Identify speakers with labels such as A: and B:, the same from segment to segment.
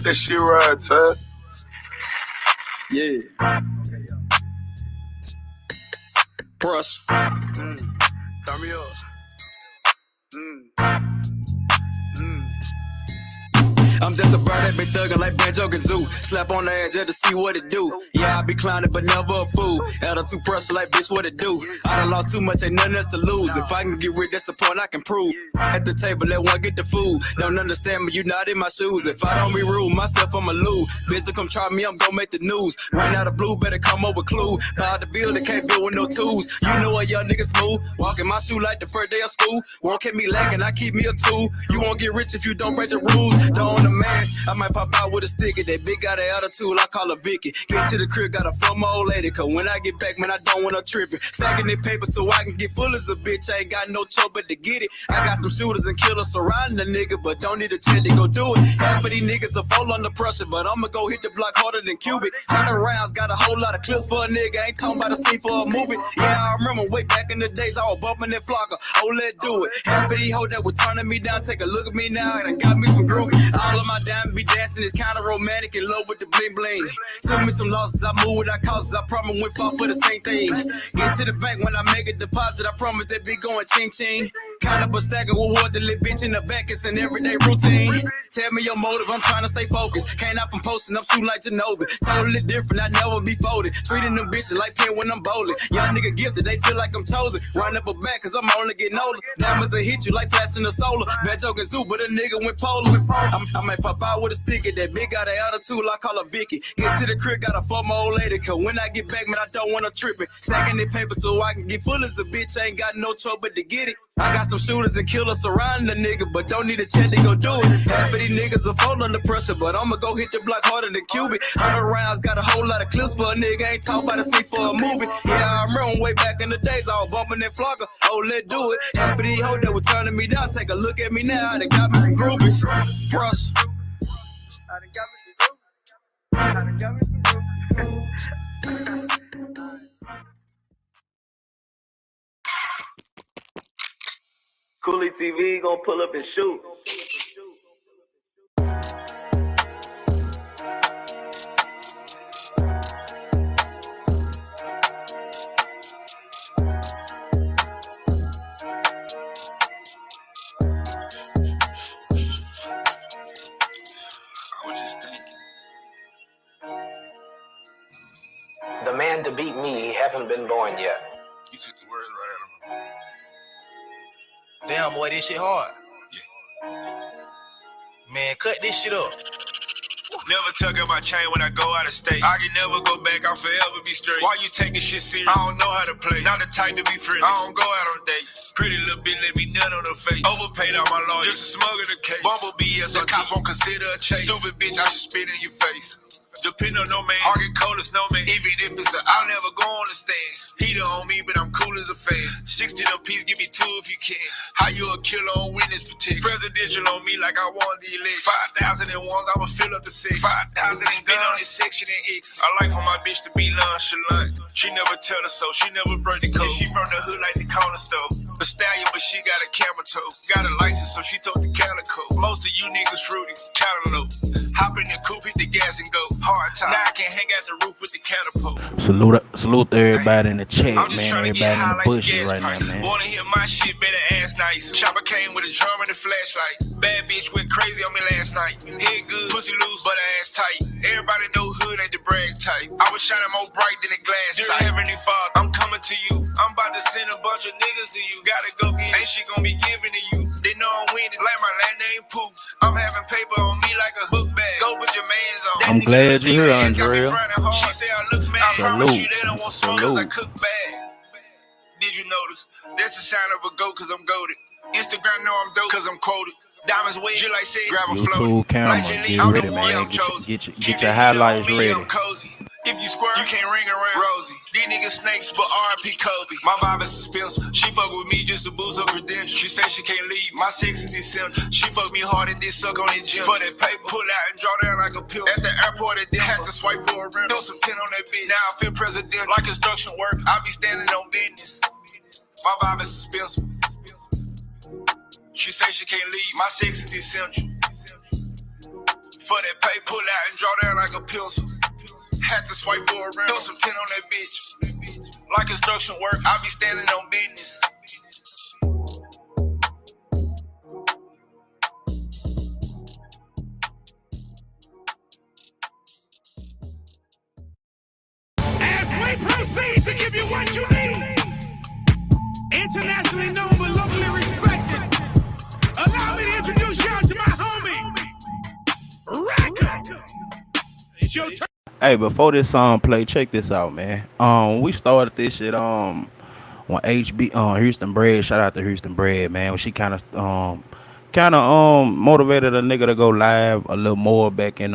A: that shit right, Ty.
B: Yeah. Brush.
A: Turn me up.
B: I'm just a bird that been thuggin' like Banjo-Kazoo. Slap on the edge just to see what it do. Yeah, I be clowning, but never a fool. Attitude pressure like, bitch, what it do? I done lost too much, ain't nothing else to lose. If I can get rid, that's the point I can prove. At the table, let one get the food. Don't understand me, you not in my shoes. If I don't be rude, myself, I'ma lose. Bitch, to come try me, I'm gon' make the news. Rain out of blue, better come over clue. Power the building, can't build with no tools. You know a young nigga smooth. Walking my shoe like the first day of school. Won't keep me lacking, I keep me a tool. You won't get rich if you don't break the rules. Don't the man, I might pop out with a sticker. That big got an attitude, I call her Vicky. Get to the crib, got a phone my old lady. Cause when I get back, man, I don't want no tripping. Stacking the paper so I can get full as a bitch. I ain't got no choice but to get it. I got some shooters and killers surrounding the nigga, but don't need a check to go do it. Half of these niggas are fall under pressure, but I'ma go hit the block harder than Cubic. 100 rounds, got a whole lot of clips for a nigga. Ain't talking about a scene for a movie. Yeah, I remember way back in the days, I was bumping that flocker. Oh, let's do it. Half of these hoes that were turning me down, take a look at me now, and got me some groovy. All of my diamonds be dancing, it's kinda romantic, in love with the bling bling. Took me some losses, I moved without causes, I promise we fought for the same thing. Get to the bank when I make a deposit, I promise that be going ching ching. Kind of a stagger with what the little bitch in the back, it's an everyday routine. Tell me your motive, I'm trying to stay focused. Can't out from posting, I'm shooting like Ginobili. Totally different, I never be folded. Treating them bitches like pen when I'm bowling. Young nigga gifted, they feel like I'm chosen. Run up a back, cause I'm only getting older. Diamonds will hit you like flashing the solar. Banjo-Kazoo, but a nigga went polar. I might pop out with a sticker, that big got an attitude, I call her Vicky. Get to the crib, got a phone my old lady. Cause when I get back, man, I don't want to trip it. Stacking the paper so I can get full as a bitch. I ain't got no choice but to get it. I got some shooters and killers surrounding the nigga, but don't need a check to go do it. Half of these niggas are fall under pressure, but I'ma go hit the block harder than Cubic. 100 rounds, got a whole lot of clips for a nigga, ain't talk about a scene for a movie. Yeah, I remember way back in the days, I was bumping that flocker. Oh, let's do it. Half of these hoes that were turning me down, take a look at me now, they got me some groupies. Brush.
A: I done got me some groupies. I done got me some groupies. Coolie TV gon' pull up and shoot.
C: The man to beat me haven't been born yet.
A: You took the words right out of my mouth.
D: Damn, boy, this shit hard.
A: Yeah.
D: Man, cut this shit up.
A: Never tuck in my chain when I go out of state. I can never go back, I'll forever be straight. Why you taking shit serious? I don't know how to play. Not the type to be friendly. I don't go out on dates. Pretty little bitch let me nut on her face. Overpaid all my lawyers, just to smuggle the case. Bumblebee, yes, the cops won't consider a chase. Stupid bitch, I should spit in your face. Depend on no man, hard get cold as snowman. Even if it's I'll never go on the stand. Heater on me, but I'm cool as a fan. 60 a piece, give me 2 if you can. How you a killer on witness protection? Presidential on me like I won the election. 5,000 and ones, I'ma fill up the 6. 5,000 and been on this section and X. I like for my bitch to be nonchalant. She never tell us so, she never break the code. Yeah, she from the hood like the corner store. A stallion, but she got a camera toe. Got a license, so she told the calico. Most of you niggas fruity, cantaloupe. Hop in the coupe, hit the gas and go. Hard time. Now I can hang out the roof with the catapult.
E: Salute everybody in the chat, man. Everybody in the bushes right now, man.
A: Wanna hear my shit, better ass nice. Chopper came with a drum and a flashlight. Bad bitch went crazy on me last night. Head good, pussy loose, but ass tight. Everybody know hood ain't the brag type. I was shining more bright than a glass. Dear Heavenly Father, I'm coming to you. I'm about to send a bunch of niggas to you. Gotta go get, ain't shit gonna be given to you. They know I'm winning, like my last name Pooh. I'm having paper on me like a book bag. Go put your mans on.
E: I'm glad you're here, Andrea.
A: She say I look mad. I promise you they don't want smoke cause I cook bad. Did you notice? That's the sign of a goat cause I'm goated. Instagram know I'm dope cause I'm quoted. Diamonds wet, you like say grab a
E: YouTube camera, get ready, man. Get your highlights ready.
A: If you square, you can't ring around Rosie. These niggas snakes, but R.I.P. Kobe. My vibe is suspense. She fuck with me just to boost her credentials. She say she can't leave. My sex is essential. She fuck me hard and then suck on it gym. For that paper, pull out and draw down like a pill. At the airport, it then had to swipe for a rental. Throw some 10 on that bitch. Now I feel president like construction work. I be standing on business. My vibe is suspense. She say she can't leave. My sex is essential. For that pay, pull out and draw down like a pencil. Had to swipe for a round, throw some 10 on that bitch. Like construction work, I be standing on business.
F: As we proceed to give you what you need, internationally known but locally respected, allow me to introduce y'all to my homie, Racker. It's your turn.
E: Hey, before this song play, check this out, man. We started this shit on Houston Bread. Shout out to Houston Bread, man. When she kind of motivated a nigga to go live a little more back in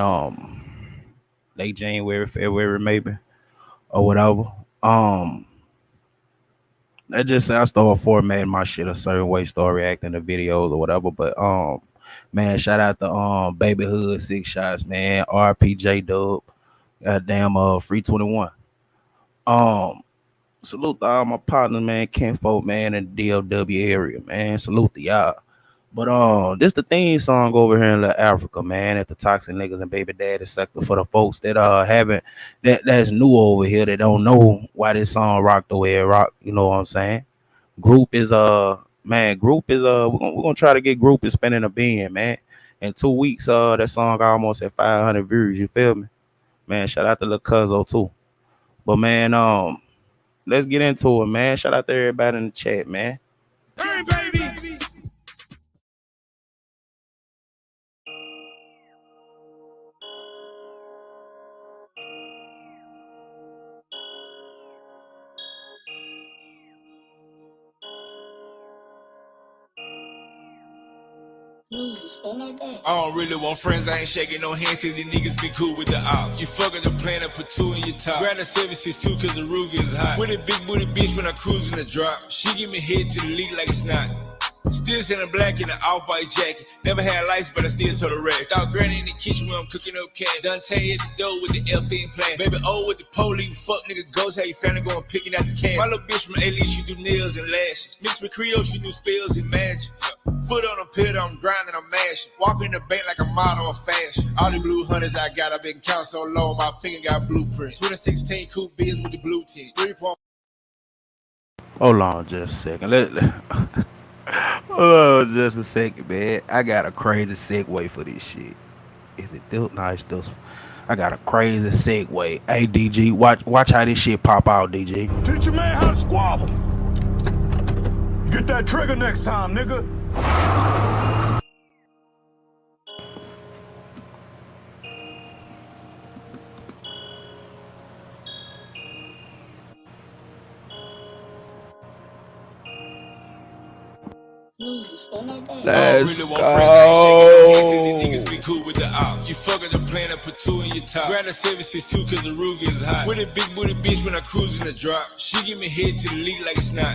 E: late January, February maybe, or whatever. That just I started formatting my shit a certain way, start reacting to videos or whatever. But man, shout out to Baby Hood 6 Shots, man. RPJ Dub. Goddamn, Free 21. Salute to all my partners, man. Kinfolk, man, in the DLW area, man. Salute to y'all. But this the theme song over here in Little Africa, man, at the Toxic Niggas and Baby Daddy sector for the folks that haven't that's new over here that don't know why this song rocked the way it rocked. You know what I'm saying? Group is we're gonna try to get Group is spinning a bin, man. In 2 weeks, that song almost at 500 views. You feel me? Man, shout out to Lil Cuzzo too. But man, let's get into it, man. Shout out to everybody in the chat, man.
F: Hey, baby.
A: I don't really want friends, I ain't shaking no hands cause these niggas be cool with the op. You fucking the plan and put 2 in your top. Grab the 762 cause the Ruger is hot. With a big booty bitch when I cruise in the drop. She give me head to the league like it's not. Still sitting black in the off-white jacket. Never had lights, but I still told the rag. Thought granny in the kitchen when I'm cooking up cat. Dante at the door with the FN plan. Baby O with the police, fuck nigga ghost. How you family going picking out the can. My little bitch from A-Lease, she do nails and lashes. Mixed with Creole, she do spells and magic. Foot on a pedal, I'm grinding, I'm mashing. Walking the bank like a model of fashion. All the blue hunters I got, I've been counting so long, my finger got blueprint. 2016 coupe biz with the blue tint. 3 point.
E: Hold on just a second. Hold on just a second, man. I got a crazy segue for this shit. Is it still? No, it's still. I got a crazy segue. Hey, DG, watch how this shit pop out, DG.
F: Teach your man how to squabble. Get that trigger next time, nigga.
E: Let's go.
A: Niggas be cool with the op. You fucking the plan and put 2 in your top. Grab the 762 cause the Ruger is hot. With a big booty bitch when I cruise in the drop. She give me head to the league like it's not.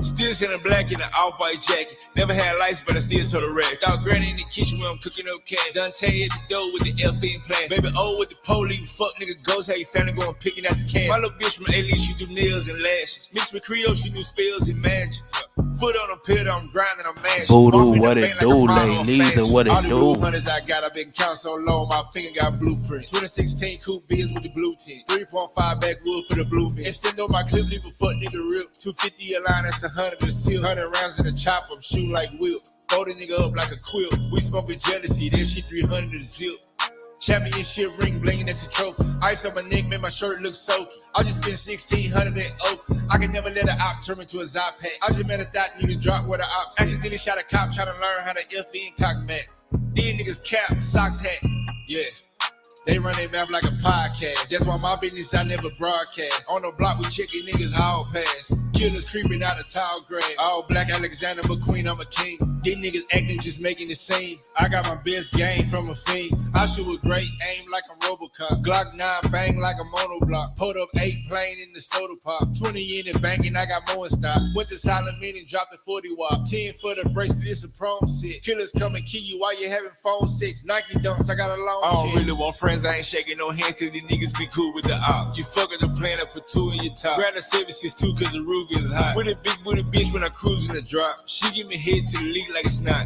A: Still sitting black in the off-white jacket. Never had lights, but I still told the rag. Thought granny in the kitchen when I'm cooking up cat. Dante at the door with the FN plan. Baby O with the police, fuck nigga ghost. How you family going picking out the can. My little bitch from A-Lease, she do nails and lashes. Mixed with Creole, she do spells and magic. Foot on a pedal, I'm grinding, I'm mashing.
E: Voodoo, what it do, ladies, and what it do.
A: All the blue hunters I got, I've been counting so long, my finger got blueprint. 2016 coupe biz with the blue tint. 3.5 backwood for the blue mint. Extend on my clip, leave a fuck nigga rip. 250 a line, that's 100 to seal. 100 rounds in the chopper, I'm shooting like Will. Fold a nigga up like a quilt. We smoking jealousy, that shit 300 to zip. Championship ring blingin', that's a trophy. Ice on my neck, made my shirt look soaky. I just spent 1,600 in Oakland. I can never let an op turn into a Zop pack. I just met a thought need to drop where the ops. Accidentally shot a cop trying to learn how to FN cock mat. These niggas cap, socks hat. Yeah. They run their mouth like a podcast. That's why my business I never broadcast. On the block we checking niggas all pass. Killers creeping out of tall grass. All black Alexander McQueen, I'm a king. These niggas acting just making the scene. I got my best game from a fiend. I shoot with great aim like I'm Robocop. Glock 9 bang like a monoblock. Pulled up 8 plane in the soda pop. 20 in the bank and I got more in stock. Went to silent meeting, dropped a 40 watt. 10 for the bracelet, it's a prom set. Killers come and kill you while you having phone sex. Nike dunks, I got a long I don't really want friends, I ain't shaking no hands cause these niggas be cool with the op. You fucking the plan and put 2 in your top. Grab the 762 cause the Ruger is hot. With a big booty bitch when I cruise in the drop. She give me head to the league like it's not.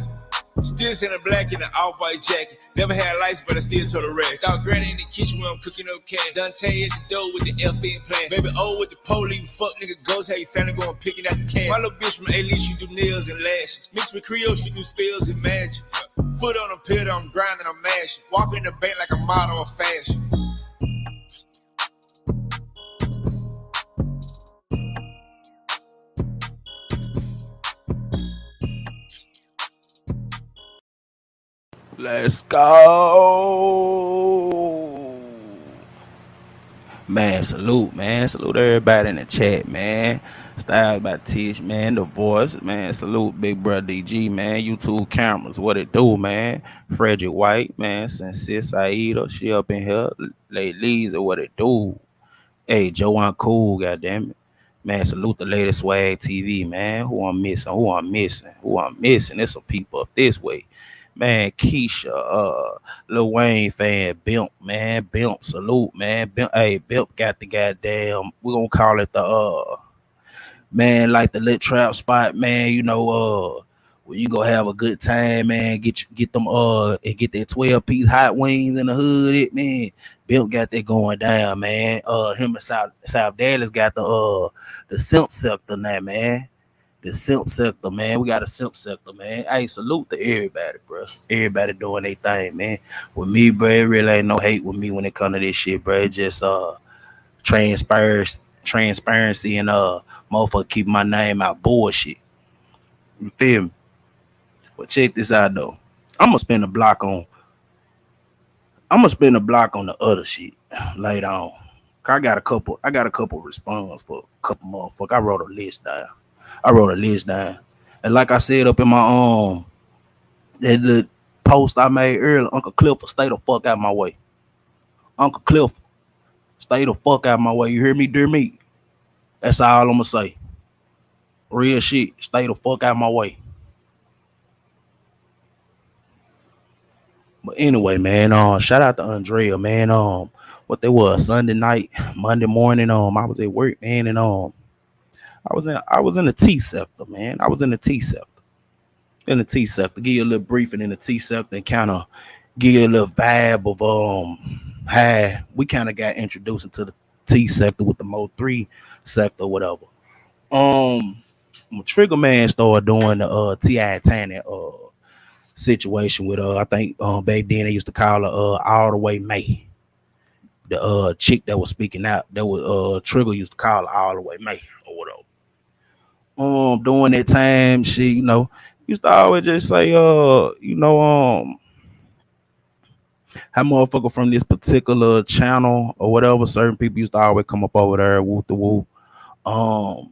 A: Still sending black in the off-white jacket. Never had lights, but I still told the rest. Dog granny in the kitchen when I'm cooking up cat. Dante at the door with the FN plan. Baby O with the police, fuck nigga ghost. How you family going picking out the cash. My little bitch from A-List, she do nails and lashes. Mixed with Creole, she do spells and magic. Foot on the pillar, I'm grinding, I'm mashing. Walk in the bank like a model of fashion.
E: Let's go. Man, salute, man. Salute everybody in the chat, man. Styles by Tish, man. The voice, man. Salute Big Brother DG, man. YouTube cameras, what it do, man. Frederick White, man. Sis Aida, she up in here. Lady Lee's, what it do. Hey, Joanne Cool, goddamn it. Man, salute the latest Swag TV, man. Who I'm missing? Who I'm missing? Who I'm missing? There's some people up this way. Man, Keisha, Lil Wayne fan, Bimp, man. Bimp, salute, man. Bimp, hey, Bimp got the goddamn, we're gonna call it the man, like the lit trap spot, man, you know, where you go have a good time, man. Get them and get that 12-piece hot wings in the hood, man. Bill got that going down, man. Him and South Dallas got the simp sector now, man. The simp sector, man. We got a simp sector, man. Hey, salute to everybody, bro. Everybody doing their thing, man. With me, bro, it really ain't no hate with me when it come to this shit, bro. It just transparency and motherfucker keep my name out bullshit. You feel me? But check this out though. I'm gonna spend a block on the other shit later on. I got a couple response for a couple motherfuckers. I wrote a list down. And like I said up in my that little post I made earlier, Uncle Clifford, stay the fuck out my way. Uncle Clifford, stay the fuck out my way. You hear me, dear me? That's all I'm gonna say. Real shit. Stay the fuck out my way. But anyway, man, shout out to Andrea, man. What they was Sunday night, Monday morning, I was at work, man, and I was in the T sector, man. I was in the T sector. In the T sector. Give you a little briefing in the T sector and kind of give you a little vibe of how we kind of got introduced into the T sector with the Mo 3 sector, whatever. Trigger Man started doing the T.I. Tiny situation with I think back then they used to call her All the Way May. The chick that was speaking out, that was Trigger used to call her All the Way May or whatever. During that time, she, you know, used to always just say, how motherfucker from this particular channel or whatever, certain people used to always come up over there, whoop the whoop. I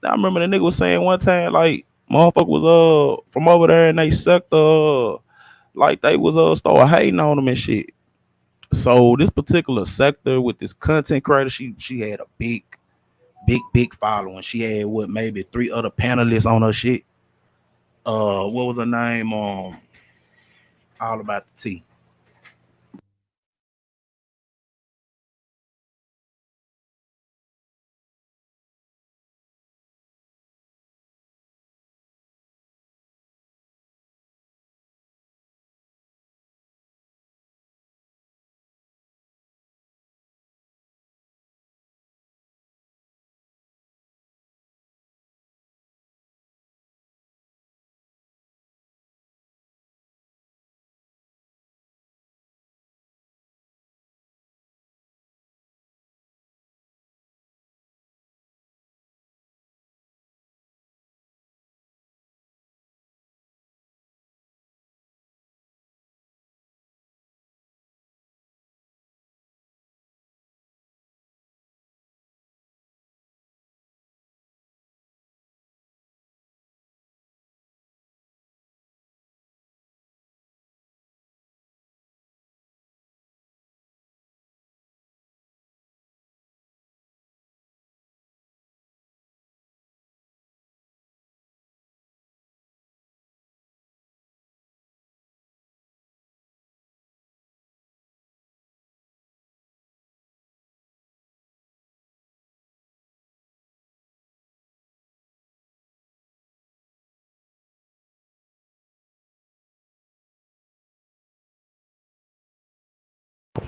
E: remember the nigga was saying one time, like, motherfucker was from over there and they sector, like they was start hating on them and shit. So this particular sector with this content creator, she had a big following. She had what, maybe 3 other panelists on her shit. What was her name? All About the Tea.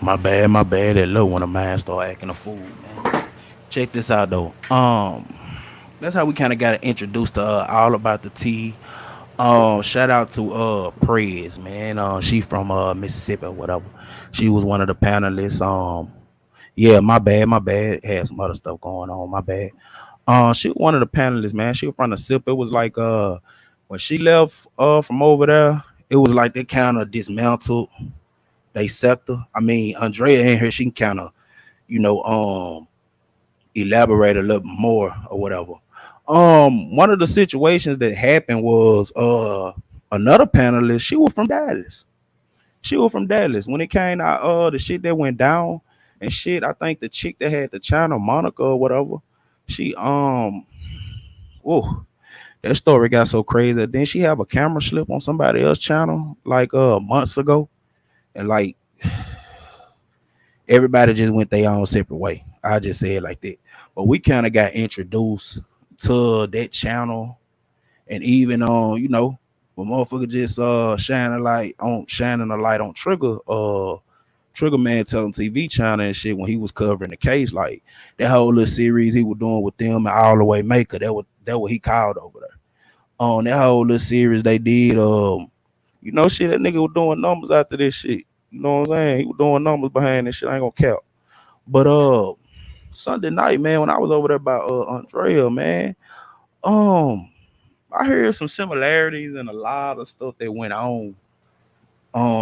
E: My bad, my bad. That little one of mine started acting a fool, man. Check this out though. That's how we kind of got introduced to all about the tea. Shout out to Prez, man. She from Mississippi or whatever. She was one of the panelists. Yeah, my bad. Had some other stuff going on. My bad. She was one of the panelists, man. She was from the SIP. It was like when she left from over there, it was like they kind of dismantled they sector. I mean, Andrea in here, she can kind of, you know, elaborate a little more or whatever. One of the situations that happened was another panelist, she was from Dallas. She was from Dallas. When it came out the shit that went down and shit, I think the chick that had the channel, Monica or whatever, she oh, that story got so crazy. Then she have a camera slip on somebody else's channel like months ago. And like everybody just went their own separate way. I just say it like that. But we kind of got introduced to that channel, and even on when motherfucker just shining a light on Trigger Man telling TV channel and shit when he was covering the case, like that whole little series he was doing with them and All the Way Maker. That what he called over there. On that whole little series they did, shit, that nigga was doing numbers after this shit. You know what I'm saying? He was doing numbers behind this shit. I ain't gonna count. But Sunday night, man, when I was over there by Andrea, man, um, I heard some similarities and a lot of stuff that went on.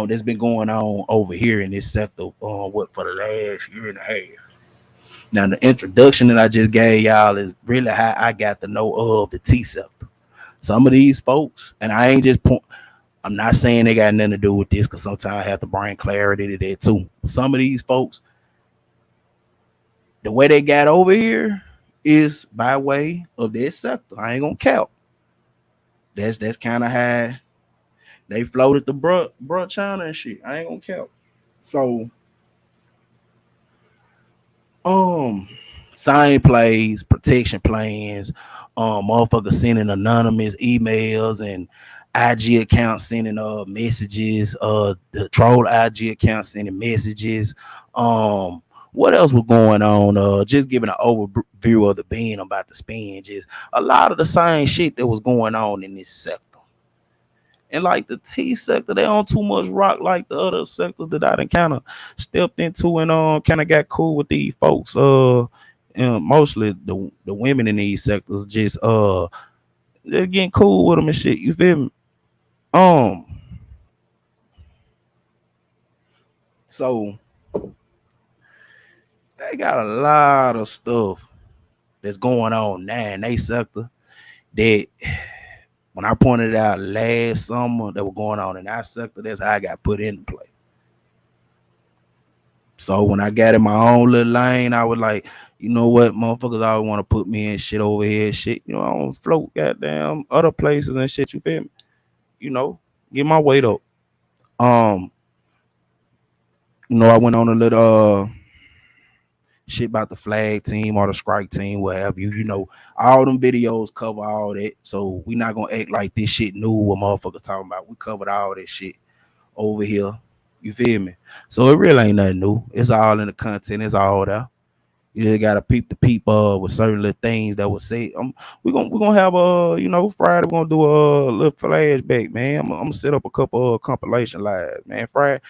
E: That's been going on over here in this sector. What for the last year and a half. Now the introduction that I just gave y'all is really how I got to know of the T sector. Some of these folks, and I ain't just point. I'm not saying they got nothing to do with this because sometimes I have to bring clarity to that too. Some of these folks, the way they got over here is by way of their sector. I ain't gonna count. That's kind of how they floated the bruh China and shit. I ain't gonna count. So um sign plays, protection plans, motherfuckers sending anonymous emails and IG accounts sending messages, the troll IG account sending messages. What else was going on? Just giving an overview of the being about to spin. Just a lot of the same shit that was going on in this sector. And like the T sector, they on too much rock like the other sectors that I done kind of stepped into and kind of got cool with these folks. And mostly the women in these sectors just they're getting cool with them and shit. You feel me? Um, so they got a lot of stuff that's going on now in they sector that when I pointed out last summer that were going on in our sector, that's how I got put in play. So when I got in my own little lane, I was like, you know what, motherfuckers always want to put me in shit over here, shit. You know, I don't float goddamn other places and shit. You feel me? You know, get my weight up. Um, I went on a little shit about the flag team or the strike team, whatever. All them videos cover all that. So we not gonna act like this shit new. What motherfuckers talking about? We covered all that shit over here. You feel me? So it really ain't nothing new. It's all in the content. It's all there. You just gotta peep the people with certain little things that was said. We're gonna have Friday. We're gonna do a little flashback, man. I'm gonna set up a couple of compilation lives, man. Friday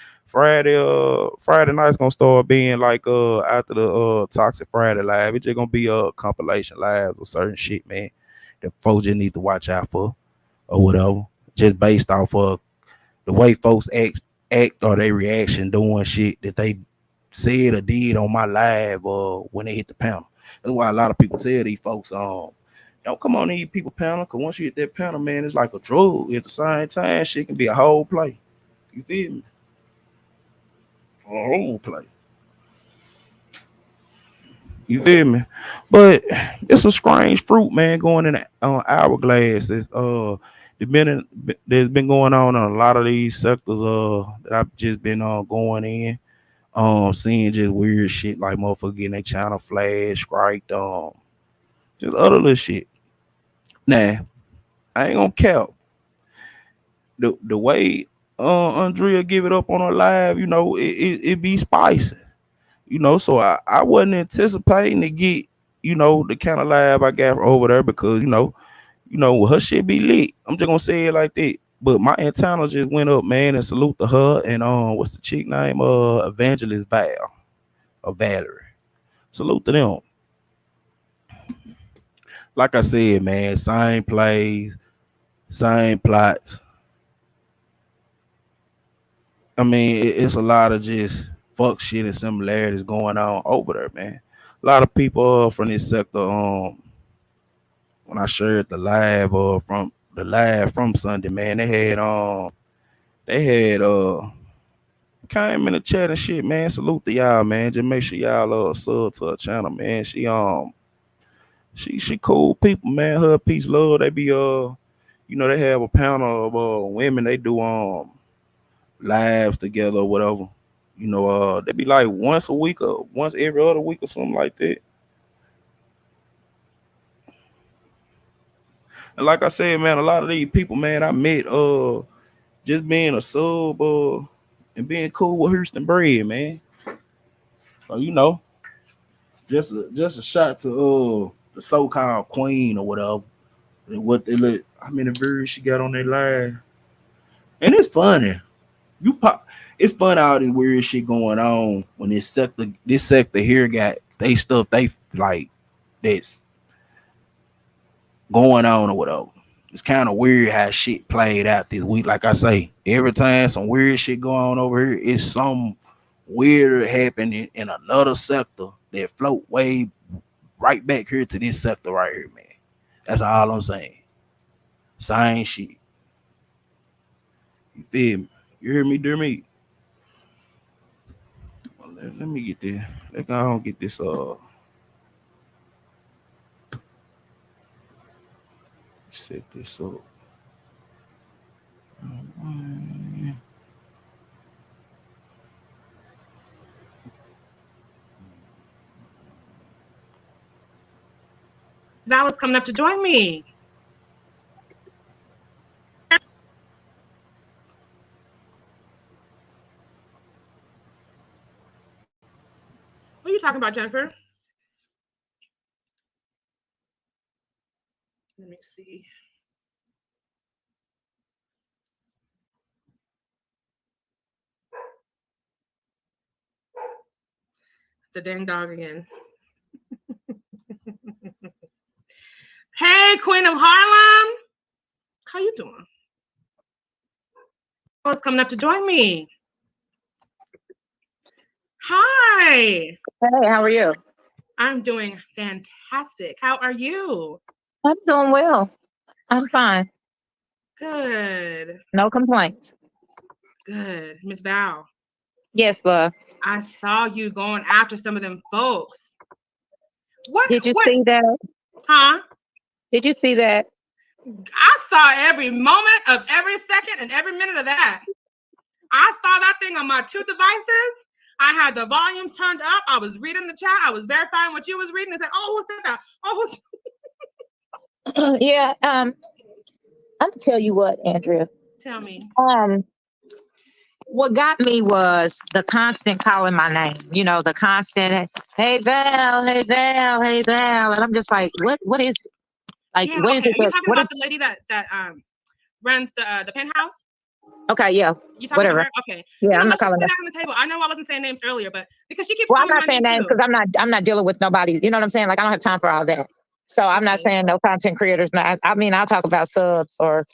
E: night's gonna start being like after the Toxic Friday live. It's just gonna be compilation lives or certain shit, man. That folks just need to watch out for or whatever. Just based off of the way folks act or their reaction doing shit that they said or did on my live when they hit the panel. That's why a lot of people tell these folks, don't come on these people panel, because once you hit that panel, man, it's like a drug. At the same time, shit can be a whole play. You feel me? A whole play. You feel me? But it's some strange fruit, man, going in hourglass. It's there's been going on in a lot of these sectors that I've just been going in. Seeing just weird shit like motherfucker getting their channel flash, striked, just other little shit. Nah, I ain't gonna count the way Andrea give it up on her live, it be spicy. So I wasn't anticipating to get, the kind of live I got over there because, her shit be lit. I'm just gonna say it like that. But my antenna just went up, man, and salute to her and what's the chick name? Evangelist Val or Valerie. Salute to them. Like I said, man, same plays, same plots. I mean, it's a lot of just fuck shit and similarities going on over there, man. A lot of people from this sector, when I shared the live from Sunday, man, they had came in the chat and shit, man. Salute to y'all, man. Just make sure y'all sub to her channel, man. She cool people, man. Her peace, love. They be they have a panel of women. They do lives together or whatever. They be like once a week or once every other week or something like that. And like I said, man, a lot of these people, man, I met just being a sub and being cool with Houston Bread, man. So just a shot to the so-called queen or whatever. What they let how many views she got on their live. And it's funny. It's fun all this weird shit going on when this sector here got they stuff they like that's going on or whatever. It's kind of weird how shit played out this week. Like I say, every time some weird shit going on over here, it's some weird happening in another sector that float way right back here to this sector right here, man. That's all I'm saying. Same shit. You feel me? You hear me, dear me? Well, let me get there. I don't get this set this up.
G: Val is coming up to join me. What are you talking about, Jennifer? Let me see. The dang dog again. Hey, Queen of Harlem. How you doing? Oh, it's coming up to join me. Hi.
H: Hey, how are you?
G: I'm doing fantastic. How are you?
H: I'm doing well. I'm fine.
G: Good.
H: No complaints.
G: Good. Miss Val.
H: Yes, love.
G: I saw you going after some of them folks.
H: Did you see that?
G: Huh?
H: Did you see that?
G: I saw every moment of every second and every minute of that. I saw that thing on my two devices. I had the volume turned up. I was reading the chat. I was verifying what you was reading and said, oh, who said that? Oh,
H: Yeah. I'm gonna tell you what, Andrea.
G: Tell me.
H: What got me was the constant calling my name. The constant, hey Val, hey Val, hey Val, and I'm just like, what is it? Like,
G: yeah,
H: what
G: okay.
H: is it?
G: Are you talking about the lady that runs the penthouse?
H: Okay, yeah.
G: You talking
H: Whatever.
G: about her? Okay.
H: Yeah, I'm not calling
G: that
H: that.
G: on the table. I know I wasn't saying names earlier, but because she keeps
H: Well, I'm
G: calling
H: not
G: my
H: saying
G: name
H: names
G: too.
H: because I'm not dealing with nobody. You know what I'm saying? Like, I don't have time for all that. So I'm not saying no content creators. I mean, I'll talk about subs or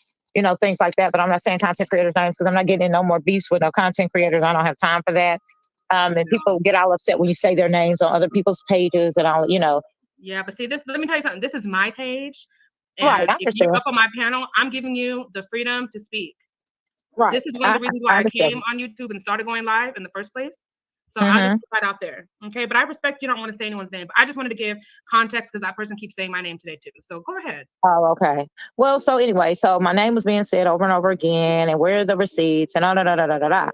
H: things like that, but I'm not saying content creators names because I'm not getting in no more beefs with no content creators. I don't have time for that. And people get all upset when you say their names on other people's pages and all.
G: Yeah, but see, let me tell you something. This is my page, and
H: Right, I
G: if you're
H: understand.
G: up on my panel, I'm giving you the freedom to speak.
H: Right.
G: This is one of the reasons why I
H: understand.
G: came on YouTube and started going live in the first place. So I
H: Mhm.
G: just put that out there. Okay. But I respect you don't want to say anyone's name, but I just wanted to give context because that person keeps saying my name today too. So go ahead.
H: Oh, okay. Well, so anyway, so my name was being said over and over again, and where are the receipts and da.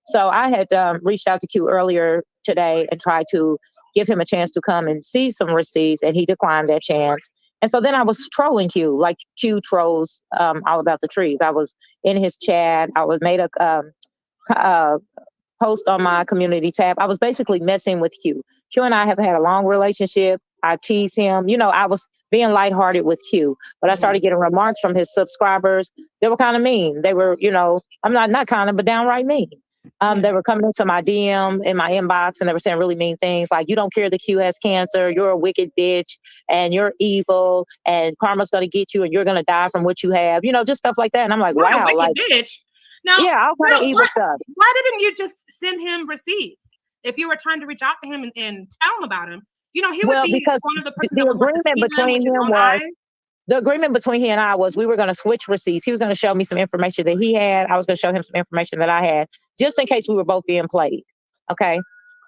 H: So I had reached out to Q earlier today and tried to give him a chance to come and see some receipts, and he declined that chance. And so then I was trolling Q, like Q trolls all about the trees. I was in his chat. I was made a uh, post on my community tab. I was basically messing with Q. Q and I have had a long relationship. I tease him. I was being lighthearted with Q, but I started getting remarks from his subscribers. They were kind of mean. They were, I'm not kind of, but downright mean. They were coming into my DM in my inbox and they were saying really mean things like, you don't care that Q has cancer, you're a wicked bitch, and you're evil, and karma's gonna get you and you're gonna die from what you have, just stuff like that. And I'm like,
G: What a
H: wow,
G: wicked
H: like
G: bitch. Now,
H: yeah, all kind of evil stuff.
G: Why didn't you just send him receipts if you were trying to reach out to him and tell him about him? He would be
H: Because
G: one of the persons
H: the
G: that would want to
H: agreement
G: see them
H: between
G: with his
H: him
G: own
H: was
G: eyes.
H: the agreement between he and I was we were going to switch receipts. He was going to show me some information that he had. I was going to show him some information that I had, just in case we were both being played. Okay.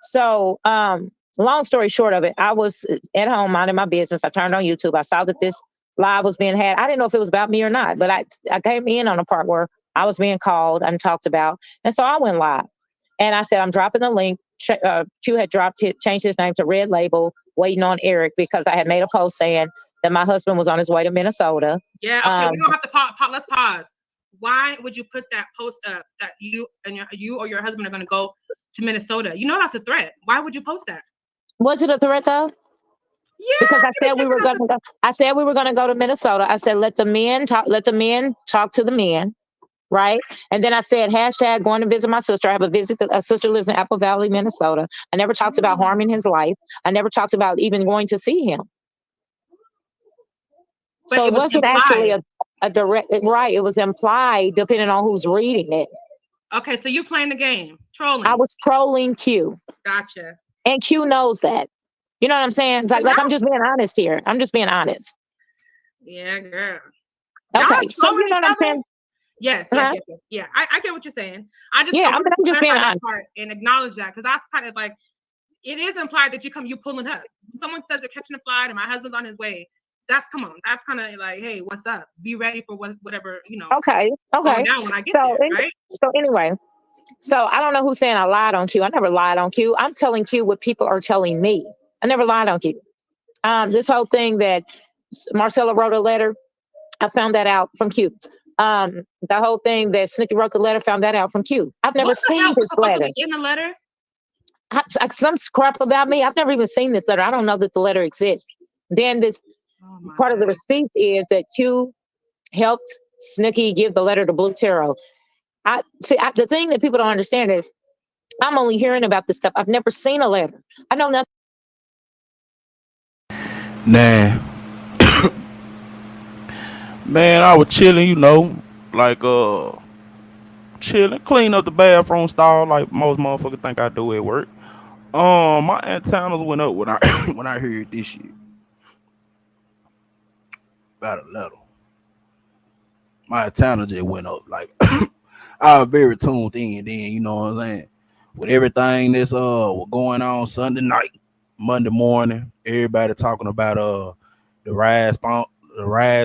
H: So, long story short of it, I was at home minding my business. I turned on YouTube. I saw that this live was being had. I didn't know if it was about me or not, but I came in on a part where I was being called and talked about. And so I went live and I said, I'm dropping the link. Q had changed his name to Red Label, waiting on Eric, because I had made a post saying that my husband was on his way to Minnesota.
G: Yeah, okay, we don't have to pause. Let's pause. Why would you put that post up that you or your husband are going to go to Minnesota? That's a threat. Why would you post that?
H: Was it a threat though?
G: Yeah,
H: because I said we were going to go. I said we were going to go to Minnesota. I said let the men talk. Let the men talk to the men, right? And then I said hashtag going to visit my sister. I have a sister lives in Apple Valley, Minnesota. I never talked about harming his life. I never talked about even going to see him.
G: But
H: so it wasn't
G: implied.
H: actually a direct right. It was implied, depending on who's reading it.
G: Okay, so you're playing the game, trolling.
H: I was trolling Q.
G: Gotcha.
H: And Q knows that. You know what I'm saying? Like I'm just being honest here. I'm just being honest.
G: Yeah, girl.
H: Okay, so you know what I'm saying?
G: Yes. Yeah, I get what you're saying. I'm just
H: being honest
G: part and acknowledge that, because that's kind of like it is implied that you pulling up. Someone says they're catching a flight and my husband's on his way. That's kind of like, hey, what's up? Be ready for whatever.
H: Okay.
G: Going down when I get there, right?
H: So anyway, so I don't know who's saying I lied on Q. I never lied on Q. I'm telling Q what people are telling me. I never lied on Q. This whole thing that Marcella wrote a letter, I found that out from Q. The whole thing that Snooki wrote the letter, found that out from Q. I've never seen this letter.
G: In the letter?
H: Some crap about me. I've never even seen this letter. I don't know that the letter exists. Then this part of the receipt is that Q helped Snooki give the letter to Blue Tarot. The thing that people don't understand is I'm only hearing about this stuff. I've never seen a letter. I know nothing.
E: Nah. Man, I was chilling, chilling, clean up the bathroom stall like most motherfuckers think I do at work. My antennas went up when I when I heard this shit about a letter. My antenna just went up. Like I was very tuned in then, you know what I'm saying? With everything that's was going on Sunday night, Monday morning, everybody talking about the rise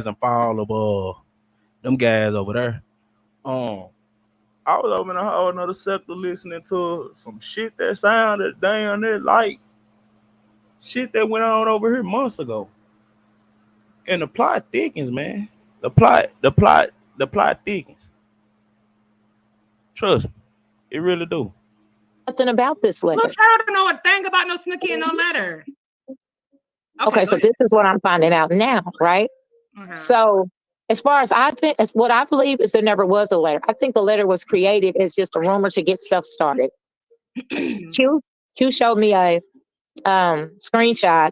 E: and fall of them guys over there. I was over in a whole another sector listening to some shit that sounded damn near like shit that went on over here months ago. And the plot thickens, man. The plot thickens. Trust me, it really do.
H: Nothing about this letter.
G: Look, I don't know a thing about no Snooki and no letter.
H: Okay, so this is what I'm finding out now, right? So as far as I think, as what I believe is there never was a letter. I think the letter was created as just a rumor to get stuff started. Q showed me a screenshot.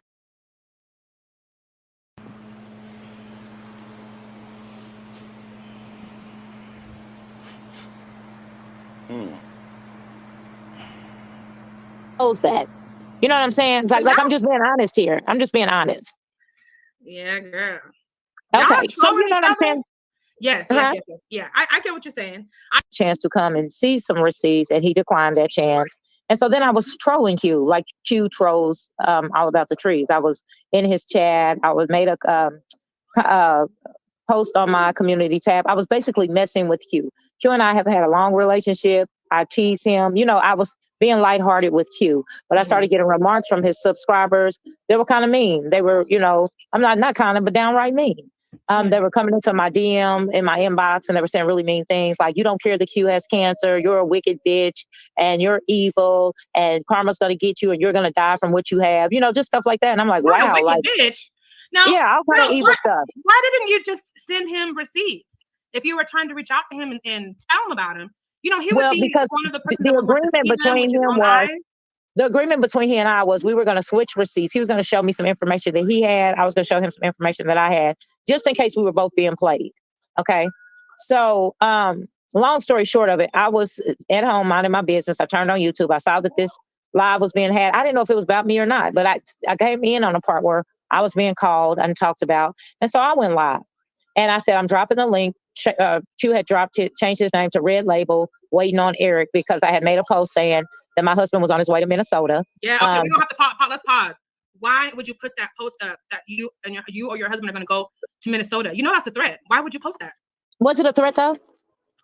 H: That. You know what I'm saying? Like I'm just being honest here. I'm just being honest.
G: Yeah, girl.
H: Okay, so you know what I'm saying?
G: Yes. Yeah, I get what you're saying.
H: Chance to come and see some receipts, and he declined that chance. And so then I was trolling Q, like Q trolls all about the trees. I was in his chat. I was made a post on my community tab. I was basically messing with Q. Q and I have had a long relationship. I tease him. I was being lighthearted with Q, but I started getting remarks from his subscribers. They were kind of mean. They were, I'm not kind of, but downright mean. They were coming into my DM in my inbox and they were saying really mean things like, you don't care that Q has cancer, you're a wicked bitch and you're evil and karma's going to get you and you're going to die from what you have, just stuff like that. And I'm like,
G: What a
H: wow,
G: wicked
H: like,
G: bitch. Now,
H: yeah, all kind of evil stuff.
G: Why didn't you just send him receipts if you were trying to reach out to him and tell him about him? He would be
H: because
G: one of the persons
H: the
G: that would want to
H: agreement
G: see them
H: between
G: with his
H: him
G: own
H: was
G: eyes.
H: the agreement between he and I was we were going to switch receipts. He was going to show me some information that he had. I was going to show him some information that I had, just in case we were both being played. Okay. So, long story short of it, I was at home minding my business. I turned on YouTube. I saw that this live was being had. I didn't know if it was about me or not, but I came in on a part where I was being called and talked about. And so I went live and I said, I'm dropping the link. Q had changed his name to Red Label, waiting on Eric, because I had made a post saying that my husband was on his way to Minnesota.
G: Yeah, okay, we don't have to pause. Let's pause. Why would you put that post up that you or your husband are going to go to Minnesota? That's a threat. Why would you post that?
H: Was it a threat though?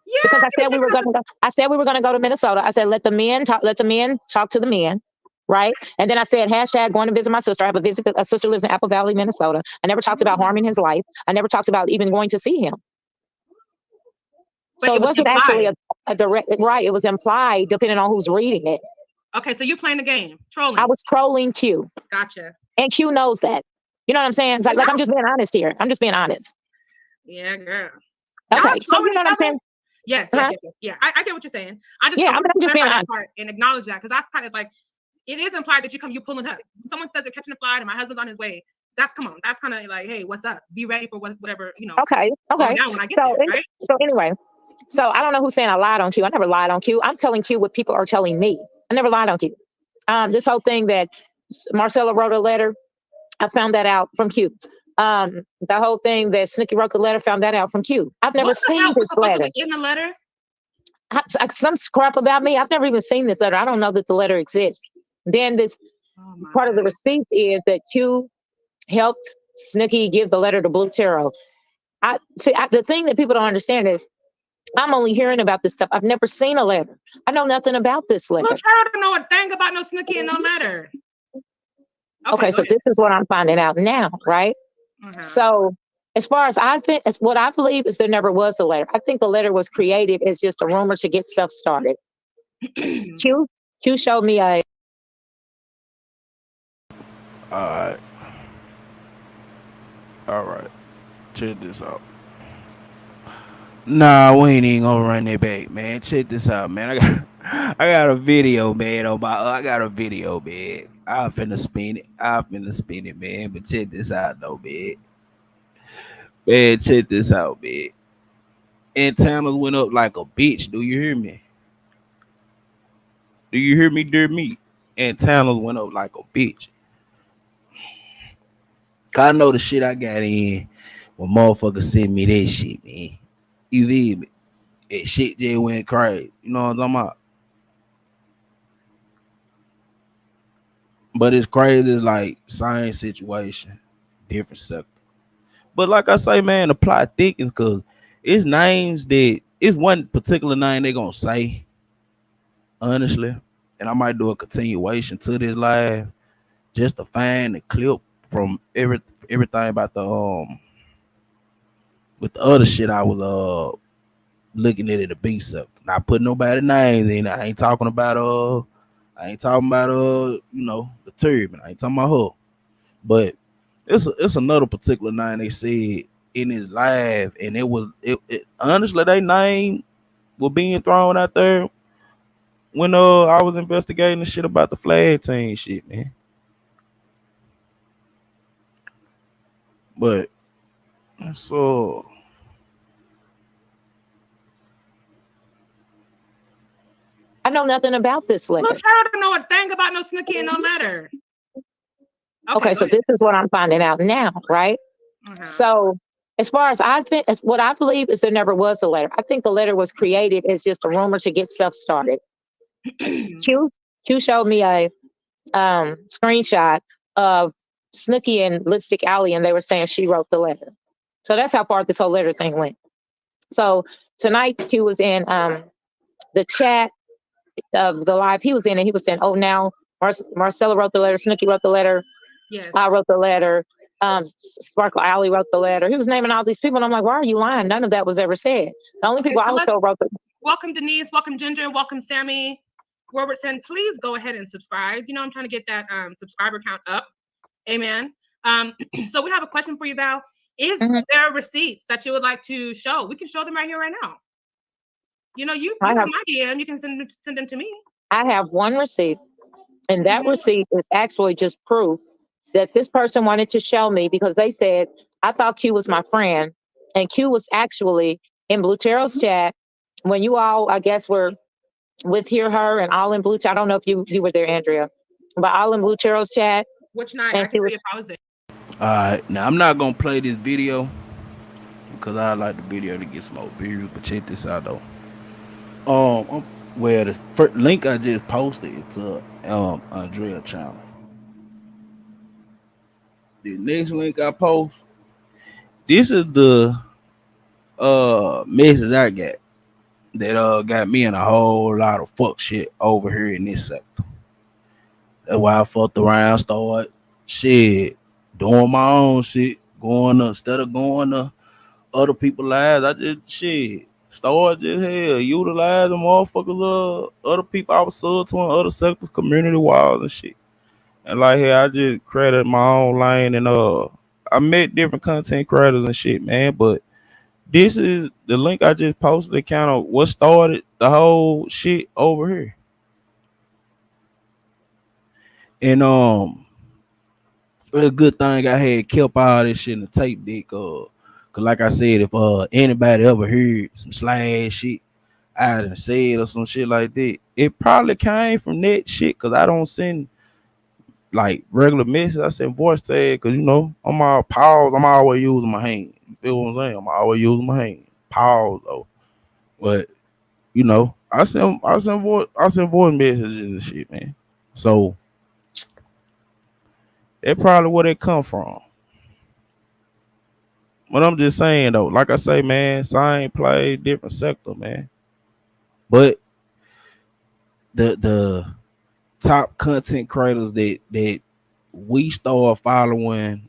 G: Yeah,
H: because I said we were going to go. I said we were going to go to Minnesota. I said let the men talk. Let the men talk to the men. Right. And then I said, hashtag going to visit my sister. I have a sister lives in Apple Valley, Minnesota. I never talked about harming his life. I never talked about even going to see him.
G: But
H: so it wasn't actually
G: implied.
H: a direct, right. It was implied depending on who's reading it.
G: Okay. So you're playing the game, trolling.
H: I was trolling Q.
G: Gotcha.
H: And Q knows that. You know what I'm saying? Like I'm just being honest here. I'm just being honest.
G: Yeah, girl.
H: Okay. So you know what I'm saying?
G: Yes. Yeah, I get what you're saying. I'm
H: just being honest
G: and acknowledge that, because that's kind of like, it is implied that you pulling up. Someone says they're catching a flight and my husband's on his way. That's kind of like, hey, what's up? Be ready for whatever,
H: Okay.
G: Down when I get there, right?
H: So anyway, so I don't know who's saying I lied on Q. I never lied on Q. I'm telling Q what people are telling me. I never lied on Q. This whole thing that Marcella wrote a letter, I found that out from Q. The whole thing that Snooki wrote the letter, found that out from Q. I've never seen this letter.
G: In the letter?
H: Some crap about me. I've never even seen this letter. I don't know that the letter exists. Then this part of the receipt is that Q helped Snooki give the letter to Blue Tarot. The thing that people don't understand is I'm only hearing about this stuff. I've never seen a letter. I know nothing about this letter.
G: Blue Tarot don't know a thing about no Snooki and no letter.
H: Okay, so this is what I'm finding out now, right? Mm-hmm. So as far as what I believe is there never was a letter. I think the letter was created as just a rumor to get stuff started. Q showed me a.
E: All right. Check this out. Nah, we ain't even gonna run that back, man. Check this out, man. I got a video, man. I got a video, man. I'm finna spin it, man. But check this out, though, man. Man, check this out, man. Antennas went up like a bitch. Do you hear me? Do you hear me, dear me? Antennas went up like a bitch. Cause I know the shit I got in when motherfuckers send me that shit, man. You feel me? That shit just went crazy. You know what I'm talking about? But it's crazy. It's like same situation, different sector. But like I say, man, the plot thickens because it's names that it's one particular name they gonna say, honestly. And I might do a continuation to this live just to find the clip from everything about the with the other shit I was looking at the beat up. Not putting nobody's names in. I ain't talking about the turban. I ain't talking about her. But it's another particular name they said in his live, and it honestly their name was being thrown out there when I was investigating the shit about the flag team shit, man. But so
H: I know nothing about this letter.
G: Blue Tarot don't know a thing about no Snooki and no letter.
H: Okay, so this is what I'm finding out now, right? Mm-hmm. So as far as what I believe is there never was a letter. I think the letter was created as just a rumor to get stuff started. Q showed me a screenshot of Snooki and Lipstick Alley, and they were saying she wrote the letter. So that's how far this whole letter thing went. So tonight Q was in the chat the live he was in, and he was saying, "Oh, now Marcella wrote the letter, Snooki wrote the letter,
G: Yes.
H: I wrote the letter, Sparkle Alley wrote the letter." He was naming all these people, and I'm like, "Why are you lying? None of that was ever said. The only people I was told wrote the."
G: Welcome Denise, welcome Ginger, welcome Sammy Robertson. Please go ahead and subscribe. You know, I'm trying to get that subscriber count up. Amen. So we have a question for you, Val. Is there receipts that you would like to show? We can show them right here, right now. You know, you have my DM. You can send them to me.
H: I have one receipt, and that receipt is actually just proof that this person wanted to show me, because they said, I thought Q was my friend, and Q was actually in Blue Tarot's chat when you all, I guess, were with Her and all in Blue. I don't know if you were there, Andrea, but all in Blue Tarot's chat.
G: Which night? I can tell you if I was there.
E: All right, now I'm not gonna play this video because I like the video to get some more views. But check this out though. Where the first link I just posted is to Andrea channel. The next link I post, this is the message I got that got me in a whole lot of fuck shit over here in this sector. That's why I fucked around, started shit, doing my own shit, instead of going to other people's lives. I just shit started just utilizing motherfuckers, other people I was sub to in other sectors, community walls and shit. And like here, I just created my own lane, and I met different content creators and shit, man. But this is the link I just posted, kind of what started the whole shit over here. And a good thing I had kept all this shit in the tape deck, cause like I said, if anybody ever heard some slash shit I done said or some shit like that, it probably came from that shit, cause I don't send like regular messages. I send voice tag, cause you know on my pause, I'm always using my hand. You feel what I'm saying? I'm always using my hand. Pause though. But you know, I send voice messages and shit, man. So that's probably where they come from. But I'm just saying though, like I say, man, same play, different sector, man. But the top content creators that we start following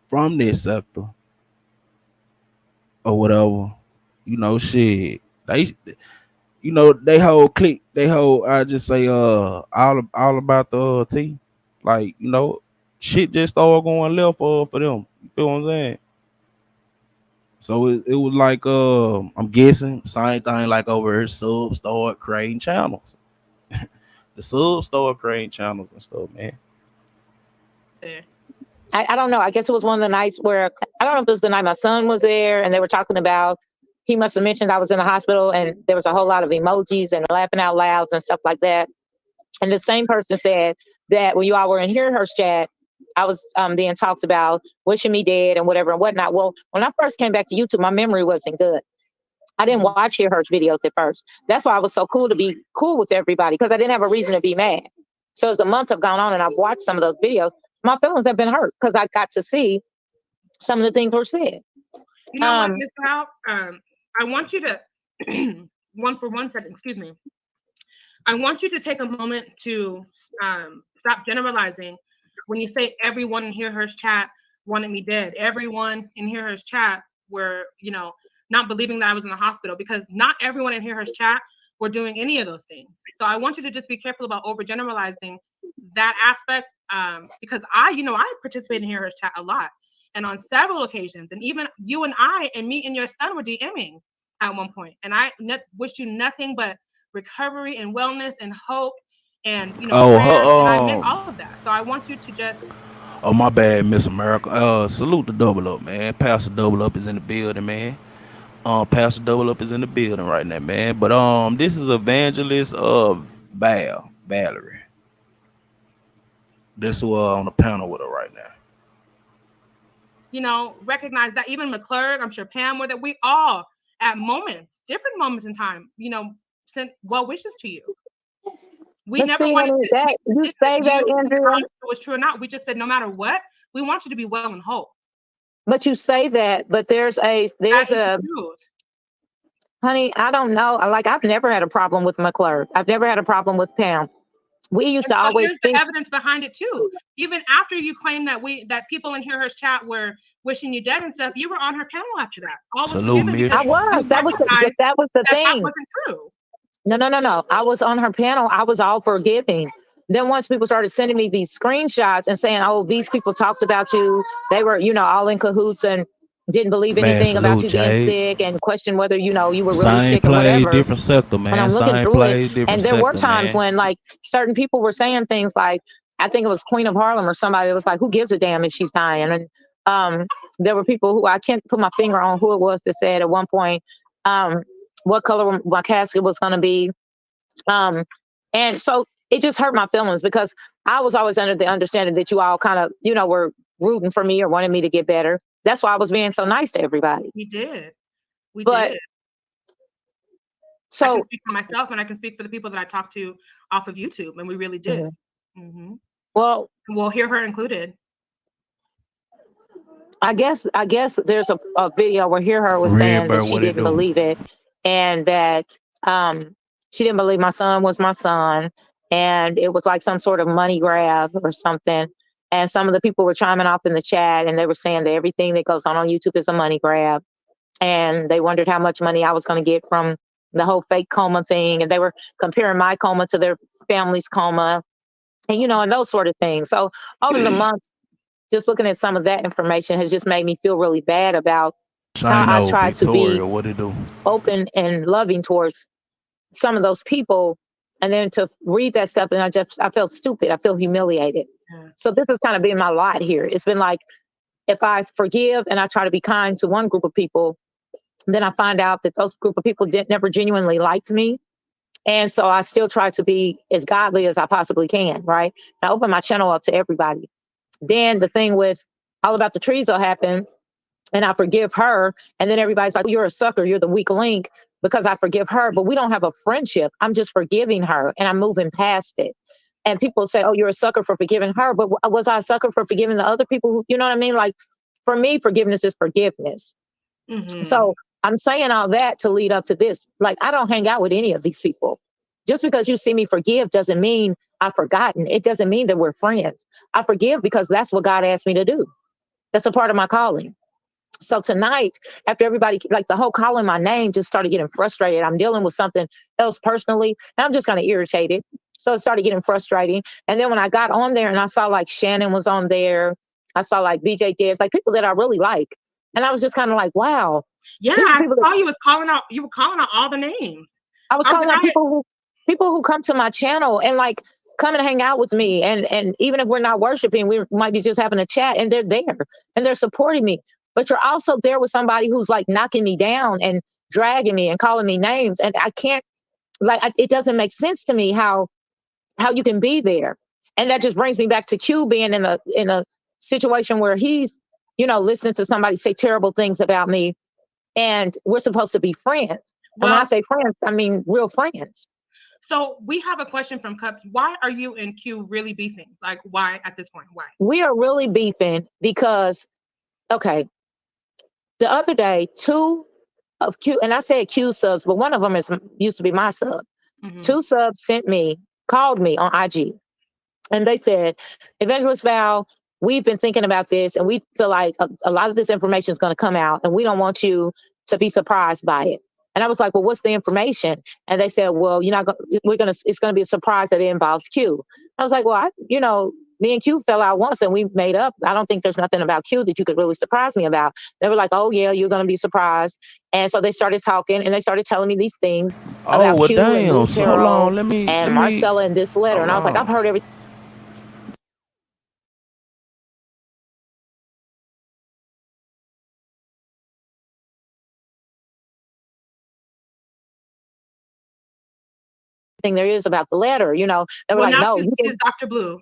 E: from this sector or whatever, you know, shit, they whole clique, I just say all about the tea. Like, you know, shit just started going left for them. You feel what I'm saying? So it was like I'm guessing same thing like over here, sub start creating channels. The sub start creating channels and stuff, man.
G: Yeah.
H: I don't know. I guess it was one of the nights where, I don't know if it was the night my son was there and they were talking about, he must have mentioned I was in the hospital, and there was a whole lot of emojis and laughing out louds and stuff like that. And the same person said that when you all were in Hear's chat, I was being talked about wishing me dead and whatever and whatnot. Well, when I first came back to YouTube, my memory wasn't good. I didn't watch Hear's videos at first. That's why I was so cool to be cool with everybody, because I didn't have a reason to be mad. So as the months have gone on and I've watched some of those videos, my feelings have been hurt because I got to see some of the things were said.
G: You know what, Mr. Howe? I want you to, for 1 second, excuse me. I want you to take a moment to stop generalizing when you say everyone in Hear's chat wanted me dead. Everyone in Hear's chat were, you know, not believing that I was in the hospital, because not everyone in Hear's chat were doing any of those things. So I want you to just be careful about overgeneralizing that aspect, because I participate in Hear's chat a lot, and on several occasions, and even you and I and me and your son were DMing at one point, and I wish you nothing but recovery and wellness and hope and prayers, and I meant all of that. So I want you to just.
E: Oh, my bad, Miss America. Salute the Double Up, man. Pastor Double Up is in the building, man. Pastor Double Up is in the building right now, man. But this is Evangelist Valerie. This who on the panel with her right now.
G: You know, recognize that even McClurg, I'm sure Pam, whether we all at different moments in time, you know, sent well wishes to you. We never wanted to
H: you say that, Andrea.
G: If it was true or not. We just said no matter what, we want you to be well and whole.
H: But you say that, but there's a Honey, I don't know. Like, I've never had a problem with my clerk. I've never had a problem with Pam. We used
G: And
H: to
G: so
H: always
G: here's the
H: think,
G: evidence behind it too. Even after you claim that people in Hear Her's chat were wishing you dead and stuff, you were on her panel after that. All was
E: Salute,
G: forgiven
E: Mitch.
G: because
H: I was.
G: you recognized
H: That was the
G: that
H: thing.
G: wasn't true.
H: No. I was on her panel. I was all forgiving. Then once people started sending me these screenshots and saying, "Oh, these people talked about you. They were, all in cahoots and didn't believe
E: Man,
H: anything about
E: salute,
H: you being
E: Jay.
H: sick and questioned whether you were really
E: Same
H: sick or
E: place,
H: whatever."
E: different sector,
H: And
E: man.
H: I'm looking
E: Same
H: through it,
E: place, different
H: and there were
E: sector,
H: times
E: man.
H: when like certain people were saying things like, I think it was Queen of Harlem or somebody that was like, "Who gives a damn if she's dying?" And there were people who, I can't put my finger on who it was, that said at one point, um, what color my casket was going to be. Um, and so it just hurt my feelings because I was always under the understanding that you all kind of, were rooting for me or wanted me to get better. That's why I was being so nice to everybody.
G: We did. We
H: But
G: did. I can
H: so,
G: speak for myself and I can speak for the people that I talked to off of YouTube, and we really did.
H: mm-hmm. Well,
G: We'll Hear Her included.
H: I guess there's a video where Hear Her was saying that
E: Redbird,
H: she
E: what it
H: didn't
E: do?
H: believe it, and that she didn't believe my son was my son, and it was like some sort of money grab or something. And some of the people were chiming off in the chat, and they were saying that everything that goes on YouTube is a money grab, and they wondered how much money I was going to get from the whole fake coma thing, and they were comparing my coma to their family's coma, and and those sort of things. So over the months, just looking at some of that information has just made me feel really bad about how
E: I
H: I
E: know,
H: try to be
E: Victoria, what it do?
H: open and loving towards some of those people. And then to read that stuff, and I felt stupid. I feel humiliated.
G: Yeah.
H: So this has kind of been my lot here. It's been like, if I forgive and I try to be kind to one group of people, then I find out that those group of people never genuinely liked me. And so I still try to be as godly as I possibly can, right? I open my channel up to everybody. Then the thing with All About the Trees will happen, and I forgive her. And then everybody's like, "You're a sucker. You're the weak link because I forgive her." But we don't have a friendship. I'm just forgiving her and I'm moving past it. And people say, "Oh, you're a sucker for forgiving her." But was I a sucker for forgiving the other people who, you know what I mean? Like, for me, forgiveness is forgiveness.
G: Mm-hmm.
H: So I'm saying all that to lead up to this. Like, I don't hang out with any of these people. Just because you see me forgive doesn't mean I've forgotten. It doesn't mean that we're friends. I forgive because that's what God asked me to do. That's a part of my calling. So tonight, after everybody, like the whole calling my name just started getting frustrated. I'm dealing with something else personally, and I'm just kind of irritated. So it started getting frustrating. And then when I got on there and I saw like Shannon was on there, I saw like BJ Dez, like people that I really like. And I was just kind of like, wow.
G: Yeah,
H: these are
G: I
H: people
G: saw
H: that,
G: you were calling out all the names.
H: I was calling out people who come to my channel and like come and hang out with me. And even if we're not worshiping, we might be just having a chat, and they're there and they're supporting me. But you're also there with somebody who's like knocking me down and dragging me and calling me names. And I can't, it doesn't make sense to me how you can be there. And that just brings me back to Q being in a situation where he's, listening to somebody say terrible things about me, and we're supposed to be friends. And when I say friends, I mean real friends.
G: So we have a question from Cups. Why are you and Q really beefing? Like, why at this point? Why?
H: We are really beefing because, okay, the other day, two of Q, and I said Q subs, but one of them used to be my sub.
G: Mm-hmm.
H: Two subs called me on IG, and they said, "Evangelist Val, we've been thinking about this, and we feel like a lot of this information is going to come out, and we don't want you to be surprised by it." And I was like, "Well, what's the information?" And they said, "Well, it's going to be a surprise that it involves Q." I was like, "Well, me and Q fell out once and we made up. I don't think there's nothing about Q that you could really surprise me about." They were like, "Oh yeah, you're going to be surprised." And so they started talking and they started telling me these things
E: Oh,
H: about
E: well,
H: Q and Lou
E: damn. So hold
H: Tarot
E: on. Let me.
H: and Marcella in this letter. And I was like, "I've heard everything." There is about the letter, they were like,
G: now
H: "No,
G: she's Dr. Blue.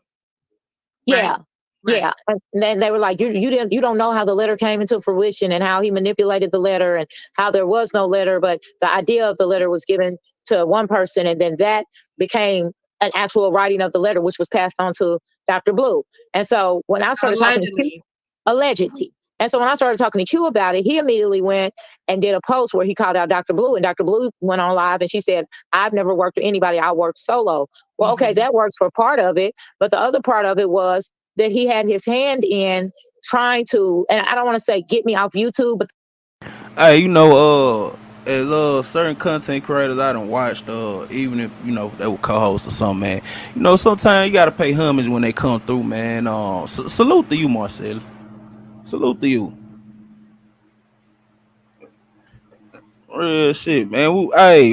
H: yeah,
G: Right.
H: yeah." And then they were like, you don't know how the letter came into fruition and how he manipulated the letter and how there was no letter, but the idea of the letter was given to one person, and then that became an actual writing of the letter, which was passed on to Dr. Blue. And so when I started talking to Q, allegedly. And so when I started talking to Q about it, he immediately went and did a post where he called out Dr. Blue, and Dr. Blue went on live and she said, I've never worked with anybody. I worked solo. Well, okay, that works for part of it. But the other part of it was that he had his hand in trying to, and I don't want to say get me off YouTube, but
E: Hey, as certain content creators I done watched, even if they were co-hosts or something, man. Sometimes you gotta pay homage when they come through, man. Salute to you, Marcel. Salute to you. Real shit, man. Hey,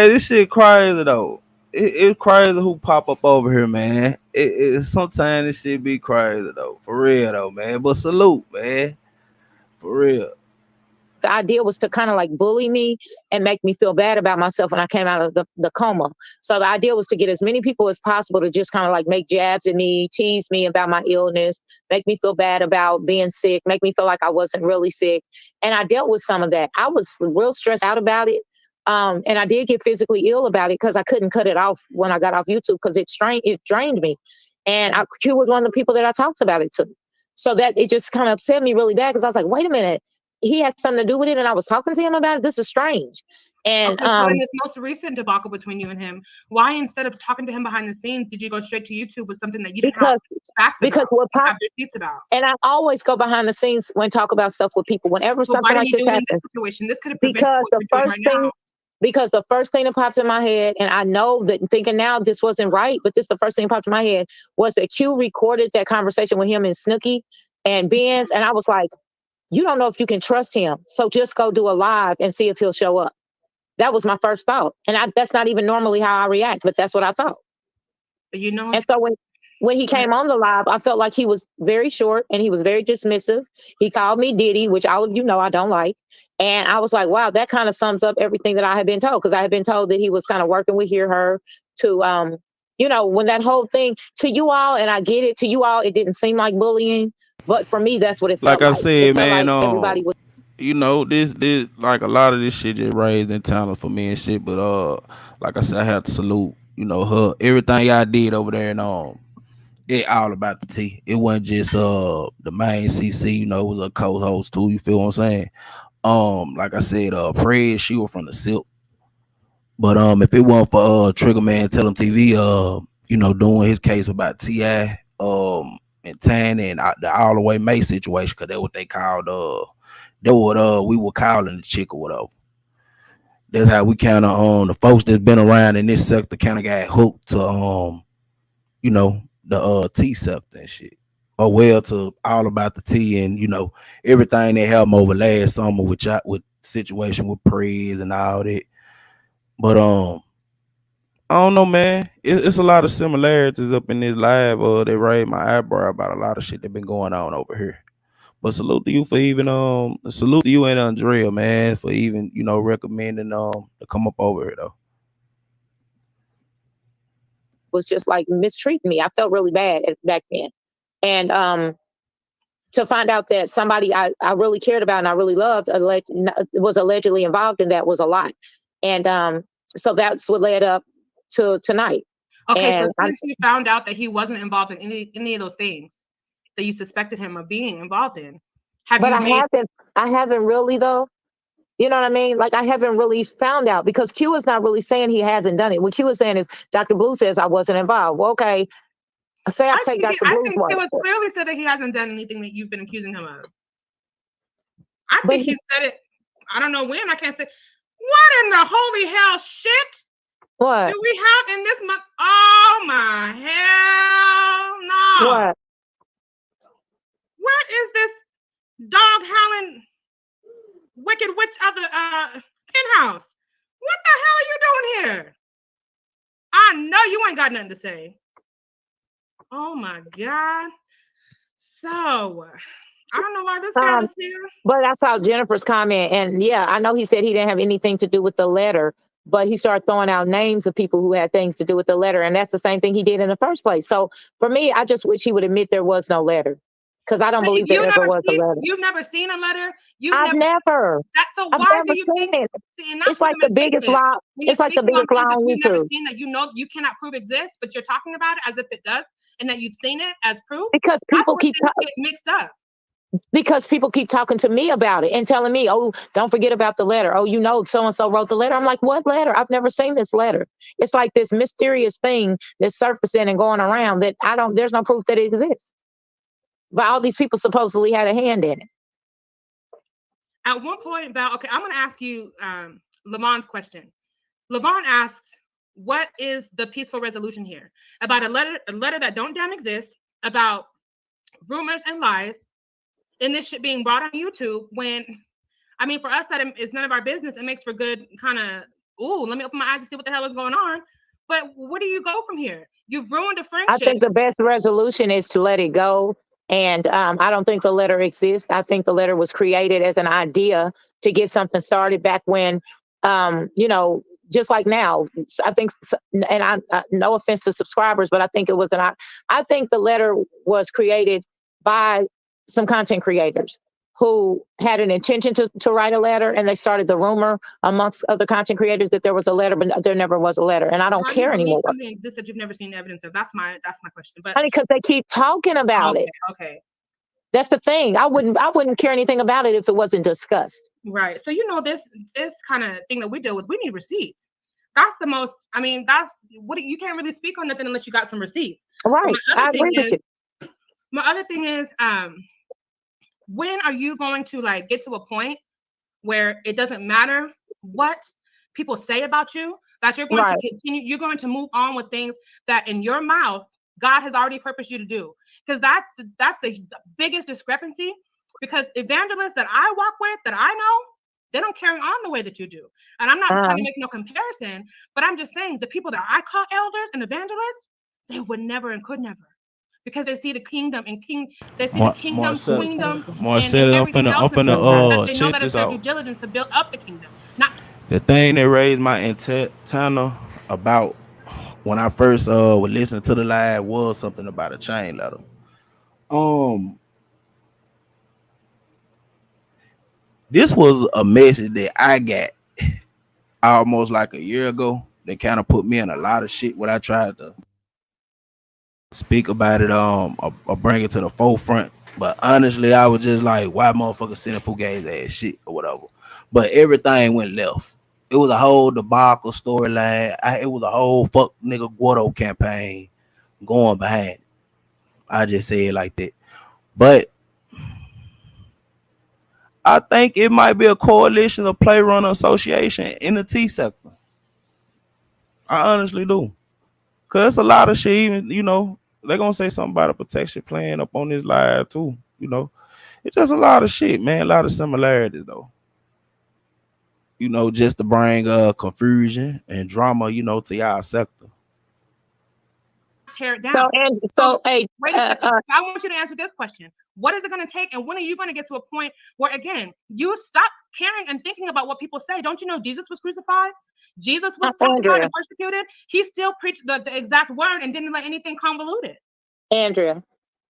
E: this shit crazy though. It's crazy who pop up over here, man. Sometimes this shit be crazy though, for real though, man. But salute, man, for real.
H: the idea was to kind of like bully me and make me feel bad about myself when I came out of the coma. So the idea was to get as many people as possible to just kind of like make jabs at me, tease me about my illness, make me feel bad about being sick, make me feel like I wasn't really sick. And I dealt with some of that. I was real stressed out about it. And I did get physically ill about it because I couldn't cut it off when I got off YouTube because it drained me. And Q was one of the people that I talked about it to. So that it just kind of upset me really bad because I was like, wait a minute, he has something to do with it, and I was talking to him about it. This is strange. And
G: so in this most recent debacle between you and him, why instead of talking to him behind the scenes, did you go straight to YouTube with something that you didn't have facts about, have receipts about?
H: And I always go behind the scenes when talk about stuff with people. Whenever something like this happens,
G: this situation? This could have prevented what you're doing right now.
H: Because the first thing that popped in my head, and I know that thinking now this wasn't right, but the first thing that popped in my head was that Q recorded that conversation with him and Snooki and Benz, and I was like, you don't know if you can trust him, so just go do a live and see if he'll show up. That was my first thought, and that's not even normally how I react, but that's what I thought.
G: But
H: and so when he came on the live, I felt like he was very short and he was very dismissive. He called me Diddy, which all of you know I don't like. And I was like, wow, that kind of sums up everything that I had been told, because I had been told that he was kind of working with Her to, when that whole thing to you all, and I get it, to you all, it didn't seem like bullying, but for me, that's what it felt
E: like.
H: Like
E: I said, man,
H: like everybody was.
E: This like a lot of this shit just raised in talent for me and shit. But like I said, I have to salute, her, everything y'all did over there, and it all about the tea. It wasn't just the main CC, it was a co-host too. You feel what I'm saying? Like I said, Praise, she was from the Silk. But if it wasn't for Trigger Man Tell 'em TV, doing his case about T.I. and Tan and the all the way May situation, because that's what they called that what we were calling the chick or whatever. That's how we kind of the folks that's been around in this sector kind of got hooked to the tea sector and shit. Or well, to all about the tea and everything they helped over last summer with situation with Prez and all that. But I don't know, man. It's a lot of similarities up in this live. They raised my eyebrow about a lot of shit that been going on over here. But salute to you for even salute to you and Andrea, man, for even recommending to come up over here though.
H: Was just like mistreating me. I felt really bad back then. And to find out that somebody I really cared about and I really loved was allegedly involved in that was a lot. And so that's what led up to tonight.
G: Okay, and so since you found out that he wasn't involved in any of those things that you suspected him of being involved in,
H: I haven't really though. You know what I mean? Like, I haven't really found out, because Q is not really saying he hasn't done it. What Q is saying is Dr. Blue says I wasn't involved. Well, okay. Say I take Dr. Blue's word.
G: It was clearly said that he hasn't done anything that you've been accusing him of. I think he said it. I don't know when. I can't say. What in the holy hell shit?
H: What
G: do we have in this month? Oh my hell no!
H: What?
G: Where is this dog howling wicked witch of the penthouse? What the hell are you doing here? I know you ain't got nothing to say. Oh my God. So I don't know why this guy is here.
H: But I saw Jennifer's comment, and yeah, I know he said he didn't have anything to do with the letter, but he started throwing out names of people who had things to do with the letter, and that's the same thing he did in the first place. So for me, I just wish he would admit there was no letter, because I don't believe there ever was a letter.
G: You've never seen a letter?
H: I've never.
G: So why do you think
H: it's like the biggest lie? It's like the biggest lie on YouTube.
G: You've never seen that you cannot prove exists, but you're talking about it as if it does, and that you've seen it as proof?
H: Because people keep
G: mixed up.
H: Because people keep talking to me about it and telling me, oh, don't forget about the letter. Oh, so and so wrote the letter. I'm like, what letter? I've never seen this letter. It's like this mysterious thing that's surfacing and going around that there's no proof that it exists. But all these people supposedly had a hand in it.
G: At one point, Val, okay, I'm going to ask you Lavon's question. Lavon asked, what is the peaceful resolution here? About a letter that don't damn exist, about rumors and lies, and this shit being brought on YouTube when, I mean, for us, that it's none of our business. It makes for good kind of, let me open my eyes to see what the hell is going on. But where do you go from here? You've ruined a friendship.
H: I think the best resolution is to let it go. And I don't think the letter exists. I think the letter was created as an idea to get something started back when, just like now. I think, and I no offense to subscribers, but I think it was I think the letter was created by some content creators who had an intention to write a letter, and they started the rumor amongst other content creators that there was a letter, but there never was a letter. And I don't care anymore.
G: Something exists that you've never seen evidence of. That's my question. But
H: honey, because they keep talking about it.
G: Okay.
H: That's the thing. I wouldn't care anything about it if it wasn't discussed.
G: Right. So this kind of thing that we deal with, we need receipts. That's the most. I mean, that's what you can't really speak on nothing unless you got some receipts.
H: Right. I agree with you.
G: My other thing is, when are you going to get to a point where it doesn't matter what people say about you, that you're going to continue, you're going to move on with things that in your mouth God has already purposed you to do? Because that's the biggest discrepancy. Because evangelists that I walk with, that I know, they don't carry on the way that you do. And I'm not trying to make no comparison, but I'm just saying the people that I call elders and evangelists, they would never and could never. Because they see the kingdom and they see the kingdom, queendom,
E: Marcel, I'm finna check this out.
G: Due diligence to build up the kingdom.
E: The thing that raised my antenna about when I first would listen to the live was something about a chain letter. This was a message that I got almost like a year ago that kind of put me in a lot of shit when I tried to speak about it, or bring it to the forefront. But honestly, I was just like, why motherfuckers sending fugazi ass shit or whatever. But everything went left. It was a whole debacle storyline. It was a whole fuck nigga Guado campaign going behind it. I just say it like that. But I think it might be a coalition of play runner association in the T sector. I honestly do. Cause it's a lot of shit, even, they're gonna say something about a protection plan up on this live too. It's just a lot of shit, man. A lot of similarities though. Just to bring confusion and drama, to y'all sector.
G: Tear it down.
H: Hey,
G: wait a second. I want you to answer this question. What is it going to take, and when are you going to get to a point where, again, you stop caring and thinking about what people say? Don't you know Jesus was crucified? Jesus was talked about and persecuted. He still preached the exact word and didn't let anything convoluted.
H: Andrea,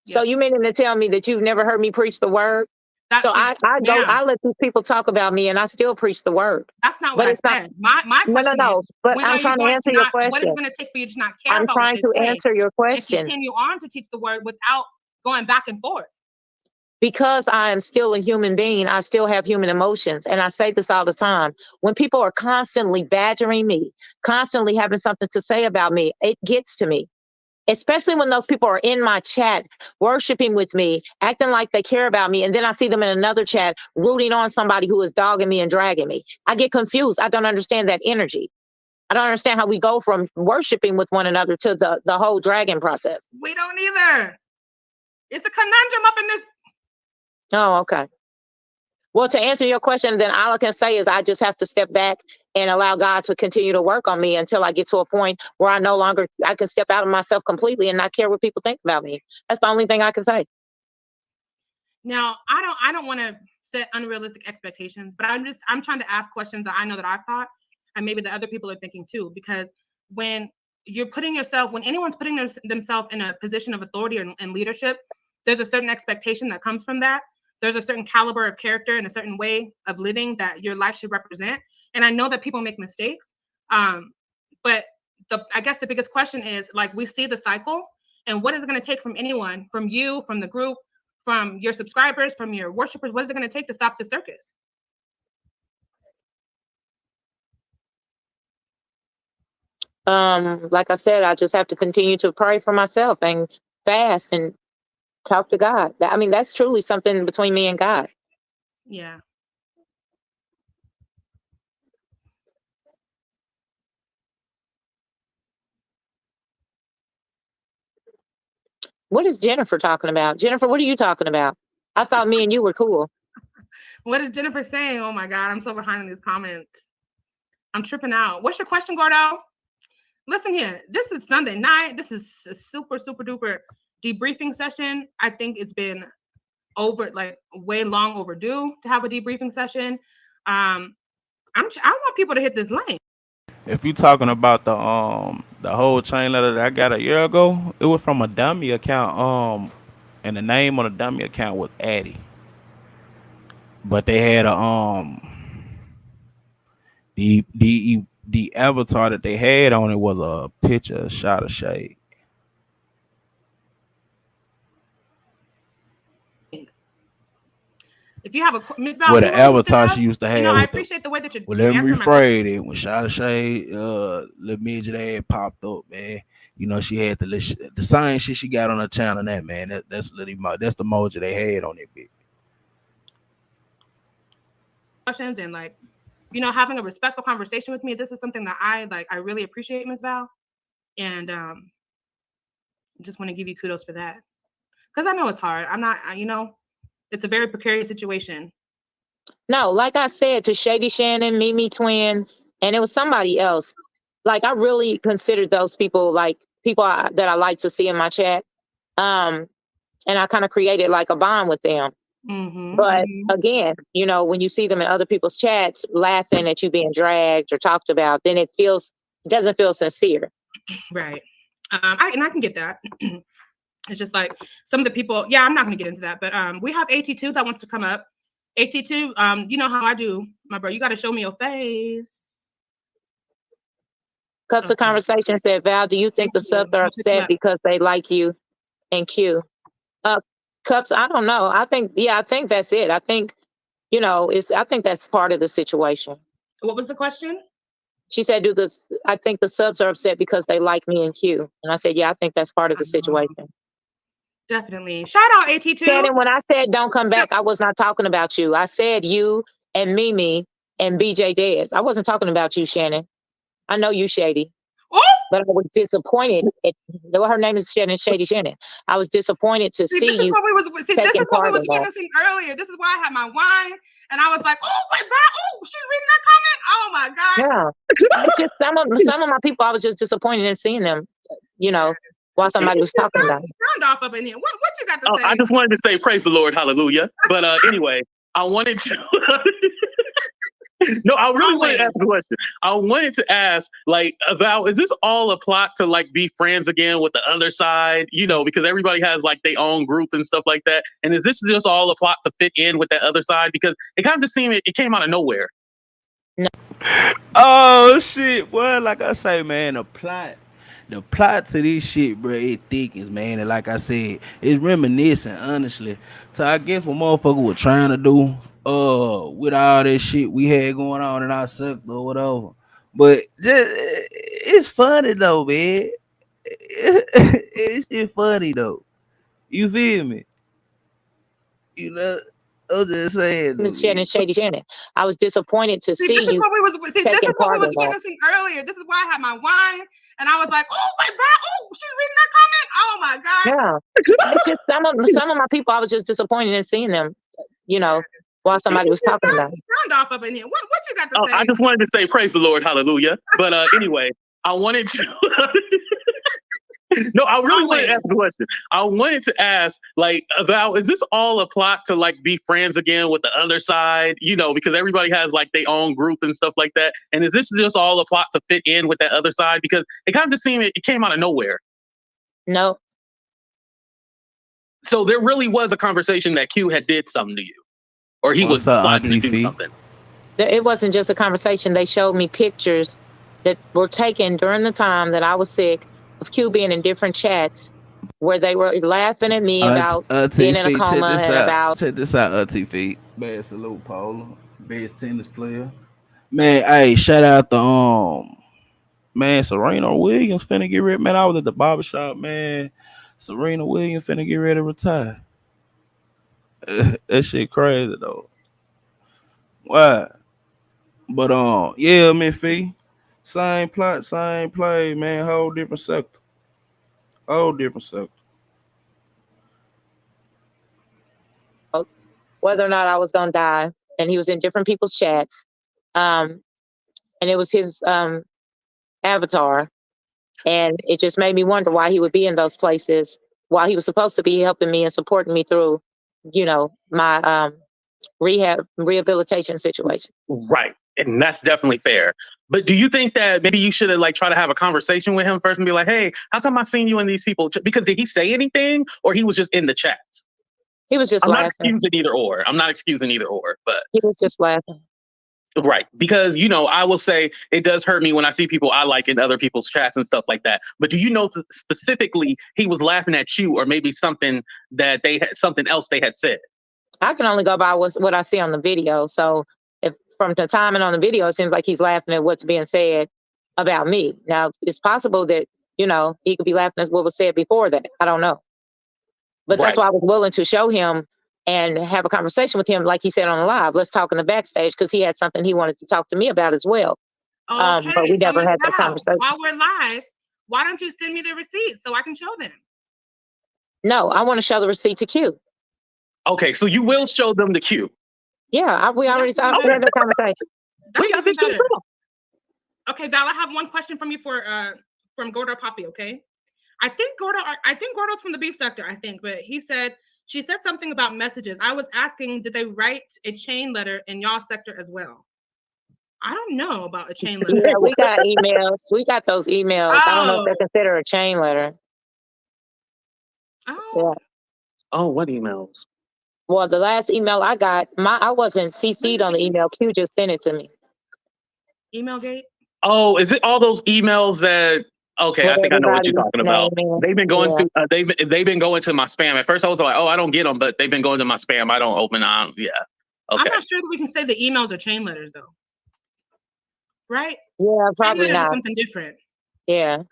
H: so you meaning to tell me that you've never heard me preach the word? I let these people talk about me, and I still preach the word.
G: That's not what I said. My question is,
H: but I'm trying to answer your question.
G: What is it going to take for you to not care
H: I'm
G: about
H: trying to answer your question.
G: And continue on to teach the word without going back and forth.
H: Because I am still a human being, I still have human emotions. And I say this all the time. When people are constantly badgering me, constantly having something to say about me, it gets to me. Especially when those people are in my chat, worshiping with me, acting like they care about me. And then I see them in another chat, rooting on somebody who is dogging me and dragging me. I get confused. I don't understand that energy. I don't understand how we go from worshiping with one another to the whole dragging process.
G: We don't either. It's a conundrum up in this.
H: Oh, okay. Well, to answer your question, then all I can say is I just have to step back and allow God to continue to work on me until I get to a point where I can step out of myself completely and not care what people think about me. That's the only thing I can say.
G: Now, I don't want to set unrealistic expectations, but I'm trying to ask questions that I know that I've thought, and maybe the other people are thinking too, because when anyone's putting themselves in a position of authority and leadership, there's a certain expectation that comes from that. There's a certain caliber of character and a certain way of living that your life should represent. And I know that people make mistakes. But I guess the biggest question is, we see the cycle, and what is it going to take from anyone, from you, from the group, from your subscribers, from your worshipers? What is it going to take to stop the circus?
H: Like I said, I just have to continue to pray for myself and fast and talk to God. I mean, that's truly something between me and God.
G: Yeah.
H: What is Jennifer talking about? Jennifer, what are you talking about? I thought me and you were cool.
G: What is Jennifer saying? Oh my God, I'm so behind in these comments. I'm tripping out. What's your question, Gordo? Listen here, this is Sunday night. This is a super, super duper debriefing session. I think it's been way long overdue to have a debriefing session. I want people to hit this link.
E: If you talking about the whole chain letter that I got a year ago, it was from a dummy account. And the name on the dummy account was Addy. But they had a the avatar that they had on it was a picture, a shot of shade.
G: If you have a Miss Val,
E: With the avatar she used to have.
G: I appreciate the way that you're.
E: Well, let me rephrase it. When Shot of Shade, little midget ad popped up, man. You know, she had the same shit she got on her channel. That man, that's the emoji they had on it, bitch.
G: Questions and having a respectful conversation with me. This is something that I really appreciate, Miss Val, and just want to give you kudos for that because I know it's hard. I'm not, it's a very precarious situation.
H: No, like I said to Shady Shannon, Mimi Twin, and it was somebody else. Like I really considered those people like people that I like to see in my chat, and I kind of created like a bond with them.
G: Mm-hmm,
H: but again, when you see them in other people's chats laughing at you being dragged or talked about, then it doesn't feel sincere.
G: Right. I can get that. It's just like some of the people. Yeah, I'm not going to get into that, but we have AT2 that wants to come up. AT2, you know how I do, my bro. You got to show me your face.
H: Cups of Conversation said, Val, do you think the subs are upset because they like you and Q? Cups, I don't know. I think that's it. I think, I think that's part of the situation.
G: What was the question?
H: She said, I think the subs are upset because they like me and Q. And I said, yeah, I think that's part of the situation.
G: Definitely. Shout out AT2.
H: Shannon, when I said don't come back, I was not talking about you. I said you and Mimi and BJ Dez. I wasn't talking about you, Shannon. I know you, Shady.
G: Oh!
H: But I was disappointed. Her name is Shady Shannon. I was disappointed to see you.
G: This is what we was witnessing earlier. This is why I had my wine, and I was like, "Oh, wait, she's reading that comment. Oh my God!"
H: Yeah, it's just some of my people. I was just disappointed in seeing them. While somebody was talking about it.
G: Sound off up in here. What you got to say?
I: I just wanted to say praise the Lord, hallelujah. But anyway, I wanted to. No, I really wanted to ask a question. I wanted to ask, Val, is this all a plot to be friends again with the other side? Because everybody has their own group and stuff like that. And is this just all a plot to fit in with that other side? Because it kind of just seemed it came out of nowhere.
H: No.
E: Oh shit! Well, like I say, man, the plot to this shit, bro, it thickens, man. And like I said, it's reminiscent, honestly. So I guess what motherfucker was trying to do, with all that shit we had going on in our sector or whatever. But it's funny though, man. It's just funny though. You feel me? I'm just saying.
H: Miss Shannon, Shady Shannon. I was disappointed to see you.
G: This is what we was witnessing earlier. This is why I had my wine, and I was like, "Oh, wait, she's reading that comment. Oh my God!"
H: Yeah, it's just some of my people. I was just disappointed in seeing them. While somebody was talking about it.
G: Sound off up in here. What you got to say?
I: I just wanted to say praise the Lord, hallelujah. But anyway, I wanted to. No, I really wanted to ask a question. I wanted to ask, Val, is this all a plot to be friends again with the other side? Because everybody has their own group and stuff like that. And is this just all a plot to fit in with that other side? Because it kind of just seemed it came out of nowhere.
H: No.
I: So there really was a conversation that Q had did something to you, or he was plotting to do something.
H: It wasn't just a conversation. They showed me pictures that were taken during the time that I was sick of Q being in different chats where they were laughing at me about being in a
E: Feet, check
H: coma
E: this
H: and
E: out.
H: about.
E: Check this out, Feet. Bad salute, Paula. Best tennis player. Man, hey, shout out to man, Serena Williams finna get ready. Man, I was at the barbershop, man. Serena Williams finna get ready to retire. That shit crazy though. Why? But yeah, Miss Fee. Same plot, same play, man. Whole different sector. Whole different sector.
H: Whether or not I was gonna die, and he was in different people's chats, and it was his avatar, and it just made me wonder why he would be in those places while he was supposed to be helping me and supporting me through, my rehabilitation situation.
I: Right. And that's definitely fair. But do you think that maybe you should have like try to have a conversation with him first and be like, hey, how come I seen you in these people? Because did he say anything or he was just in the chats?
H: He was just
I: I'm
H: laughing.
I: not excusing either or. I'm not excusing either or, but
H: he was just laughing.
I: Right. Because, I will say it does hurt me when I see people I like in other people's chats and stuff like that. But do you know specifically he was laughing at you or maybe something that they had something else they had said?
H: I can only go by what I see on the video. So if from the timing on the video, it seems like he's laughing at what's being said about me. Now, it's possible that, he could be laughing at what was said before that. I don't know. But that's why I was willing to show him and have a conversation with him, like he said on the live. Let's talk in the backstage because he had something he wanted to talk to me about as well.
G: Okay,
H: but we never had that
G: now,
H: conversation.
G: while we're live, why don't you send me the receipt so I can show them?
H: No, I want to show the receipt to Q.
I: Okay, so you will show them the Q.
H: Yeah, we already talked about the conversation.
I: We got this better.
G: Okay, Val, I have one question from you from Gordo Poppy. Okay, I think Gordo's from the beef sector. I think, but she said something about messages. I was asking, did they write a chain letter in y'all sector as well? I don't know about a chain letter.
H: Yeah, we got emails. We got those emails.
G: Oh.
H: I don't know if they're considered a chain letter.
G: Oh.
H: Yeah.
I: Oh, what emails?
H: Well, the last email I got, I wasn't CC'd on the email. Q just sent it to me.
G: Email gate?
I: Oh, is it all those emails that? Okay, I think I know what you're talking about. They've been going through. They've been going to my spam. At first, I was like, "Oh, I don't get them," but they've been going to my spam. I don't open them. Yeah. Okay.
G: I'm not sure that we can say the emails are chain letters, though. Right?
H: Yeah, probably not.
G: Something different.
H: Yeah.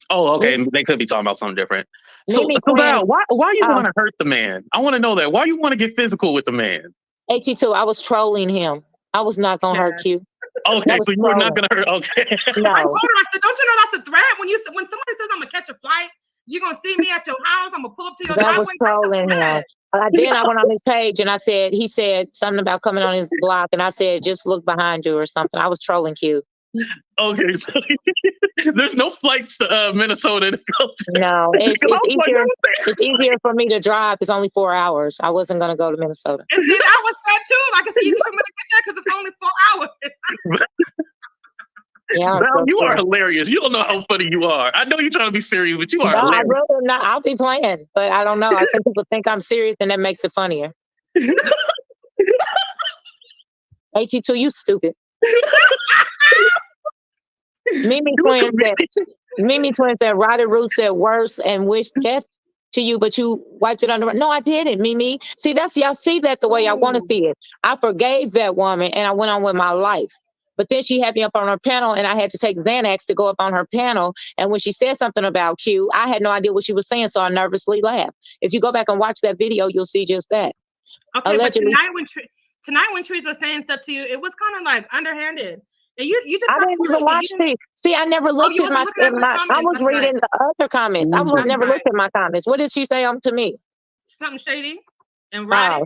I: Oh, okay. They could be talking about something different. So Val, why you want to hurt the man? I want to know that. Why you want to get physical with the man?
H: AT2, I was trolling him. I was not gonna hurt you.
I: Okay, so you were not gonna hurt. Okay.
H: No.
G: I told her, I said, don't you know that's a threat? When somebody says I'm gonna catch a flight, you're gonna see me at your house. I'm gonna pull up to your driveway.
H: That was trolling him. Then I went on his page and he said something about coming on his block, and I said, just look behind you or something. I was trolling Q.
I: Okay, so there's no flights to Minnesota to go to.
H: No, it's easier. It's easier for me to drive. It's only 4 hours. I wasn't gonna go to Minnesota.
G: And see, that was sad too. Like it's easy for me to get there because it's only 4 hours.
H: Yeah,
I: Val, you are hilarious. You don't know how funny you are. I know you're trying to be serious, but you are hilarious.
H: I'd rather not. I'll be playing, but I don't know. I think people think I'm serious, and that makes it funnier. AT2, you stupid. Mimi Twin said Roddy Root said worse and wished death to you, but you wiped it under. No, I didn't, Mimi. See, y'all see that the way I want to see it. I forgave that woman and I went on with my life. But then she had me up on her panel and I had to take Xanax to go up on her panel. And when she said something about Q, I had no idea what she was saying, so I nervously laughed. If you go back and watch that video, you'll see just that.
G: Okay, allegedly, but tonight when Trees was saying stuff to you, it was kind of like underhanded. And you just
H: I didn't even watch it. See, I never looked at my I was reading the other comments. I never looked at my comments. What did she say to me?
G: Something shady and right.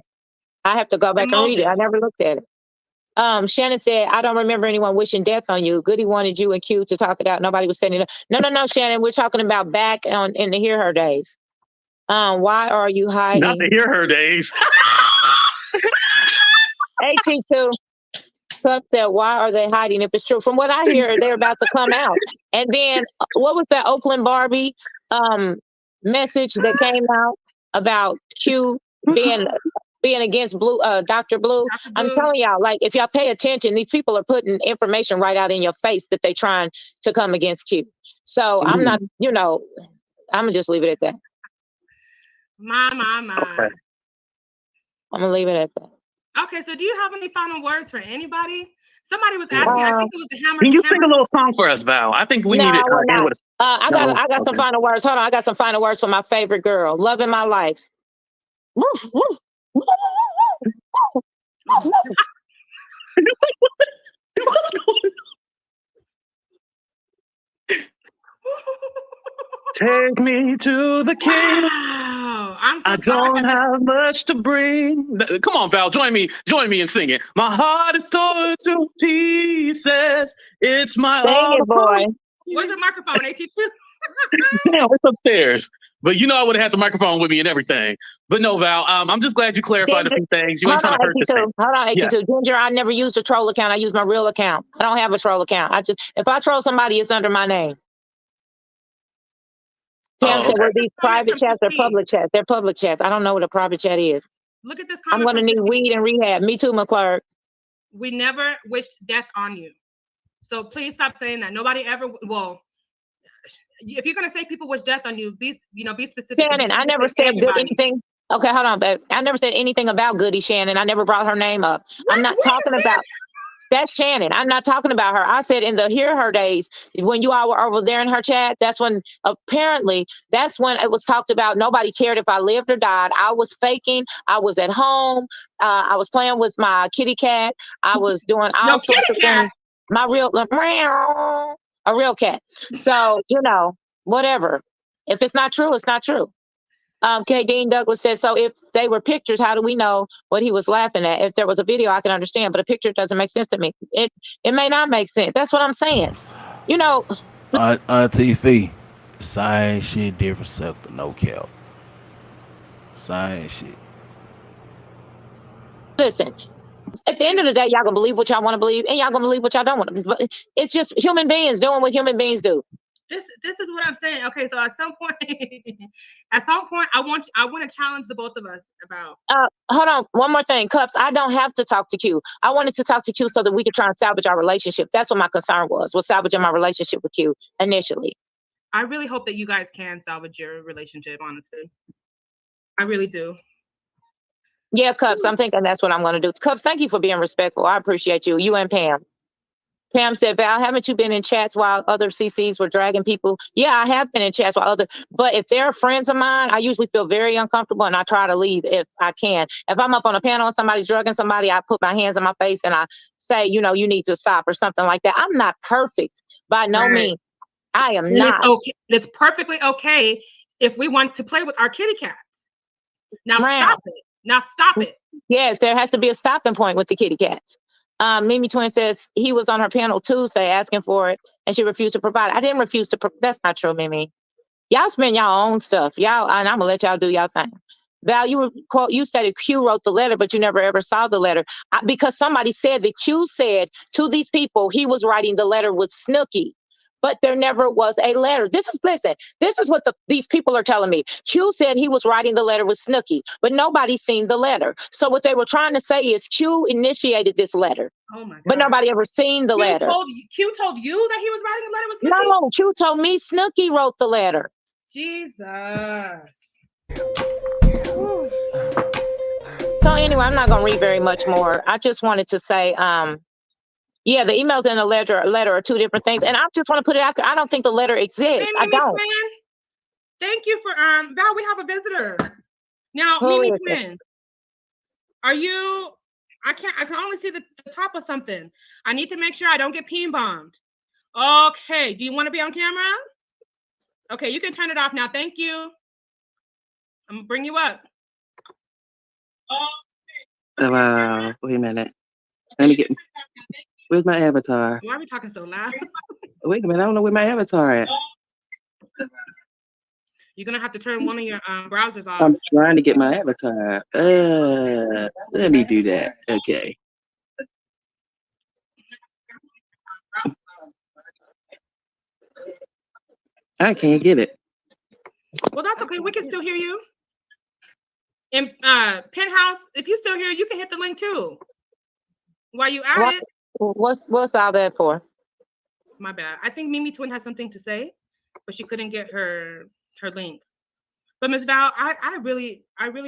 H: I have to go back and read it. I never looked at it. Shannon said, I don't remember anyone wishing death on you. Goody wanted you and Q to talk it out. Nobody was saying it. No, Shannon. We're talking about back in the Hear Her days. Why are you hiding?
I: Not the Hear Her days.
H: AT2 said, why are they hiding if it's true? From what I hear, they're about to come out. And then what was that Oakland Barbie message that came out about Q being against Dr. Blue? I'm telling y'all, like, if y'all pay attention, these people are putting information right out in your face that they trying to come against Q. So I'm not, I'm gonna just leave it at that.
G: My.
I: Okay.
H: I'm gonna leave it at that.
G: Okay, so do you have any final words for anybody? Somebody was asking. I think it was the Hammer.
I: Can you sing a little song for us, Val? I think we
H: No,
I: need
H: I
I: it.
H: will not. I got
I: No?
H: some
I: Okay.
H: final words. Hold on, I got some final words for my favorite girl. Love in my life. Woof, woof.
I: What's going Take me to the king.
G: Wow. I'm so
I: I
G: sorry.
I: don't have much to bring. Come on, Val, join me in singing. My heart is torn to pieces. It's my
H: Sing
I: all.
H: it, boy.
G: Where's your microphone, AT2?
I: Damn, it's upstairs. But you know I would have had the microphone with me and everything. But no, Val, I'm just glad you clarified a few things. You ain't
H: Hold
I: trying
H: on,
I: to hurt this thing.
H: Hold on,
I: Yeah.
H: 82. Ginger, I never used a troll account. I use my real account. I don't have a troll account. If I troll somebody, it's under my name. Pam said, well, these private chats are public chats. They're public chats. I don't know what a private chat is.
G: Look at this
H: I'm
G: comment.
H: going to need weed and rehab. Me too, McClurg.
G: We never wished death on you. So please stop saying that. Nobody ever, well, if you're going to say people wish death on you, be specific.
H: Shannon, I never said anything. Okay, hold on, babe. I never said anything about Goody Shannon. I never brought her name up. I'm not talking about... That's Shannon. I'm not talking about her. I said in the Hear Her days, when you all were over there in her chat, that's when that's when it was talked about. Nobody cared if I lived or died. I was faking. I was at home. I was playing with my kitty cat. I was doing all sorts of things. My real, a real cat. So, whatever. If it's not true, it's not true. K. Dean Douglas says, so if they were pictures, how do we know what he was laughing at? If there was a video, I can understand, but a picture doesn't make sense to me. It may not make sense. That's what I'm saying.
E: Auntie Fee, same shit, different sector, no cap. Same shit.
H: Listen, at the end of the day, y'all gonna believe what y'all want to believe, and y'all gonna believe what y'all don't want to. But it's just human beings doing what human beings do.
G: This is what I'm saying. Okay, so at some point, I want to challenge the both of us about.
H: Hold on, one more thing, Cups. I don't have to talk to Q. I wanted to talk to Q so that we could try and salvage our relationship. That's what my concern was salvaging my relationship with Q initially.
G: I really hope that you guys can salvage your relationship. Honestly, I really do.
H: Yeah, Cups. I'm thinking that's what I'm going to do. Cups, thank you for being respectful. I appreciate you. You and Pam. Pam said, Val, haven't you been in chats while other CCs were dragging people? Yeah, I have been in chats while but if they're friends of mine, I usually feel very uncomfortable and I try to leave if I can. If I'm up on a panel and somebody's drugging somebody, I put my hands in my face and I say, you need to stop or something like that. I'm not perfect by no means. I am not.
G: It's okay. It's perfectly okay if we want to play with our kitty cats. Now stop it.
H: Yes, there has to be a stopping point with the kitty cats. Mimi Twin says he was on her panel Tuesday asking for it and she refused to provide it. I didn't refuse to. That's not true, Mimi. Y'all spend y'all own stuff. Y'all, and I'm gonna let y'all do y'all thing. Val, you stated Q wrote the letter, but you never ever saw the letter because somebody said that Q said to these people he was writing the letter with Snooki. But there never was a letter. This is what these people are telling me. Q said he was writing the letter with Snooki, but nobody's seen the letter. So what they were trying to say is Q initiated this letter.
G: Oh my God.
H: But nobody ever seen the letter.
G: Q told you that he was writing a letter with Snooki?
H: No, Q told me Snooki wrote the letter.
G: Jesus.
H: So anyway, I'm not going to read very much more. I just wanted to say, yeah, the emails and the letter are two different things. And I just want to put it out there. I don't think the letter exists. I don't.
G: Thank you for Val, we have a visitor. Now, Mimi Twin. Are you I can only see the top of something. I need to make sure I don't get peen bombed. Okay. Do you want to be on camera? Okay, you can turn it off now. Thank you. I'm gonna bring you up.
J: Wait a minute. Let me get. Where's my avatar?
G: Why are we talking so loud?
J: Wait a minute. I don't know where my avatar at.
G: You're gonna have to turn one of your browsers off.
J: I'm trying to get my avatar. Let me do that. Okay. I can't get it.
G: Well, that's okay. We can still hear you. In Penthouse, if you still hear, you can hit the link too. While you at it.
H: What's all that for?
G: My bad. I think Mimi Twin has something to say, but she couldn't get her her link. But Ms. Val, I really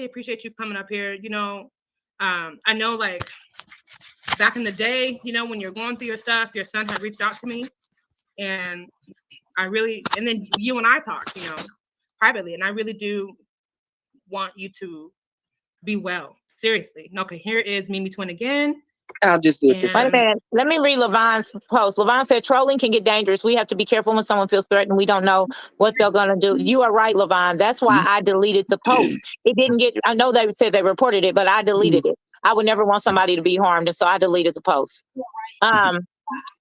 G: appreciate you coming up here. You know, I know like back in the day, you know, when you're going through your stuff, your son had reached out to me, and and then you and I talked, you know, privately, and I really do want you to be well. Seriously. Okay, here is Mimi Twin again.
J: I'll just do it this
H: Wait a
J: way.
H: minute. Let me read Levon's post. Levon said trolling can get dangerous. We have to be careful when someone feels threatened. We don't know what they're going to do. You are right, Levon. That's why I deleted the post. It didn't get, I know they said they reported it, but I deleted it. I would never want somebody to be harmed. And so I deleted the post.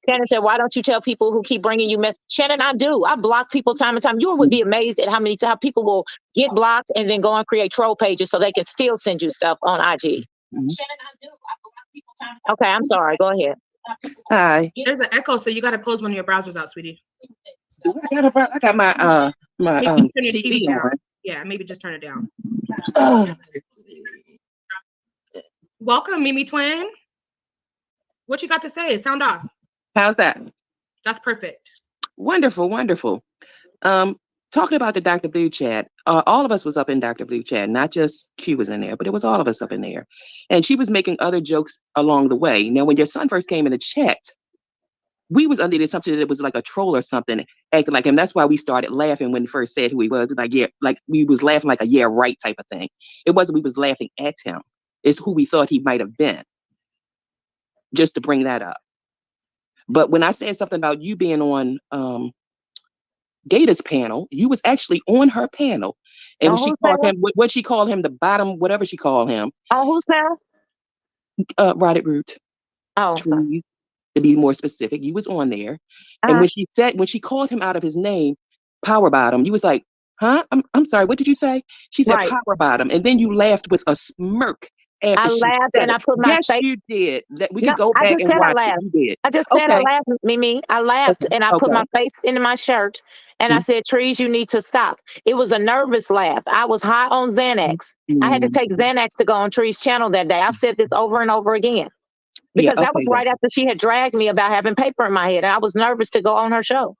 H: Shannon said, why don't you tell people who keep bringing you Shannon, I do. I block people time and time. You would be amazed at how many times people will get blocked and then go and create troll pages so they can still send you stuff on IG. Shannon, I do. I block people time and time. Okay, I'm sorry. Go ahead.
J: Hi.
G: There's an echo, so you got to close one of your browsers out, sweetie.
J: I got my
G: maybe turn your
J: TV
G: down.
J: on.
G: Yeah, maybe just turn it down.
J: Oh.
G: Welcome, Mimi Twin. What you got to say? Sound off.
J: How's that?
G: That's perfect.
J: Wonderful, wonderful. Talking about the Dr. Blue chat, all of us was up in Dr. Blue chat, not just Q was in there, but it was all of us up in there. And she was making other jokes along the way. Now, when your son first came in the chat, we was under the assumption that it was like a troll or something, acting like him. That's why we started laughing when he first said who he was. Like, yeah, like we was laughing like a yeah, right type of thing. It wasn't we was laughing at him. It's who we thought he might have been. Just to bring that up. But when I said something about you being on Data's panel, you was actually on her panel. And when she called him, what she called him, the bottom, whatever she called him.
H: Oh, who's panel?
J: Rotted Root.
H: Oh.
J: Trees, to be more specific. You was on there. And when she called him out of his name, Power Bottom, you was like, huh? I'm sorry, what did you say? She said Power Bottom. And then you laughed with a smirk. I
H: laughed and I put my face.
J: Yes, you did. We could go back and watch it. You did.
H: I just said I laughed, Mimi. I laughed and I put my face into my shirt and I said, Trees, you need to stop. It was a nervous laugh. I was high on Xanax. I had to take Xanax to go on Trees' channel that day. I've said this over and over again. Because that was right after she had dragged me about having paper in my head. And I was nervous to go on her show.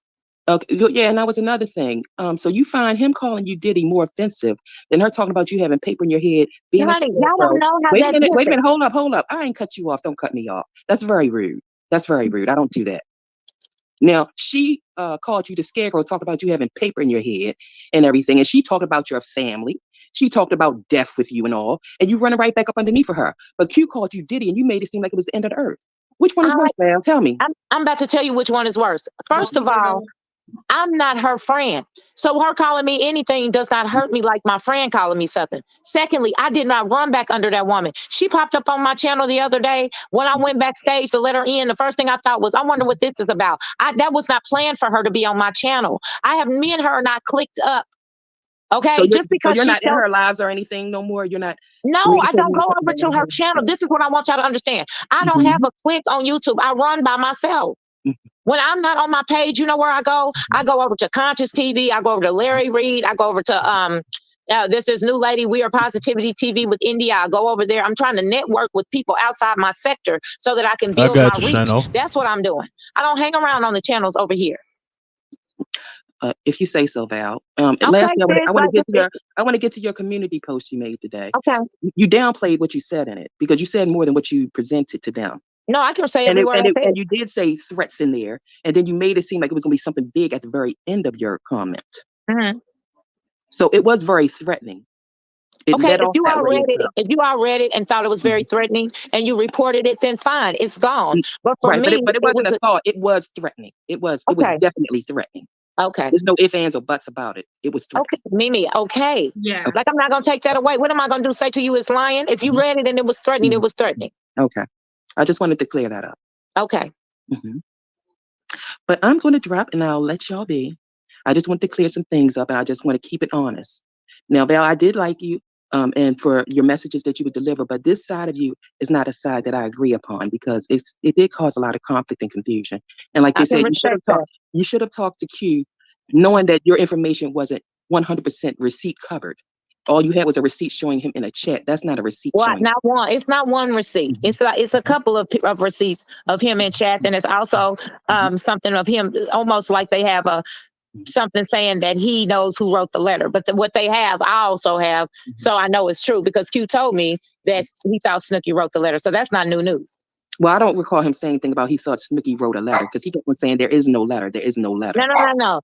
J: Okay, yeah, and that was another thing. So you find him calling you Diddy more offensive than her talking about you having paper in your head. Being
H: Honey, y'all don't know how
J: wait
H: that
J: a minute, hold up. I ain't cut you off. Don't cut me off. That's very rude. I don't do that. Now, she called you the scarecrow, talked about you having paper in your head and everything. And she talked about your family. She talked about death with you and all. And you running right back up underneath for her. But Q called you Diddy and you made it seem like it was the end of the earth. Which one is worse, ma'am? Tell me.
H: I'm about to tell you which one is worse. First of all, I'm not her friend. So her calling me anything does not hurt me like my friend calling me something. Secondly, I did not run back under that woman. She popped up on my channel the other day. When I went backstage to let her in, the first thing I thought was, I wonder what this is about. That was not planned for her to be on my channel. Me and her are not clicked up. Okay,
J: so
H: just because
J: you're not in her lives or anything no more. You're not.
H: No, I don't go over to her channel. This is what I want y'all to understand. I don't have a click on YouTube. I run by myself. When I'm not on my page, you know where I go? I go over to Conscious TV. I go over to Larry Reed. I go over to this new lady, We Are Positivity TV with India. I go over there. I'm trying to network with people outside my sector so that I can build my reach. Channel. That's what I'm doing. I don't hang around on the channons over here.
J: If you say so, Val. Lastly, I want to get to your community post you made today.
H: Okay.
J: You downplayed what you said in it because you said more than what you presented to them.
H: No, I can say every word I said.
J: And you did say threats in there, and then you made it seem like it was going to be something big at the very end of your comment.
H: Mm-hmm.
J: So it was very threatening.
H: If you all read it and thought it was very threatening, and you reported it, then fine, it's gone. But for me,
J: but it wasn't a thought. It was threatening. It was definitely threatening.
H: Okay.
J: There's no ifs, ands, or buts about it. It was threatening.
H: Okay, Mimi. Okay.
G: Yeah.
H: Like I'm not gonna take that away. What am I gonna do? Say to you it's lying? If you read it and it was threatening, it was threatening.
J: Okay. I just wanted to clear that up.
H: Okay.
J: But I'm going to drop and I'll let y'all be. I just want to clear some things up and I just want to keep it honest. Now, Val, I did like you and for your messages that you would deliver, but this side of you is not a side that I agree upon because it did cause a lot of conflict and confusion. And like you said, you should have talked to Q knowing that your information wasn't 100% receipt covered. All you had was a receipt showing him in a chat. That's not a receipt.
H: Not one. It's not one receipt. It's a couple of receipts of him in chats, and it's also something of him, almost like they have something saying that he knows who wrote the letter. But what they have, I also have, so I know it's true because Q told me that he thought Snooki wrote the letter. So that's not new news.
J: Well, I don't recall him saying anything about he thought Snooki wrote a letter because he kept on saying there is no letter. There is no letter.
H: No.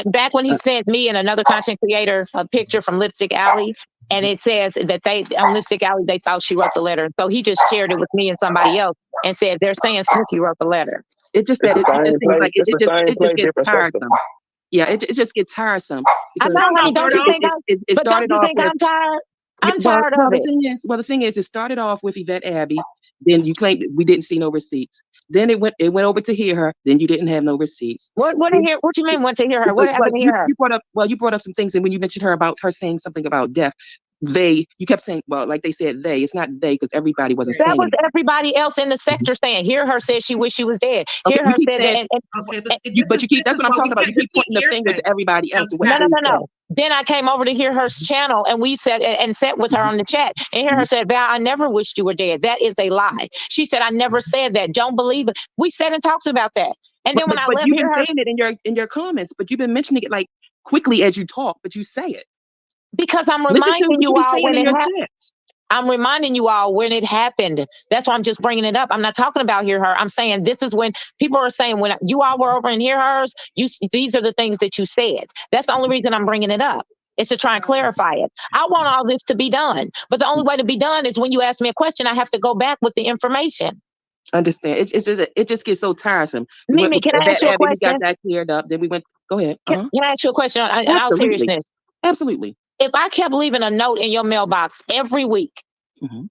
H: Back when he sent me and another content creator a picture from Lipstick Alley, and it says that they on Lipstick Alley they thought she wrote the letter. So he just shared it with me and somebody else and said they're saying Snooki wrote the letter.
J: It just
K: It's
J: that
K: the
J: it
K: same
J: just seems
K: play.
J: like
K: It's the same
J: it
K: play,
J: just gets
K: different sector.
J: tiresome. Yeah, it just gets tiresome.
H: I
J: Because
H: know, honey. Don't you think?
J: it
H: But don't
J: started
H: you
J: off
H: think
J: with
H: I'm tired? I'm
J: well,
H: tired of it.
J: the thing is, it started off with Yvette Abbey. Then you claimed we didn't see no receipts. Then it went over to hear her. Then you didn't have no receipts.
H: What you mean went to hear her? What happened to hear her?
J: You brought up some things, and when you mentioned her about her saying something about death, you kept saying, well, like they said they. It's not they because everybody wasn't
H: that
J: saying
H: was
J: it.
H: everybody else in the sector saying. Hear her said she wished she was dead.
J: Okay,
H: Hear her said
J: saying,
H: that.
J: you keep. That's what I'm talking about. You keep pointing the finger to everybody else.
H: No. Then I came over to hear her channel, and we said and sat with her on the chat, and hear her said, "Val, I never wished you were dead. That is a lie." She said, "I never said that. Don't believe it." We sat and talked about that, and then when I left,
J: you've been saying it in your comments, but you've been mentioning it like quickly as you talk, but you say it
H: because I'm reminding you all when it happened. I'm reminding you all when it happened. That's why I'm just bringing it up. I'm not talking about hear her. I'm saying this is when people are saying when you all were over and hear hers. These are the things that you said. That's the only reason I'm bringing it up. It's to try and clarify it. I want all this to be done, but the only way to be done is when you ask me a question, I have to go back with the information.
J: Understand? It just gets so tiresome.
H: Mimi, can I ask you a question?
J: We got that cleared up. Then we went. Go ahead.
H: Can I ask you a question in all seriousness?
J: Absolutely.
H: If I kept leaving a note in your mailbox every week,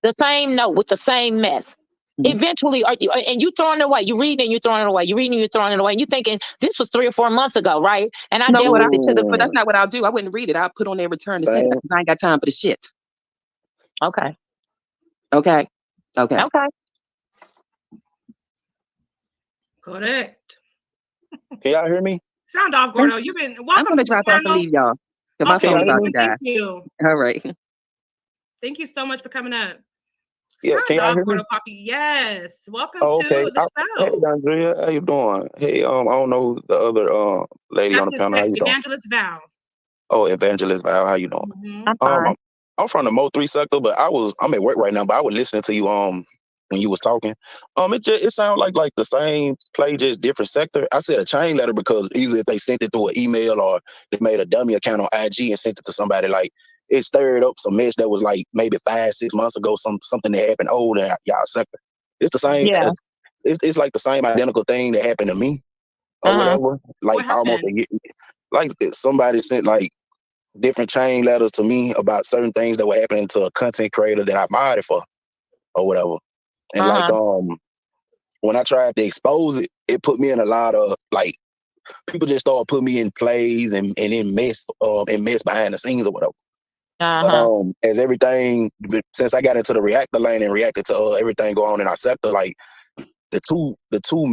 H: the same note with the same mess, eventually, and you throwing it away. You reading and you throwing it away. You reading and you throwing it away. And you thinking this was 3 or 4 months ago, right? And I dealt with it
J: but that's not what I'll do. I wouldn't read it. I'll put on their return and send it because I ain't got time for the shit.
H: Okay.
G: Correct.
K: Can y'all hear me?
G: Sound off, Gordo. You've been welcome.
J: I'm gonna drop off and leave y'all. My phone's about to die.
G: Thank you.
J: All right.
G: Thank you so much for coming up.
K: Yeah, can y'all hear me?
G: Poppy. Yes. Welcome
K: to
G: the show.
K: Hey, Andrea, how you doing? Hey, I don't know the other lady on the panel. How you doing?
G: Evangelist Val.
K: Oh, Evangelist Val, how you doing?
H: I'm fine.
K: I'm from the Mo 3 sector, but I'm at work right now, but I was listening to you when you was talking. It sounded like the same play, just different sector. I said a chain letter because either if they sent it through an email or they made a dummy account on IG and sent it to somebody, like it stirred up some mess that was like maybe 5-6 months ago, something that happened old in y'all sector. It's the same.
H: Yeah.
K: It's like the same identical thing that happened to me or whatever. Like almost like somebody sent like different chain letters to me about certain things that were happening to a content creator that I modded for or whatever. And like when I tried to expose it, it put me in a lot of like people just started putting me in plays and in mess behind the scenes or whatever. But as everything since I got into the reactor lane and reacted to everything going on in our sector, like the two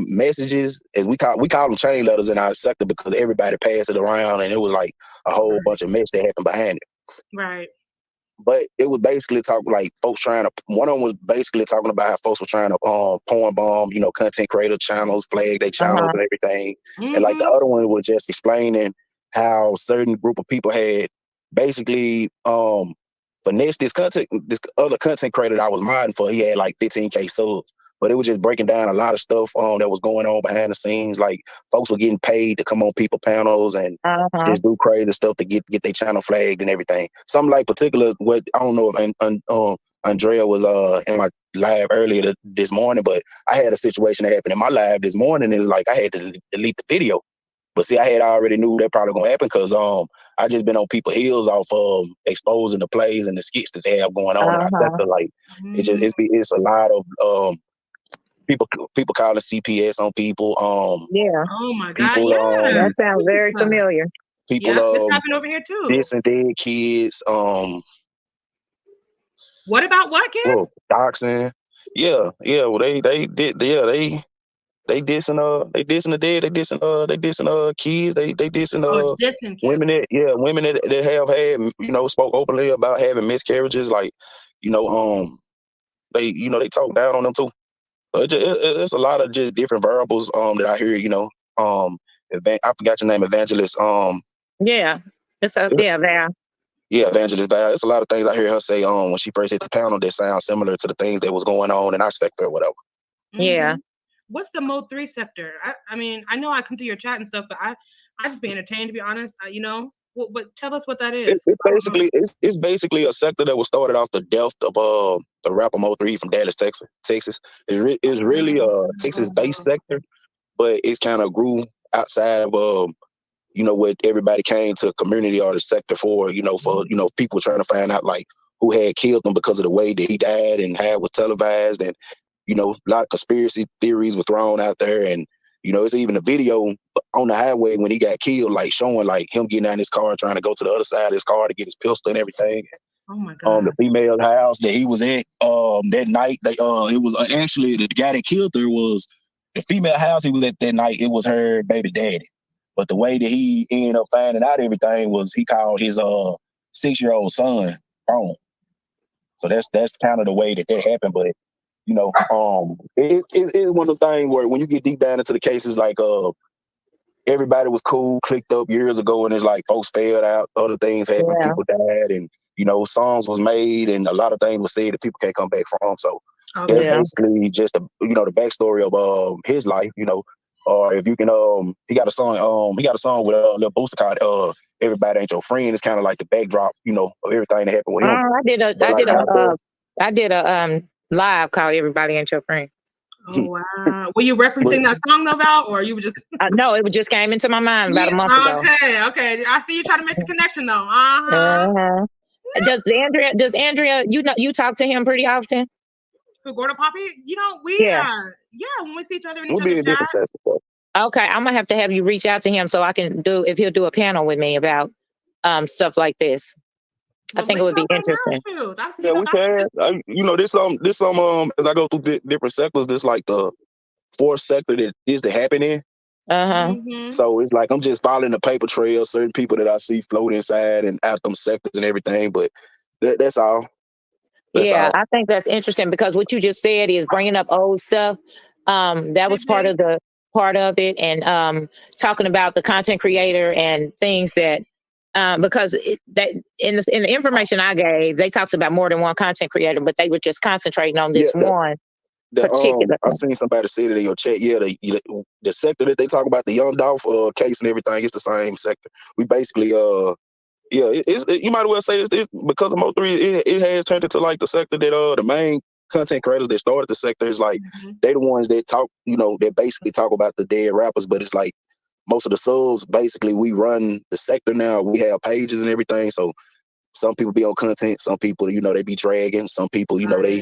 K: messages, as we call them chain letters in our sector because everybody passed it around and it was like a whole bunch of mess that happened behind it.
G: Right.
K: But it was basically talking like folks one of them was basically talking about how folks were trying to porn bomb, content creator channels, flag their channels and everything. And like the other one was just explaining how certain group of people had basically finessed this other content creator that I was modding for. He had like 15K subs. But it was just breaking down a lot of stuff that was going on behind the scenes. Like folks were getting paid to come on people panels and just do crazy stuff to get their channel flagged and everything. Something like particular what I don't know if Andrea was in my live earlier this morning, but I had a situation that happened in my live this morning. It was like I had to delete the video. But see, I had already knew that probably gonna happen because I just been on people's heels off of exposing the plays and the skits that they have going on. I felt like it's a lot of people calling CPS on people.
H: Yeah.
G: Oh my God.
K: People,
H: that sounds very familiar.
K: People,
G: this happened over here too.
K: This and dead kids.
G: What about what kids?
K: Well, doxing. Yeah. Well, they did. Yeah, they dissing the dead. They dissing kids. They dissing women that have had spoke openly about having miscarriages. Like they talk down on them too. It's a lot of just different variables that I hear, I forgot your name, Evangelist.
H: Yeah. Val.
K: Yeah, Evangelist Val. It's a lot of things I hear her say when she first hit the panel that sound similar to the things that was going on in our sector or whatever.
H: Yeah.
G: What's the Mode 3 sector? I mean, I know I come to your chat and stuff, but I just be entertained, to be honest. You know, but tell us what that is.
K: It's basically a sector that was started off the death of the rapper Mo 3 from Dallas, Texas. It's really a Texas-based sector, but it's kind of grew outside of what everybody came to community or the sector for. People trying to find out like who had killed him because of the way that he died and how it was televised, and a lot of conspiracy theories were thrown out there, and it's even a video on the highway when he got killed, like showing like him getting out of his car trying to go to the other side of his car to get his pistol and everything.
G: Oh my God.
K: The female house that he was at that night, it was actually the guy that killed her was the female house he was at that night. It was her baby daddy, but the way that he ended up finding out everything was he called his 6-year-old son home. So that's kind of the way that happened, but. It's one of the things where when you get deep down into the cases, like everybody was cool, clicked up years ago, and it's like folks failed out, other things happened, people died, and songs was made, and a lot of things was said that people can't come back from. So that's basically just the backstory of his life, Or if you can, he got a song with Lil Boosie called "Everybody Ain't Your Friend." It's kind of like the backdrop, of everything that happened with him.
H: I did a live called "Everybody Ain't Your Friend."
G: Oh wow! Were you referencing that song though, Val, or you were just?
H: No, it just came into my mind about a month ago.
G: Okay. I see you trying to make the connection though.
H: Does Andrea? You talk to him pretty often?
G: Who, Gordo Poppy? When we see each other in each other's chat.
H: Okay, I'm gonna have to have you reach out to him so I can if he'll do a panel with me about stuff like this. I think it would be interesting.
K: Yeah, we can. This as I go through different sectors, this like the fourth sector that is to happen in. So it's like I'm just following the paper trail, certain people that I see float inside and out them sectors and everything. But that's all.
H: I think that's interesting because what you just said is bringing up old stuff. That was part of it, and talking about the content creator and things that. Because that in the information I gave, they talked about more than one content creator, but they were just concentrating on this one particular.
K: I seen somebody say that in your chat. Yeah, the sector that they talk about, the Young Dolph case and everything, it's the same sector. We basically, you might as well say it's because of Mo3, it has turned into like the sector that the main content creators that started the sector is like they the ones that talk, that basically talk about the dead rappers, but it's like. Most of the subs, basically, we run the sector now. We have pages and everything. So some people be on content. Some people, they be dragging. Some people, they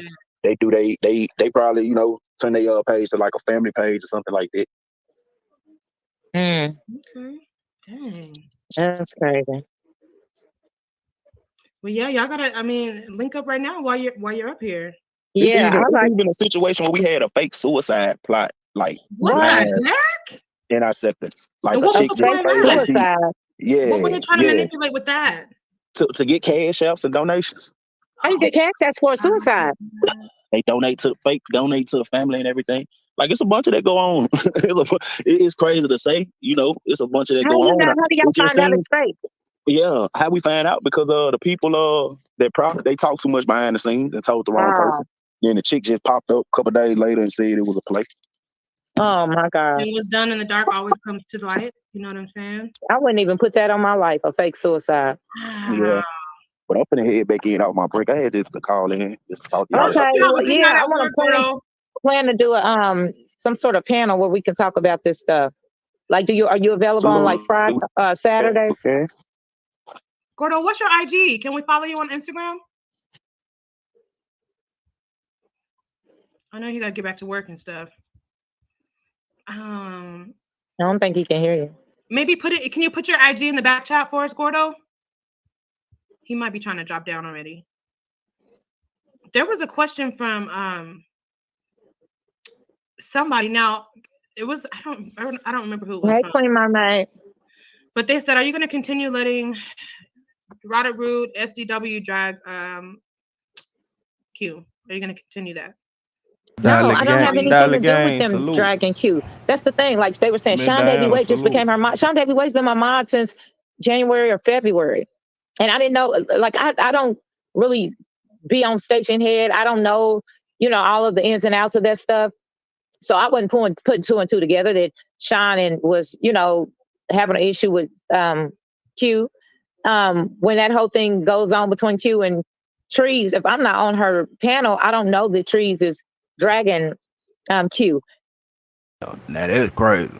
K: probably, turn their page to like a family page or something like that.
G: Okay. Dang.
H: That's crazy.
G: Well, yeah, y'all gotta. I mean, link up right now while you're up here.
K: It's even a situation where we had a fake suicide plot, like
G: what the heck?
K: In our sector, like
G: a chick
H: suicide.
G: What were they trying to manipulate with that?
K: To get cash apps and donations.
H: How you get cash apps for a suicide?
K: They donate to the family and everything. Like it's a bunch of that go on. It's crazy to say, it's a bunch of that go on.
H: How do y'all find out it's fake?
K: Yeah, how we find out because the people they talk too much behind the scenes and told the wrong person. Then the chick just popped up a couple days later and said it was a play.
H: Oh my God.
G: And what's done in the dark always comes to light. You know what I'm saying?
H: I wouldn't even put that on my life, a fake suicide.
K: Yeah. But I'm finna head back in off my break. I had just to call in just to talk to y'all.
H: Okay. I want to plan to do some sort of panel where we can talk about this stuff. Like, are you available on like Friday, Saturdays?
K: Okay.
G: Gordo, what's your IG? Can we follow you on Instagram? I know you gotta get back to work and stuff.
H: I don't think he can hear you.
G: Maybe can you put your IG in the back chat for us, Gordo? He might be trying to drop down already. There was a question from somebody. Now it was I don't remember who it was.
H: Hey, Queen Mermaid.
G: But they said, are you going to continue letting Roderick Rude, SDW drag Q? Are you going to continue that?
H: No, I don't have anything
E: Dollar
H: to do with
E: Gang,
H: them
E: salute.
H: dragging Q. That's the thing. Like they were saying,
E: Miss
H: Sean Davy
E: Diana,
H: Wade just
E: salute.
H: became her mod. Sean Davy Wade's been my mod since January or February. And I didn't know, like, I don't really be on station head. I don't know, all of the ins and outs of that stuff. So I wasn't putting two and two together that Sean and was, having an issue with Q. When that whole thing goes on between Q and Trees, if I'm not on her panel, I don't know that Trees is dragging Q.
E: Now that's crazy.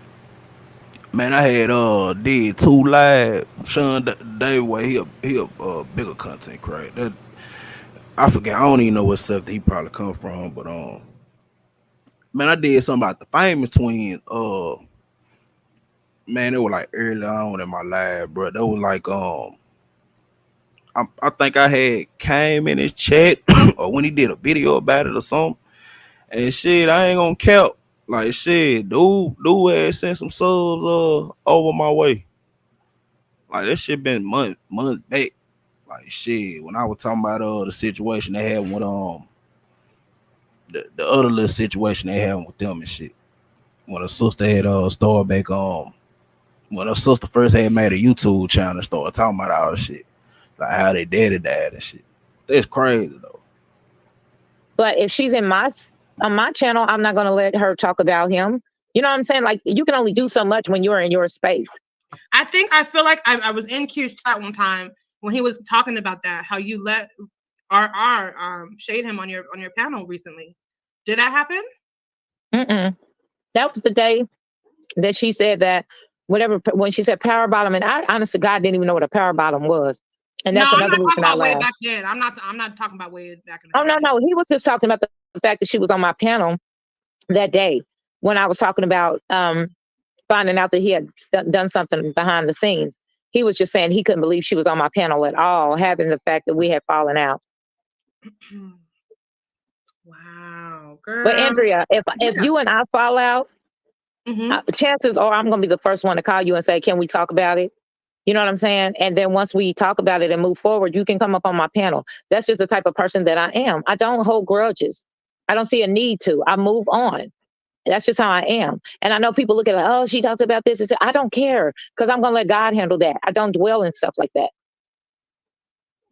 E: Man, I had did 2 live. Sean Davey, he a bigger content creator. I forget. I don't even know what sector he probably come from, but man, I did something about the famous twins. Man, it was like early on in my life, bro. That was like I think I had came in his chat or when he did a video about it or something. And shit, I ain't gonna count. Like shit, dude had sent some subs over my way. Like that shit been months back. Like shit, when I was talking about the situation they had with the other little situation they had with them and shit. When a sister had started back when her sister first had made a YouTube channel and started talking about all the shit. Like how they daddy died and shit. That's crazy though.
H: But if she's on my channel, I'm not gonna let her talk about him. You know what I'm saying? Like you can only do so much when you're in your space.
G: I feel like I was in Q's chat one time when he was talking about that, how you let RR shade him on your panel recently. Did that happen?
H: That was the day that she said that when she said power bottom, and I honest to God didn't even know what a power bottom was. And that's
G: I'm
H: another
G: not talking
H: reason I
G: about way
H: laughed.
G: back then. I'm not talking about way back in the
H: Oh no, he was just talking about the fact that she was on my panel that day when I was talking about finding out that he had done something behind the scenes. He was just saying he couldn't believe she was on my panel at all, having the fact that we had fallen out.
G: Wow, girl.
H: But Andrea, if you and I fall out, chances are I'm going to be the first one to call you and say, "Can we talk about it?" You know what I'm saying? And then once we talk about it and move forward, you can come up on my panel. That's just the type of person that I am. I don't hold grudges. I don't see a need to. I move on. That's just how I am. And I know people look at it like, oh, she talked about this. I don't care because I'm going to let God handle that. I don't dwell in stuff like that.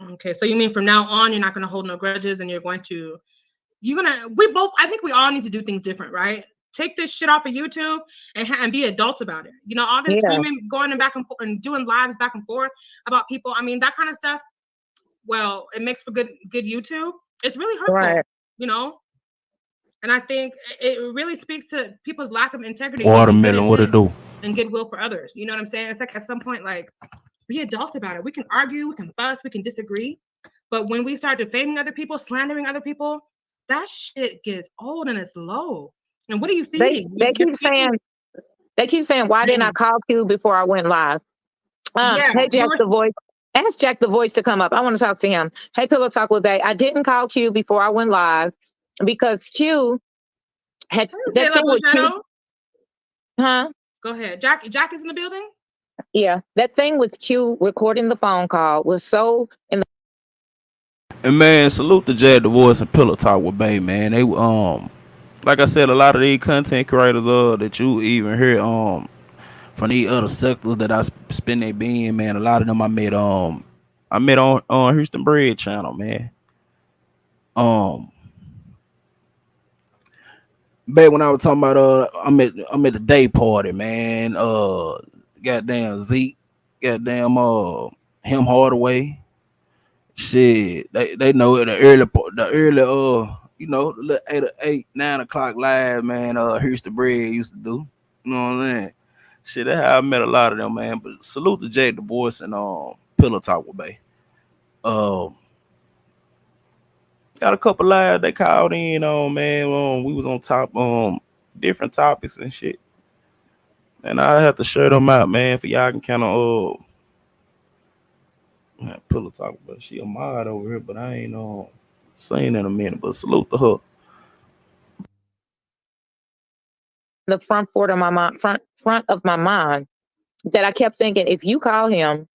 G: Okay, so you mean from now on, you're not going to hold no grudges and I think we all need to do things different, right? Take this shit off of YouTube and be adults about it. All this screaming, going back and forth and doing lives back and forth about people. I mean, that kind of stuff. Well, it makes for good YouTube. It's really hurtful,
H: right.
G: And I think it really speaks to people's lack of integrity.
E: Watermelon, what it do?
G: And goodwill for others. You know what I'm saying? It's like at some point, like, be adults about it. We can argue, we can fuss, we can disagree. But when we start defaming other people, slandering other people, that shit gets old and it's low. And what are you feeding?
H: They keep saying, why didn't I call Q before I went live? Hey, Jack the Voice. Ask Jack the Voice to come up. I want to talk to him. Hey, Pillow Talk with Bay. I didn't call Q before I went live because Q had that thing with Q. Huh?
G: Go ahead. Jack is in the building?
H: Yeah. That thing with Q recording the phone call was so in the.
E: And man, salute to Jack the Voice and Pillow Talk with Bay, man. They like I said, a lot of these content creators that you even hear from these other sectors that I spend their being, man. A lot of them I met on Houston Bread channel, man. Back when I was talking about I'm at the day party, man. Goddamn Zeke, goddamn him Hardaway. Shit, they know it the early the little 9 o'clock live, man. Houston Bread used to do. You know what I'm saying? Shit, that's how I met a lot of them, man. But salute to Jay the Voice and Pillow Talk with Bay. Got a couple lives they called in on, man. We was on top different topics and shit. And I have to share them out, man, for y'all can kind of Pillow Talk, but she a mod over here, but I ain't saying in a minute. But salute to her.
H: The front of my mind that I kept thinking, if you call him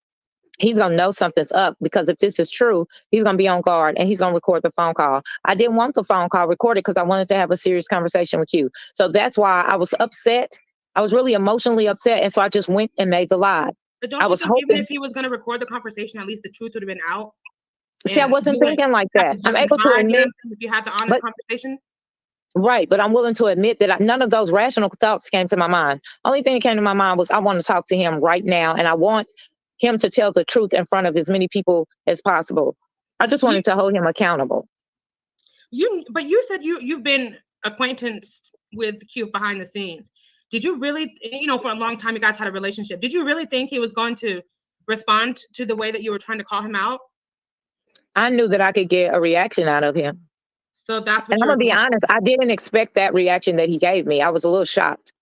H: he's going to know something's up, because if this is true, he's going to be on guard and he's going to record the phone call. I didn't want the phone call recorded because I wanted to have a serious conversation with you. So that's why I was upset. I was really emotionally upset. And so I just went and made the live.
G: But don't
H: I
G: you
H: was
G: think even
H: hoping.
G: if he was going to record the conversation, at least the truth would have been out?
H: See, I
G: And
H: wasn't
G: you wouldn't
H: thinking like
G: have
H: that.
G: to jump
H: I'm
G: and
H: able to
G: hide, you know what
H: admit,
G: I'm saying, if you had the honest
H: but
G: conversation.
H: right, but I'm willing to admit that none of those rational thoughts came to my mind. Only thing that came to my mind was I want to talk to him right now, and I want him to tell the truth in front of as many people as possible. I just wanted to hold him accountable.
G: But you said you've been acquaintanced with Q behind the scenes. Did you really, for a long time you guys had a relationship? Did you really think he was going to respond to the way that you were trying to call him out?
H: I knew that I could get a reaction out of him.
G: So that's what
H: and I'm gonna be honest, I didn't expect that reaction that he gave me. I was a little shocked.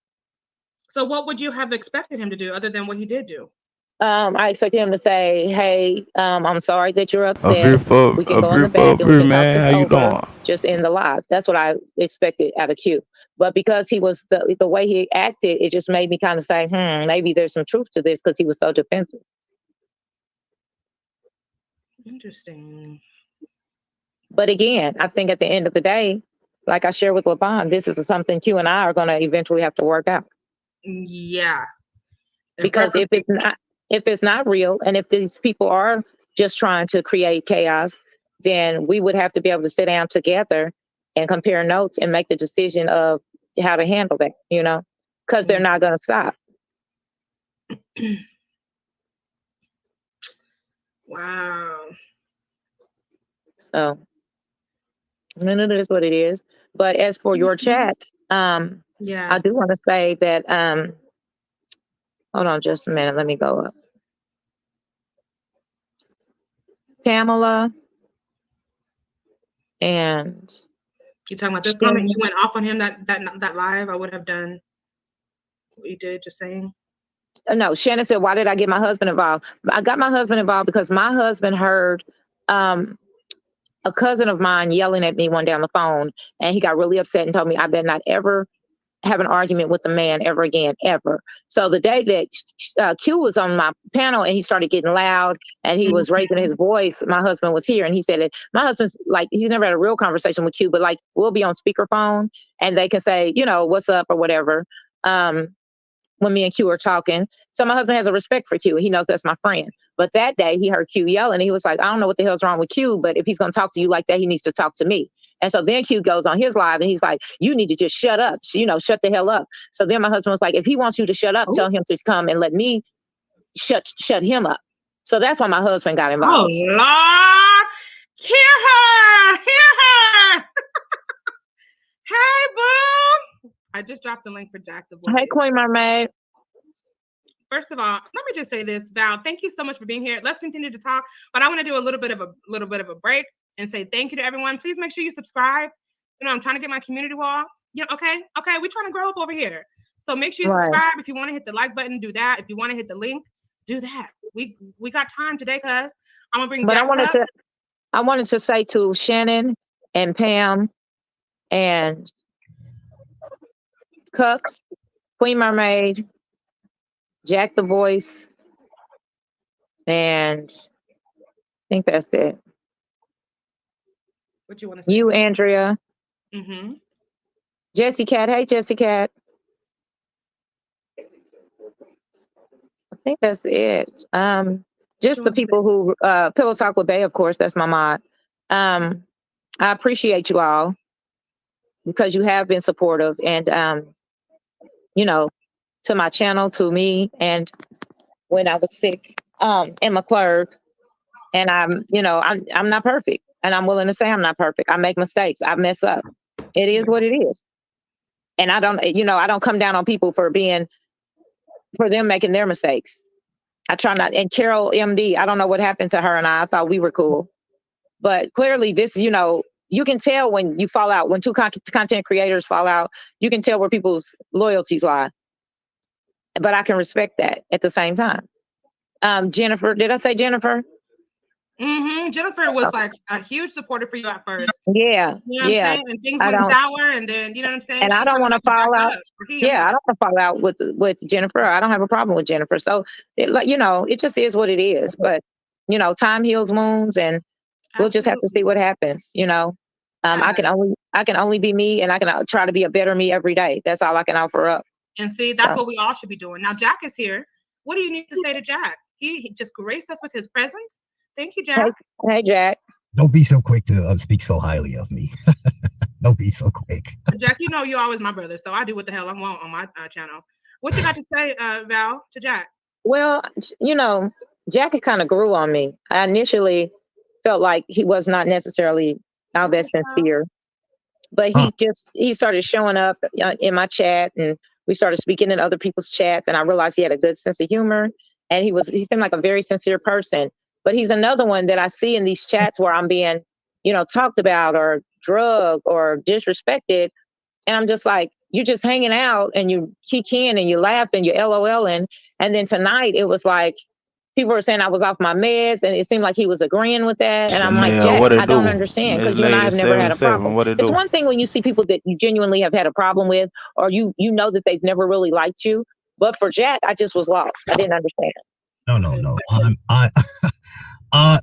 G: So what would you have expected him to do other than what he did do?
H: I expected him to say, "Hey, I'm sorry that you're
E: A
H: upset. We can go in the back and we can talk
E: man.
H: this
E: How you
H: over
E: doing?
H: just in the live." That's what I expected out of Q. But because he was the way he acted, it just made me kind of say, maybe there's some truth to this, because he was so defensive.
G: Interesting.
H: But again, I think at the end of the day, like I shared with LaVon, this is something Q and I are going to eventually have to work out.
G: Yeah.
H: Because if it's not real, and if these people are just trying to create chaos, then we would have to be able to sit down together and compare notes and make the decision of how to handle that, because they're not going to stop.
G: Wow.
H: So, I mean, it is what it is. But as for your chat,
G: yeah,
H: I do want to say that, hold on just a minute. Let me go up. Pamela and
G: you talking about this comment? You went off on him that live. I would have done what you did, just saying.
H: No, Shannon said, "Why did I get my husband involved?" I got my husband involved because my husband heard a cousin of mine yelling at me one day on the phone, and he got really upset and told me I better not ever have an argument with a man ever again, ever. So the day that Q was on my panel and he started getting loud and he was raising his voice, my husband was here, and he said that my husband's like, he's never had a real conversation with Q, but like we'll be on speakerphone and they can say, what's up or whatever. When me and Q are talking. So my husband has a respect for Q. He knows that's my friend. But that day he heard Q yelling. He was like, I don't know what the hell's wrong with Q, but if he's going to talk to you like that, he needs to talk to me. And so then Q goes on his live and he's like, you need to just shut up, shut the hell up. So then my husband was like, if he wants you to shut up, tell him to come and let me shut him up. So that's why my husband got involved.
G: Oh, Lord. Hear her. Hey, boo. I just dropped the link for Jack the Boy.
H: Hey, Queen Mermaid.
G: First of all, let me just say this, Val. Thank you so much for being here. Let's continue to talk, but I want to do a little bit of a break and say thank you to everyone. Please make sure you subscribe. I'm trying to get my community wall. Okay. We're trying to grow up over here, so make sure you subscribe. If you want to hit the like button, do that. If you want to hit the link, do that. We got time today, cuz I'm gonna bring.
H: But I wanted to say to Shannon and Pam and Cooks, Queen Mermaid, Jack the Voice, and I think that's it.
G: What you want to say?
H: You, Andrea.
G: Mm-hmm.
H: Jessie Cat. Hey, Jessie Cat. I think that's it. Just the people who Pillow Talk with Bay, of course, that's my mod. I appreciate you all because you have been supportive and to my channel, to me, and when I was sick in McClurg, and I'm not perfect, and I'm willing to say I'm not perfect. I make mistakes. I mess up. It is what it is, and I don't come down on people for them making their mistakes. I try not. And Carol MD, I don't know what happened to her and I thought we were cool, but clearly this, you can tell when you fall out, when two content creators fall out, you can tell where people's loyalties lie. But I can respect that at the same time. Jennifer, did I say Jennifer?
G: Jennifer was like a huge supporter for you at first.
H: Yeah,
G: You know what I'm saying? And things
H: I
G: went
H: don't,
G: sour, and then you know what I'm saying.
H: and I
G: She
H: don't
G: kinda
H: want to
G: got you back
H: fall out.
G: up for him.
H: Yeah, I don't want to fall out with Jennifer. I don't have a problem with Jennifer. So, like, it just is what it is. But time heals wounds, and we'll just have to see
G: Absolutely.
H: what happens. I
G: Yeah.
H: can only be me, and I can try to be a better me every day. That's all I can offer up.
G: And see, that's
H: So,
G: what we all should be doing. Now, Jack is here. What do you need to say to Jack? He just graced us with his presence. Thank you,
H: hey,
G: Jack.
H: hey, Jack.
L: Don't be so quick to speak so highly of me. Don't be so quick.
G: Jack, you're always my brother, so I do what the hell I want on my channel. What you got to say, Val, to Jack?
H: Well, Jack kind of grew on me. I initially felt like he was not necessarily all that sincere, but he started showing up in my chat, and we started speaking in other people's chats, and I realized he had a good sense of humor, and he seemed like a very sincere person. But he's another one that I see in these chats where I'm being, talked about or drugged or disrespected, and I'm just like, you're just hanging out and you kick in and you laugh and you're LOLing. And then tonight it was like people were saying I was off my meds, and it seemed like he was agreeing with that. And I'm like,
E: Chanel,
H: Jack,
E: what it
H: I don't
E: do?
H: understand,
E: Miss
H: because you and I
E: Lady
H: have never had a
E: 77,
H: problem.
E: what it
H: It's
E: do?
H: one thing when you see people that you genuinely have had a problem with, or you know that they've never really liked you. But for Jack, I just was lost. I didn't understand.
L: No.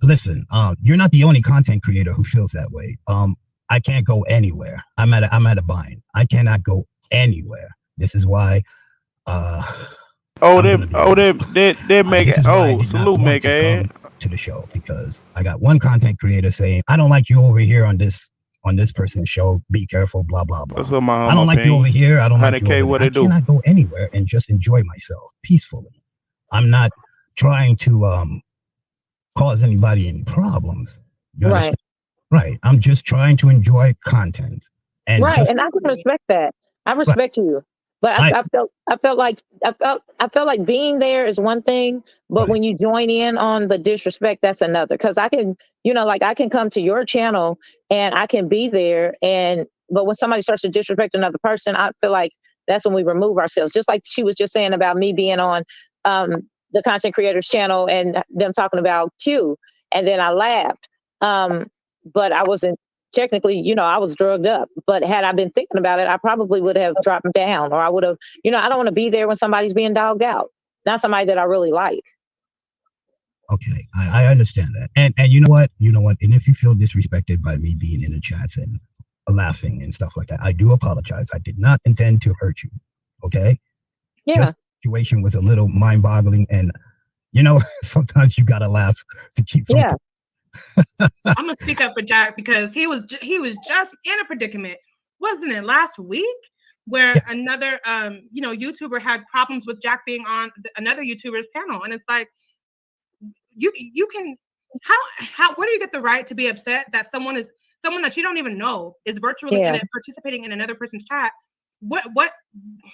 L: Listen, you're not the only content creator who feels that way. I can't go anywhere. I'm at a bind. I cannot go anywhere. This is why.
E: They make it. Oh, salute, make it
L: to the show, because I got one content creator saying, I don't like you over here on this person's show. Be careful, blah blah blah.
E: That's what my
L: I don't like you over here. I don't like you over
E: what
L: there.
E: they do.
L: I cannot go anywhere and just enjoy myself peacefully. I'm not trying to cause anybody any problems. You understand? Right. I'm just trying to enjoy content. And
H: right. And I can respect that. I respect you. But I felt like being there is one thing, but when you join in on the disrespect, that's another. Because I can, I can come to your channel and I can be there, but when somebody starts to disrespect another person, I feel like that's when we remove ourselves. Just like she was just saying about me being on the content creators channel and them talking about Q, and then I laughed, but I wasn't. Technically, I was drugged up, but had I been thinking about it, I probably would have dropped down, or I would have, I don't want to be there when somebody's being dogged out, not somebody that I really like.
L: Okay, I understand that. And you know what? And if you feel disrespected by me being in the chats and laughing and stuff like that, I do apologize. I did not intend to hurt you. Okay?
H: Yeah.
L: Just the situation was a little mind-boggling, and sometimes you gotta laugh to keep from.
H: Yeah.
G: I'm gonna speak up for Jack because he was just in a predicament, wasn't it, last week, where another YouTuber had problems with Jack being on another YouTuber's panel, and it's like you can how where do you get the right to be upset that someone that you don't even know is virtually in it, participating in another person's chat?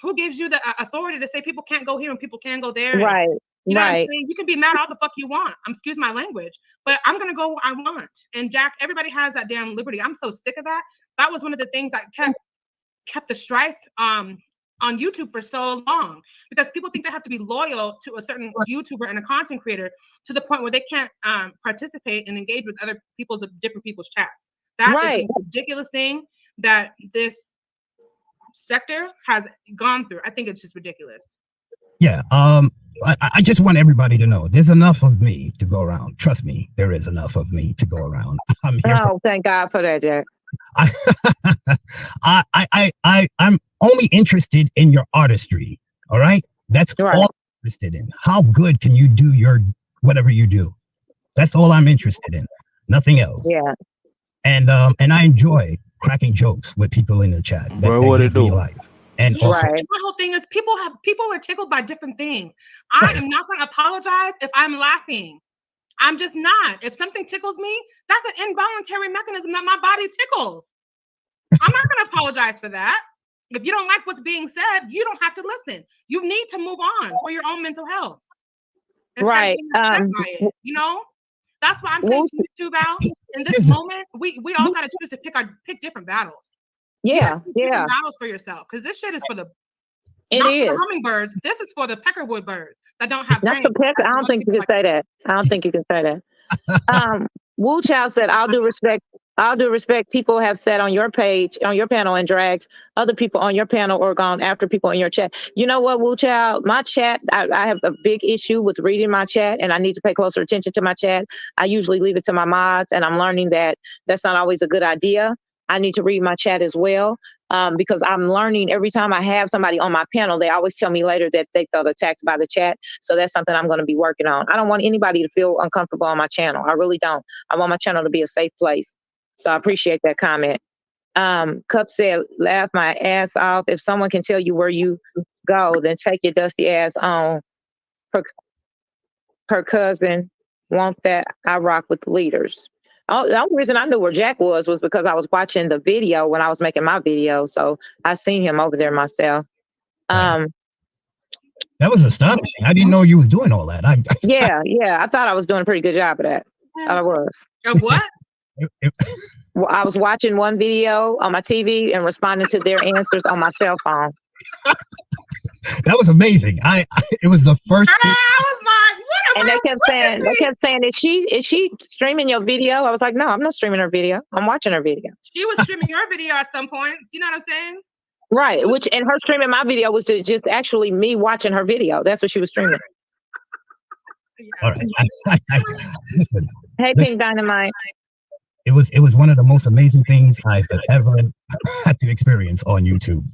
G: Who gives you the authority to say people can't go here and people can go there?
H: Right.
G: You know what I'm saying? You can be mad all the fuck you want. Excuse my language, but I'm gonna go where I want. And Jack, everybody has that damn liberty. I'm so sick of that. That was one of the things that kept the strife on YouTube for so long, because people think they have to be loyal to a certain YouTuber and a content creator to the point where they can't participate and engage with other different people's chats. That is a ridiculous thing that this sector has gone through. I think it's just ridiculous.
L: Yeah. I just want everybody to know there's enough of me to go around. Trust me, there is enough of me to go around. I'm here.
H: Thank God for that, Jack.
L: I'm only interested in your artistry. All right. That's all I'm interested in. How good can you do your whatever you do? That's all I'm interested in. Nothing else.
H: Yeah.
L: And I enjoy cracking jokes with people in the chat.
E: Bro, what it do?
L: Life. And also,
G: my whole thing is people are tickled by different things. I am not going to apologize if I'm laughing. I'm just not. If something tickles me, that's an involuntary mechanism that my body tickles. I'm not going to apologize for that. If you don't like what's being said, you don't have to listen. You need to move on for your own mental health.
H: Right.
G: That's why I'm saying to you too, Val. In this moment, we all got to choose to pick different battles.
H: Yeah.
G: Battles for yourself, because this shit is for the the hummingbirds. This is for the peckerwood birds that don't have brains.
H: I don't think you can say that. I don't think you can say that. Wu Chow said, I'll do respect. People have said on your page, on your panel, and dragged other people on your panel or gone after people in your chat. You know what, Wu Chow? My chat, I have a big issue with reading my chat, and I need to pay closer attention to my chat. I usually leave it to my mods, and I'm learning that that's not always a good idea. I need to read my chat as well. Because I'm learning every time I have somebody on my panel, they always tell me later that they felt attacked by the chat. So that's something I'm going to be working on. I don't want anybody to feel uncomfortable on my channel. I really don't. I want my channel to be a safe place. So I appreciate that comment. Cup said, laugh my ass off. If someone can tell you where you go, then take your dusty ass on. Her cousin want that. I rock with the leaders. Oh, the only reason I knew where Jack was because I was watching the video when I was making my video. So I seen him over there myself.
L: That was astonishing. I didn't know you was doing all that.
H: Yeah. I thought I was doing a pretty good job of that. Thought I was.
G: Of what?
H: Well, I was watching one video on my TV and responding to their answers on my cell phone.
L: That was amazing. It was the first.
G: I was like,
H: and they kept saying, is she streaming your video? I was like, no, I'm not streaming her video. I'm watching her video.
G: She was streaming your video at some point. You know what I'm saying?
H: Right. And her streaming my video was just actually me watching her video. That's what she was streaming.
L: All right. Listen.
H: Hey, Pink Dynamite.
L: It was one of the most amazing things I've ever had to experience on YouTube.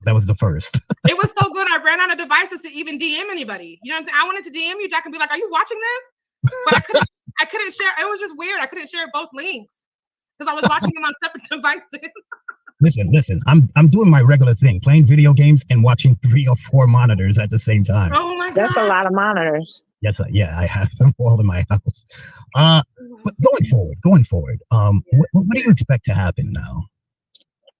L: That was the first.
G: It was so good. I ran out of devices to even DM anybody. You know what I'm saying? I wanted to DM you, Jack, and be like, "Are you watching this?" But I couldn't share. It was just weird. I couldn't share both links because I was watching them on separate devices.
L: Listen. I'm doing my regular thing, playing video games and watching 3 or 4 monitors at the same time.
G: Oh my god,
H: that's a lot of monitors.
L: Yes, I have them all in my house. But going forward, what do you expect to happen now?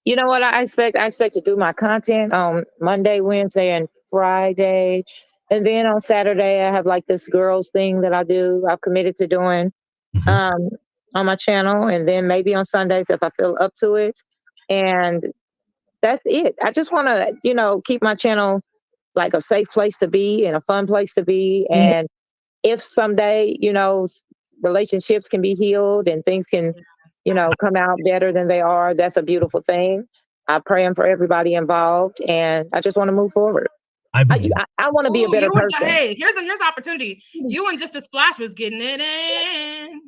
H: You know what I expect? I expect to do my content on Monday, Wednesday, and Friday. And then on Saturday, I have like this girls thing that I do. I've committed to doing on my channel. And then maybe on Sundays if I feel up to it. And that's it. I just want to, keep my channel like a safe place to be and a fun place to be. And if someday, relationships can be healed and things can come out better than they are, that's a beautiful thing. I'm praying for everybody involved, and I just want to move forward. I want to be a better person.
G: Hey, here's opportunity. You and Just a Splash was getting it in.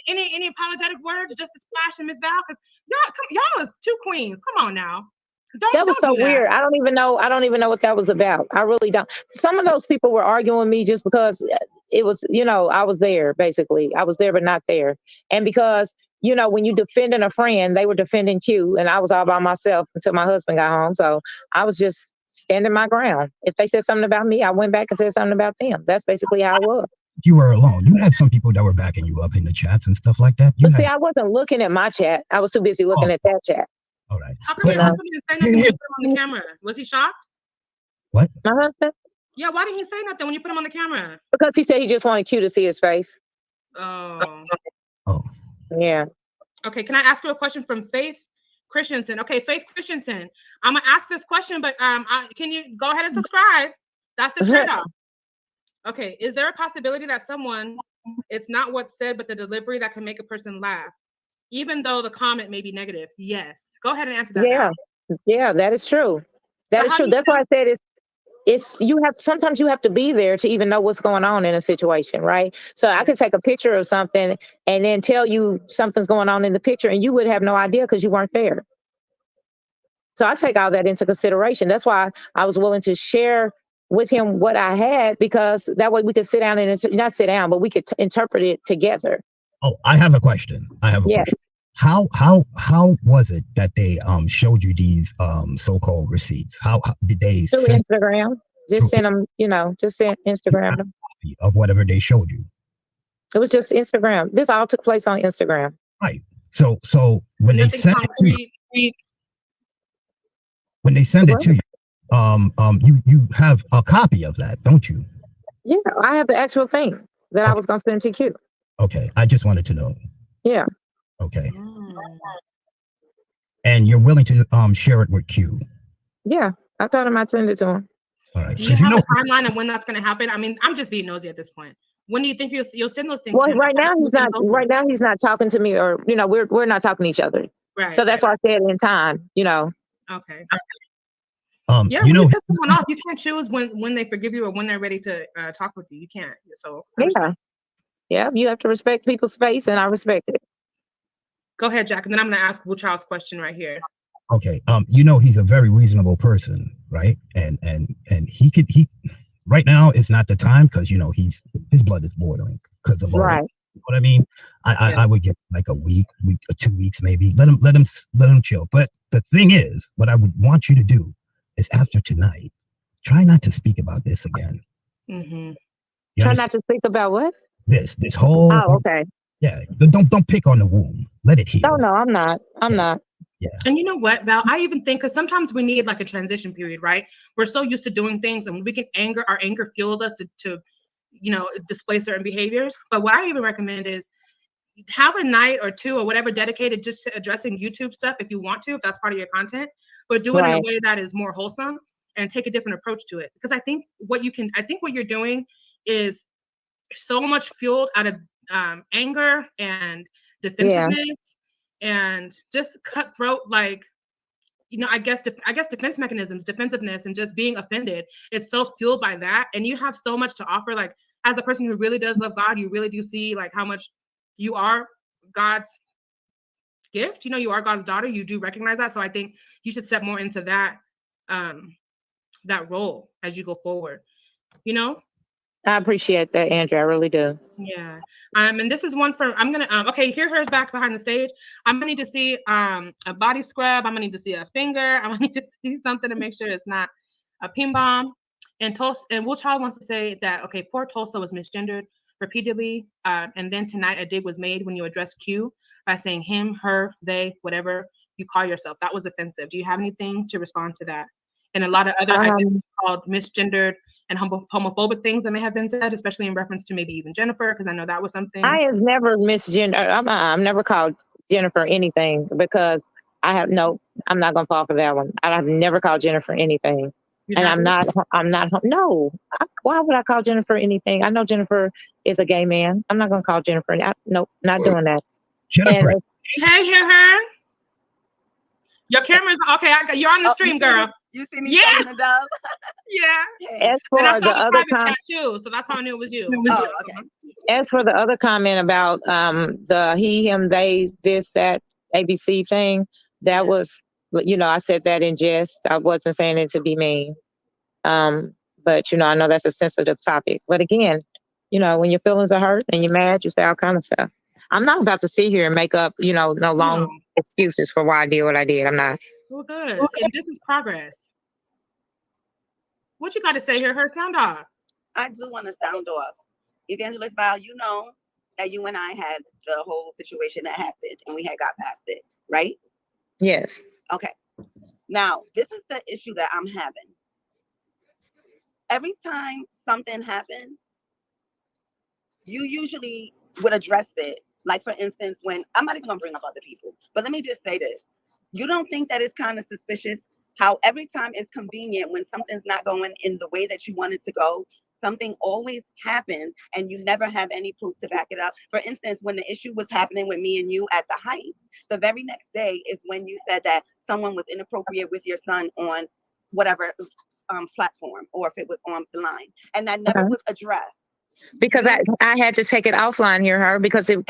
G: Any apologetic words, Just a Splash and Miss Val? Because y'all is 2 queens. Come on now.
H: That was so weird. I don't even know what that was about. I really don't. Some of those people were arguing with me just because it was, I was there, basically. I was there, but not there. And because, when you defending a friend, they were defending Q, and I was all by myself until my husband got home. So I was just standing my ground. If they said something about me, I went back and said something about them. That's basically how it was.
L: You were alone. You had some people that were backing you up in the chats and stuff like that.
H: See, I wasn't looking at my chat. I was too busy looking at that chat.
L: All right.
G: How come your husband didn't say nothing when you put him on the camera? Was he shocked?
L: What?
H: My husband?
G: Yeah, why didn't he say nothing when you put him on the camera?
H: Because he said he just wanted Q to see his face.
G: Oh.
H: Yeah.
G: Okay, can I ask you a question from Faith Christensen? Okay, Faith Christensen. I'm gonna ask this question, but can you go ahead and subscribe? That's the trade-off. Okay, is there a possibility that it's not what's said, but the delivery that can make a person laugh, even though the comment may be negative? Yes. Go ahead and answer that.
H: Yeah, that is true. That is true. That's why I said sometimes you have to be there to even know what's going on in a situation, right? So I could take a picture of something and then tell you something's going on in the picture and you would have no idea because you weren't there. So I take all that into consideration. That's why I was willing to share with him what I had, because that way we could sit down and not sit down, but we could interpret it together.
L: Oh, I have a question. Question. How was it that they showed you these so-called receipts? How did they
H: through Instagram? Just send them, just send Instagram them.
L: Of whatever they showed you.
H: It was just Instagram. This all took place on Instagram.
L: Right. So when they sent it to you, you have a copy of that, don't you?
H: Yeah, I have the actual thing that I was gonna send to Q.
L: Okay, I just wanted to know.
H: Yeah.
L: Okay. And you're willing to share it with Q?
H: Yeah, I told him I'd send it to him.
L: All right.
G: Do you have a timeline of when that's going to happen? I mean, I'm just being nosy at this point. When do you think you'll send those things?
H: Well, right now he's not. Right now he's not talking to me, or we're not talking to each other.
G: Right.
H: So that's why I said in time.
G: Okay.
L: Yeah,
G: when you piss someone off, you can't choose when they forgive you or when they're ready to talk with you. You can't. So
H: yeah, you have to respect people's space, and I respect it.
G: Go ahead, Jack, and then I'm going to ask Blue Child's question right here.
L: Okay. He's a very reasonable person, right? And he right now it's not the time because his blood is boiling because of all.
H: Right.
L: You know what I mean? I would give like a week or 2 weeks maybe. Let him chill. But the thing is, what I would want you to do is after tonight, try not to speak about this again.
G: Mm-hmm.
H: Try not to speak about what?
L: This whole.
H: Oh, okay.
L: Yeah. Don't pick on the wound. Let it heal.
H: No, I'm not. I'm not.
L: Yeah.
G: And you know what, Val? I even think because sometimes we need like a transition period, right? We're so used to doing things, and we can our anger fuels us to display certain behaviors. But what I even recommend is have a night or two or whatever dedicated just to addressing YouTube stuff if you want to, if that's part of your content, but do it in a way that is more wholesome and take a different approach to it. Because I think what you're doing is so much fueled out of anger and defensiveness and just cutthroat, I guess defense mechanisms, defensiveness, and just being offended. It's so fueled by that, and you have so much to offer. Like as a person who really does love God, you really do see like how much you are God's gift. You are God's daughter. You do recognize that. So I think you should step more into that that role as you go forward.
H: I appreciate that, Andrew. I really do.
G: Yeah. And this is one for, I'm going to, okay, her's back behind the stage. I'm going to need to see a body scrub. I'm going to need to see a finger. I'm going to need to see something to make sure it's not a ping bomb. And Will Child wants to say that, okay, poor Tulsa was misgendered repeatedly. And then tonight a dig was made when you addressed Q by saying him, her, they, whatever you call yourself. That was offensive. Do you have anything to respond to that? And a lot of other called misgendered and homophobic things that may have been said, especially in reference to maybe even Jennifer, because I know that was something.
H: I have never misgendered. I'm never called Jennifer anything because I'm not gonna fall for that one. I've never called Jennifer anything, and I'm not. No. Why would I call Jennifer anything? I know Jennifer is a gay man. I'm not gonna call Jennifer. Nope, not doing that.
L: Jennifer.
G: Hey, her. Your camera's okay. You're on the stream, girl.
M: You see me the dove?
G: Yeah.
H: As for the other comment,
G: too, so that's how I knew it was you.
M: Oh, okay.
H: As for the other comment about the he, him, they, this, that, ABC thing, that was, I said that in jest. I wasn't saying it to be mean. But I know that's a sensitive topic. But again, when your feelings are hurt and you're mad, you say all kind of stuff. I'm not about to sit here and make up, no long excuses for why I did what I did. I'm not.
G: Well, good. And this is progress. What you got to say here, her sound off?
M: I do want to sound off. Evangelist Val, you know that you and I had the whole situation that happened and we had got past it, right?
H: Yes.
M: Okay. Now, this is the issue that I'm having. Every time something happens, you usually would address it. Like, for instance, when I'm not even going to bring up other people, but let me just say this. You don't think that it's kind of suspicious how every time it's convenient when something's not going in the way that you want it to go, something always happens and you never have any proof to back it up. For instance, when the issue was happening with me and you at the height, the very next day is when you said that someone was inappropriate with your son on whatever platform, or if it was on the line, and that never was addressed.
H: Because I had to take it offline here, because the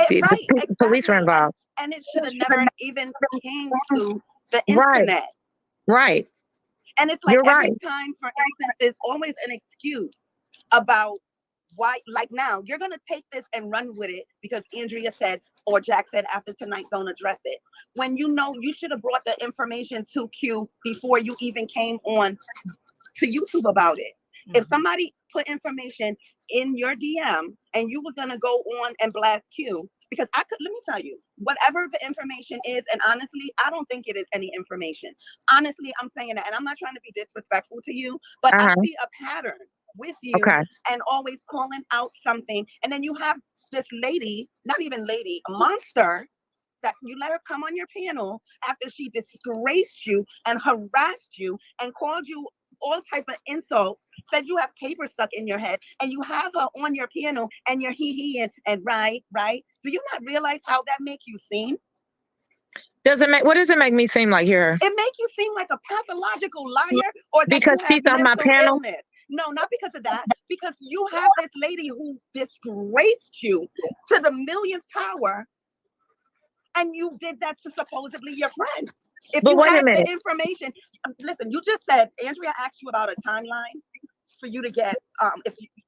H: police were involved.
M: And it should have never even came to the internet.
H: Right.
M: And it's like every time, for instance, there's always an excuse about why, like now, you're going to take this and run with it because Andrea said, or Jack said after tonight, don't address it. When you should have brought the information to Q before you even came on to YouTube about it. Mm-hmm. If somebody put information in your DM and you were going to go on and blast Q, because let me tell you, whatever the information is, and honestly, I don't think it is any information. Honestly, I'm saying that, and I'm not trying to be disrespectful to you, but I see a pattern with you and always calling out something. And then you have this lady, not even lady, a monster, that you let her come on your panel after she disgraced you and harassed you and called you all type of insults, said you have paper stuck in your head, and you have her on your piano, and you're hee and right. Do you not realize how that make you seem?
H: What does it make me seem like here?
M: It make you seem like a pathological liar, or that
H: because
M: you have
H: she's on my
M: mental
H: panel.
M: illness. No, not because of that. Because you have this lady who disgraced you to the millionth power, and you did that to supposedly your friend. If
H: But
M: you
H: wait a
M: had the
H: minute.
M: information, listen, you just said Andrea asked you about a timeline for you to get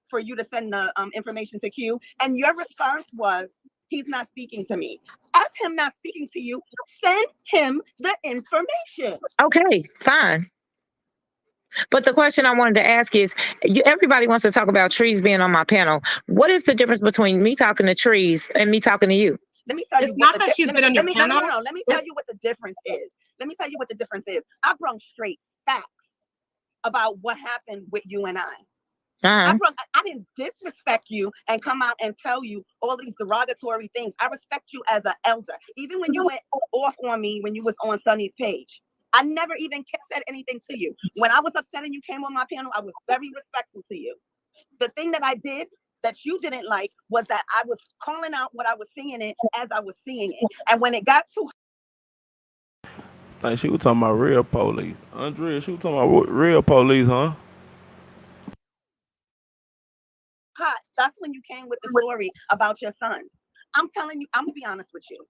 M: for you to send the information to Q, and your response was, he's not speaking to me. As him not speaking to you, send him the information.
H: Okay, fine. But the question I wanted to ask is, everybody wants to talk about Trees being on my panel. What is the difference between me talking to Trees and me talking to you?
M: Let me tell you.
G: It's not that she's been on your panel.
M: No. Let me tell you what the difference is. I brought straight facts about what happened with you and I. I didn't disrespect you and come out and tell you all these derogatory things. I respect you as an elder. Even when you went off on me when you was on Sunny's page, I never even said anything to you. When I was upset and you came on my panel, I was very respectful to you. The thing that I did that you didn't like was that I was calling out what I was seeing it as I was seeing it. And when it got too
E: I think she was talking about real police. Andrea, she was talking about real police, huh?
M: hot, that's when you came with the story about your son. I'm telling you, I'm gonna be honest with you.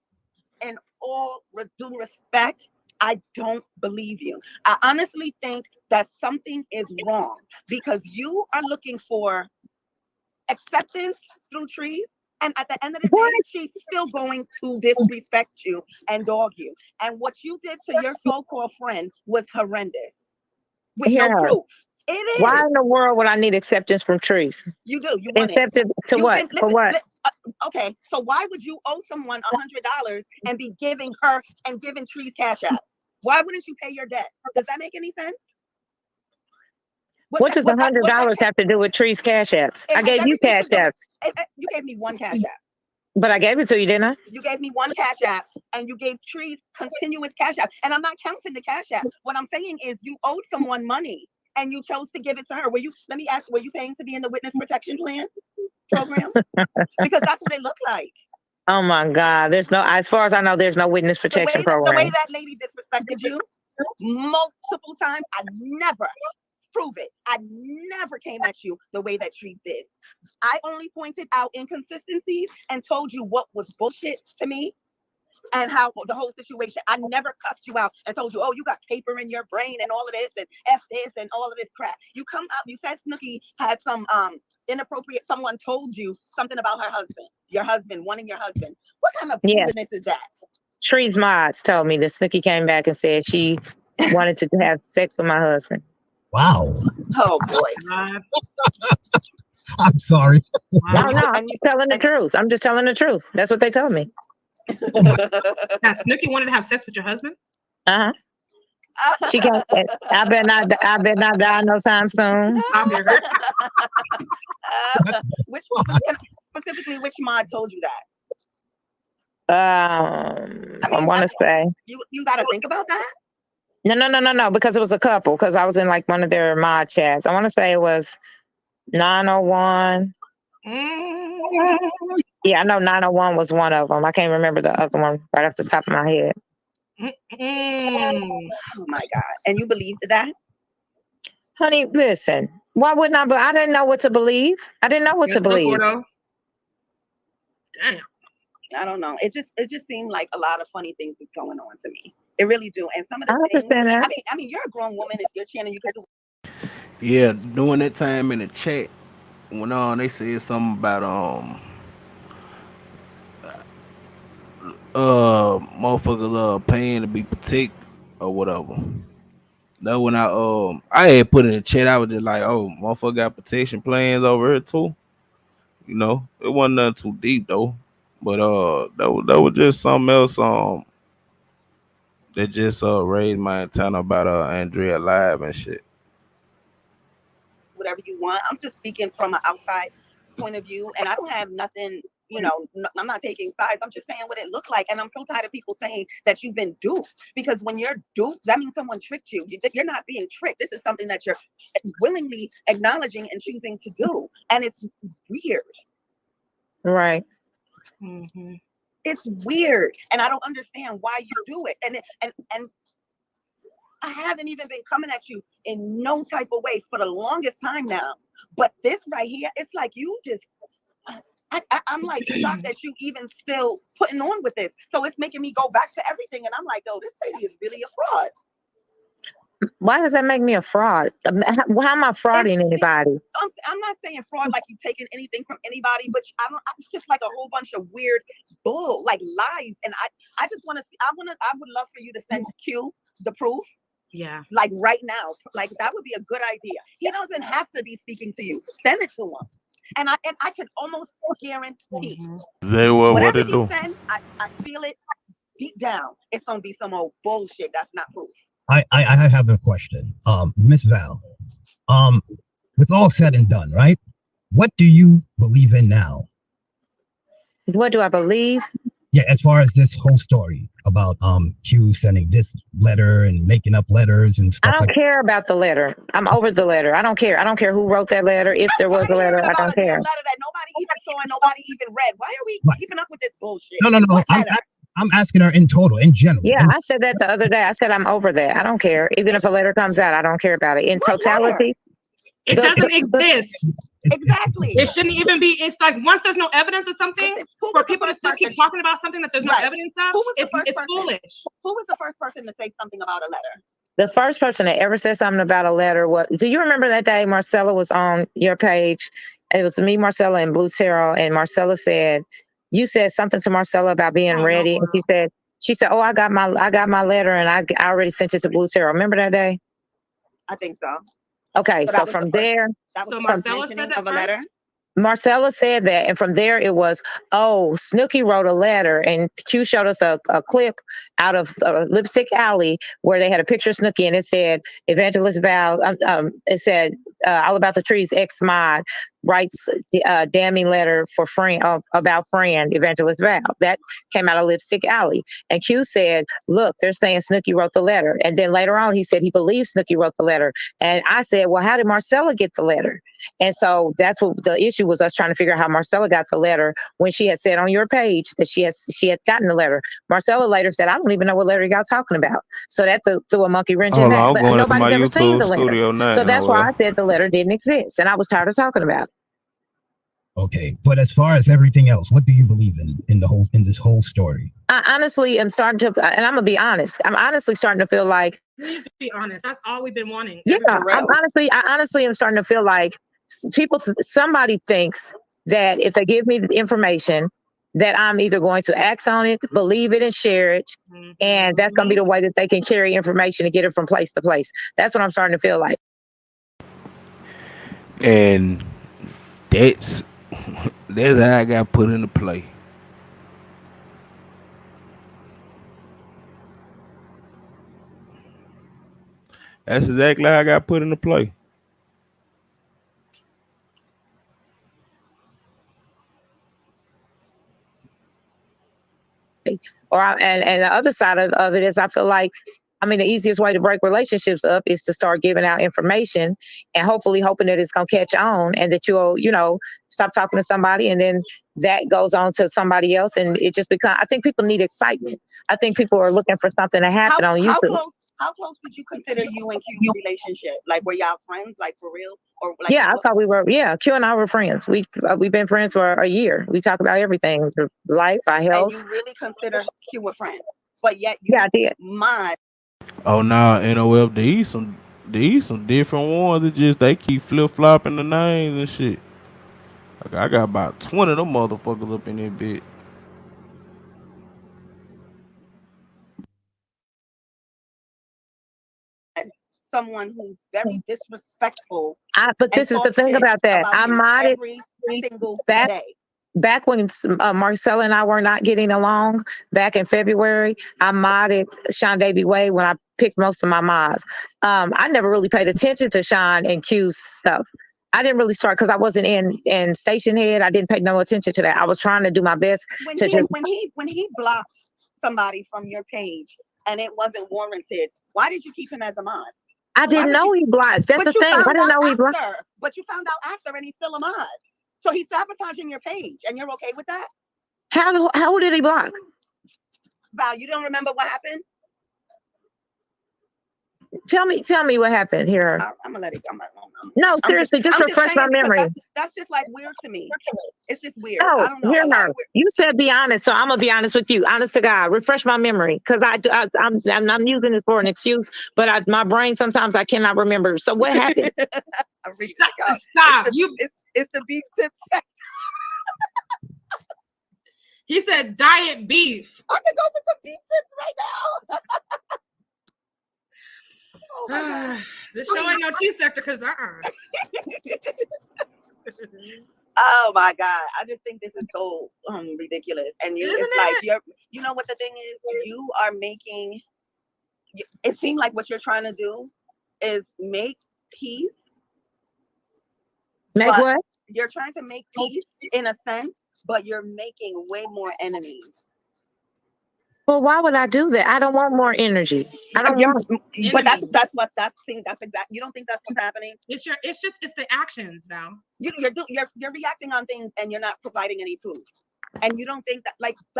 M: In all due respect, I don't believe you. I honestly think that something is wrong because you are looking for acceptance through Trees, and at the end of the day, she's still going to disrespect you and dog you. And what you did to your so-called friend was horrendous. With no proof. It is.
H: Why in the world would I need acceptance from Trees?
M: You do. You want
H: accepted
M: it.
H: to what? For what?
M: Okay, so why would you owe someone $100 and be giving her and giving Trees cash out? Why wouldn't you pay your debt? Does that make any sense?
H: What does $100 have to do with Trees cash apps? I gave you cash apps.
M: You gave me one cash app.
H: But I gave it to you, didn't I?
M: You gave me one cash app and you gave Trees continuous cash app. And I'm not counting the cash app. What I'm saying is you owed someone money and you chose to give it to her. Let me ask, were you paying to be in the witness protection plan program? Because that's what they look like.
H: Oh my God. As far as I know, there's no witness protection program.
M: The way that lady disrespected you multiple times, I never prove it. I never came at you the way that Trees did. I only pointed out inconsistencies and told you what was bullshit to me and how the whole situation. I never cussed you out and told you, oh, you got paper in your brain and all of this and F this and all of this crap. You come out, you said Snooki had some inappropriate, someone told you something about her husband, your husband, wanting your husband. What kind of foolishness is that?
H: Trees Mods told me that Snooki came back and said she wanted to have sex with my husband.
L: Wow.
M: Oh boy.
L: I'm sorry.
H: No, I'm just telling the truth. I'm just telling the truth. That's what they told me.
G: Now, Snooki wanted to have sex with your husband?
H: Uh-huh. She can't. I bet not die no time soon.
M: Specifically, which mod told you that?
H: I want to say
M: you got to think about that.
H: No, because it was a couple. Because I was in like one of their mod chats. I want to say it was 901. Yeah, I know 901 was one of them. I can't remember the other one right off the top of my head.
M: Oh my God. And you believed that?
H: Honey, listen. Why wouldn't I? But I didn't know what to believe. I didn't know what to believe.
G: Damn.
M: I don't know. It just seemed like a lot of funny things is going on to me. It really do. And some of the
H: I understand
M: things,
H: that.
M: I mean, you're a grown woman. It's your channel. You could do.
E: Yeah, during that time in the chat, when they said something about motherfuckers paying to be protected or whatever. That when I had put in the chat, I was just like, oh, motherfucker got protection plans over here too. You know, it wasn't nothing too deep though. But that was just something else that just raised my antenna about Andrea Live and shit.
M: Whatever you want. I'm just speaking from an outside point of view, and I don't have nothing I'm not taking sides. I'm just saying what it looked like. And I'm so tired of people saying that you've been duped, because when you're duped, that means someone tricked you. You're not being tricked. This is something that you're willingly acknowledging and choosing to do. And it's weird.
H: Right.
M: Mm-hmm. It's weird. And I don't understand why you do it. And I haven't even been coming at you in no type of way for the longest time now. But this right here, it's like you just, I'm like shocked that you even still putting on with this. So it's making me go back to everything. And I'm like, oh, this lady is really a fraud.
H: Why does that make me a fraud? How am I frauding anybody?
M: I'm not saying fraud like you're taking anything from anybody, but it's just like a whole bunch of weird bull, like lies. And I just want to see, I would love for you to send Q the proof.
G: Yeah.
M: Like right now. Like that would be a good idea. He doesn't have to be speaking to you. Send it to him. And I can almost guarantee
E: what it
M: he
E: do?
M: sends, I feel it deep down. It's gonna be some old bullshit that's not proof.
L: I have a question. Miss Val, with all said and done, right? What do you believe in now?
H: What do I believe?
L: Yeah, as far as this whole story about Q sending this letter and making up letters and stuff.
H: I don't care about the letter. I'm over the letter. I don't care. I don't care who wrote that letter. If there was a letter, I don't care.
M: Letter that nobody even saw and nobody even read. Why are we keeping up with this bullshit?
L: No. I'm asking her in total, in general.
H: Yeah, I said that the other day. I said I'm over that. I don't care. Even if a letter comes out, I don't care about it. In totality,
G: it doesn't exist.
M: Exactly.
G: It shouldn't even be. It's like once there's no evidence of something, for people to still keep talking about something that there's no evidence of, it's foolish.
M: Who was the first person to say something about a letter?
H: The first person that ever said something about a letter was, do you remember that day Marcella was on your page? It was me, Marcella, and Blue Tarot, and Marcella said, you said something to Marcella about being ready, and she said, oh, I got my letter, and I already sent it to Blue Tarot. Remember that day?
M: I think so.
H: Okay, so from there,
M: Marcella said that of a letter.
H: Marcella said that, and from there it was, oh, Snooki wrote a letter, and Q showed us a clip out of Lipstick Alley where they had a picture of Snooki, and it said, Evangelist Val, it said, All About the Trees, ex-mod, writes damning letter for friend about friend Evangelist Val. That came out of Lipstick Alley. And Q said, look, they're saying Snooki wrote the letter. And then later on, he said he believes Snooki wrote the letter. And I said, well, how did Marcella get the letter? And so that's what the issue was, us trying to figure out how Marcella got the letter when she had said on your page that she had gotten the letter. Marcella later said, I don't even know what letter y'all talking about. So that threw a monkey wrench in that. But nobody's ever seen the letter. So that's why I said the letter didn't exist. And I was tired of talking about it.
L: Okay, but as far as everything else, what do you believe in this whole story?
H: I honestly am starting to, and I'm gonna be honest. I'm honestly starting to feel like.
G: Please be honest. That's all we've been wanting.
H: Yeah, I honestly am starting to feel like somebody thinks that if they give me the information, that I'm either going to act on it, believe it, and share it, and that's gonna be the way that they can carry information and get it from place to place. That's what I'm starting to feel like.
E: And that's how I got put into play. That's exactly how I got put into play.
H: And the other side of it is, I feel like, the easiest way to break relationships up is to start giving out information and hopefully hoping that it's going to catch on and that you'll, stop talking to somebody and then that goes on to somebody else. And it just becomes, I think people need excitement. I think people are looking for something to happen on YouTube.
M: How close would you consider you and Q's relationship? Like, were y'all friends, like for real? Or like,
H: yeah, I thought we were. Yeah, Q and I were friends. We've been friends for a year. We talk about everything, life, our health.
M: And you really consider Q a friend, but yet
H: I did.
M: Mine.
E: Oh no, NOF, these some different ones that just they keep flip flopping the names and shit. Like I got about 20 of them motherfuckers up in that bit.
M: Someone who's very disrespectful.
H: But this is the thing about that. I modded
M: every single day.
H: Back when Marcella and I were not getting along, back in February, I modded Sean Davy Way when I picked most of my mods. I never really paid attention to Sean and Q's stuff. I didn't really start because I wasn't in station head. I didn't pay no attention to that. I was trying to do my best
M: When
H: to
M: he blocked somebody from your page and it wasn't warranted, why did you keep him as a mod?
H: I didn't know he blocked. That's the thing. I didn't know he blocked.
M: But you found out after, and he's still a mod. So he's sabotaging your page, and you're okay with that?
H: How did he block?
M: Val, you don't remember what happened?
H: Tell me what happened here.
M: I'm gonna let it go.
H: No, seriously, just refresh my memory.
M: That's just like weird to me. It's just weird.
H: Oh,
M: I don't know.
H: hear her. You said be honest, so I'm gonna be honest with you. Honest to God, refresh my memory because I'm using this for an excuse, but my brain sometimes I cannot remember. So what happened?
G: Stop.
M: It's the beef tip.
G: He said diet beef.
M: I can go for some beef tips right now. Oh my God.
G: This show ain't no T sector because
M: Oh my God. I just think this is so ridiculous. And you know what the thing is? You are making it seem like what you're trying to do is make peace.
H: Make what?
M: You're trying to make peace in a sense, but you're making way more enemies.
H: Well, why would I do that? I don't want more energy. I don't want.
M: But that's exactly. You don't think that's what's happening?
G: It's the actions now.
M: You're reacting on things and you're not providing any proof. And you don't think that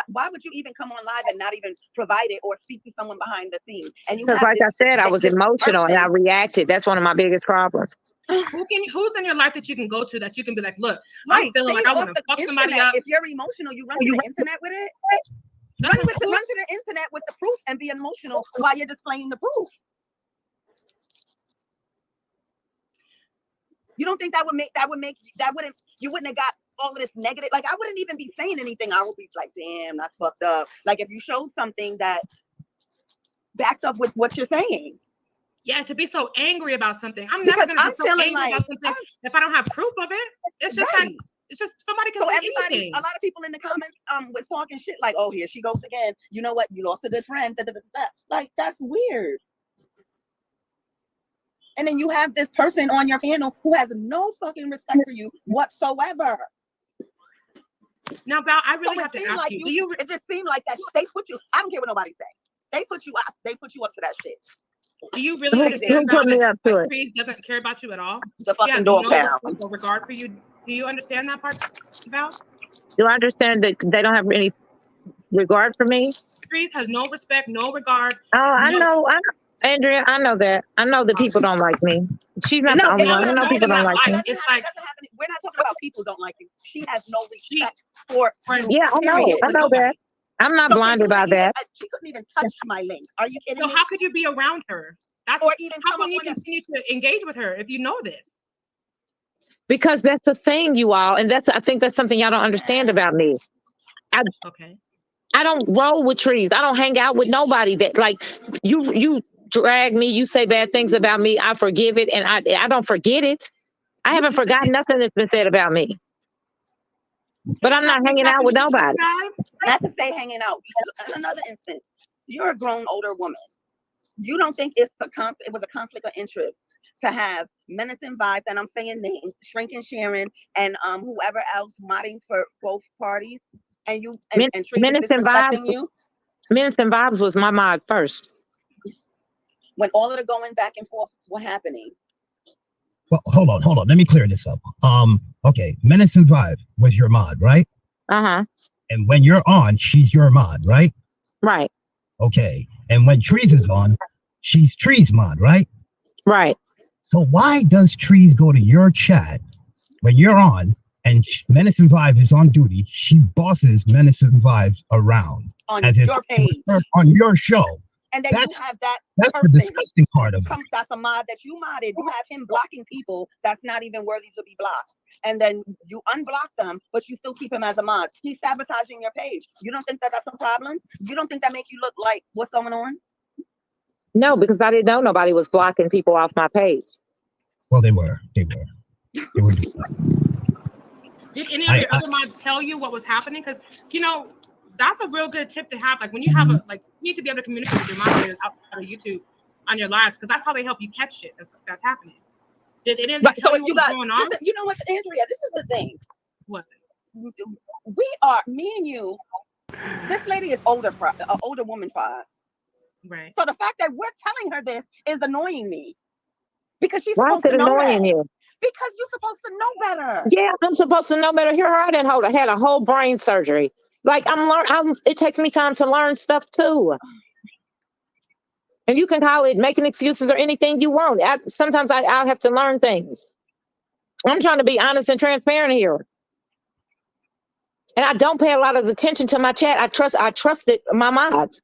M: why would you even come on live and not even provide it or speak to someone behind the scenes? And
H: because like I said, I was emotional and I reacted. That's one of my biggest problems.
G: Who's in your life that you can go to that you can be like, look, I'm feeling like I want to fuck somebody up.
M: If you're emotional, you run to the internet with it. Run to the internet with the proof and be emotional while you're displaying the proof. You don't think you wouldn't have got all of this negative? Like I wouldn't even be saying anything. I would be like, damn, that's fucked up. Like if you showed something that backed up with what you're saying.
G: Yeah, to be so angry about something. I'm never gonna be so angry about something if I don't have proof of it. It's just like it's just somebody can say anything.
M: A lot of people in the comments was talking shit like, oh, here she goes again. You know what? You lost a good friend. Like that's weird. And then you have this person on your panel who has no fucking respect for you whatsoever.
G: Now, Val, I really have to ask you.
M: It just seemed like that they put you. I don't care what nobody say. They put you up. They put you up to that shit.
G: Do you really understand that Trees doesn't care about you at all?
M: The fucking dog pound.
G: No regard for you. Do you understand that part, Val?
H: Do I understand that they don't have any regard for me?
G: Trees has no respect, no regard.
H: Oh, I know, Andrea. I know that. I know that people don't like me. She's not the only one. I know people don't like me.
M: It's like we're not talking about people don't like you. She has no respect for.
H: Yeah, I know. I know that. I'm not blinded by that.
M: She couldn't even touch my link. Are you kidding me?
G: So how could you be around her? Or even how can you continue to engage with her if you know this?
H: Because that's the thing, you all, and I think that's something y'all don't understand about me. I don't roll with trees. I don't hang out with nobody that like you drag me, you say bad things about me. I forgive it, and I don't forget it. I haven't forgotten nothing that's been said about me. But I'm not hanging out with nobody.
M: Not to say hanging out. In another instance, you're a grown older woman. You don't think it was a conflict of interest to have menacing vibes, and I'm saying names, Shrinking Sharon, and whoever else modding for both parties, and you and
H: menacing vibes. Menacing vibes was my mod first.
M: When all of the going back and forth was happening.
L: Well, hold on. Let me clear this up. Okay, Menacing Vibe was your mod, right?
H: Uh-huh.
L: And when you're on, she's your mod, right?
H: Right.
L: Okay. And when Trees is on, she's Trees mod, right?
H: Right.
L: So why does Trees go to your chat when you're on and Menacing Vibe is on duty? She bosses Menacing Vibes around
M: on your page,
L: on your show.
M: And then you have that.
L: That's the disgusting part of it.
M: That's a mod that you modded. You have him blocking people that's not even worthy to be blocked. And then you unblock them, but you still keep him as a mod. He's sabotaging your page. You don't think that that's a problem? You don't think that make you look like what's going on?
H: No, because I didn't know nobody was blocking people off my page.
L: Well, they were. They were.
G: Did any of your other mods tell you what was happening? Because that's a real good tip to have. Like when you have you need to be able to communicate with your moderators outside of YouTube on your lives, because that's how they help you catch shit that's happening. Did any of
M: Right.
G: these
M: So
G: tell
M: if
G: you
M: you
G: what was
M: got,
G: going on?
M: listen, you know what, Andrea, this is the thing.
G: What?
M: We are, me and you, this lady is older, an older woman for us.
G: Right.
M: So the fact that we're telling her this is annoying me because she's
H: Why is
M: supposed
H: it
M: to know that.
H: annoying you?
M: Because you're supposed to know better.
H: Yeah, I'm supposed to know better. Here I didn't had a whole brain surgery. Like it takes me time to learn stuff too. And you can call it making excuses or anything you want. Sometimes I'll have to learn things. I'm trying to be honest and transparent here. And I don't pay a lot of attention to my chat. I trusted my mods.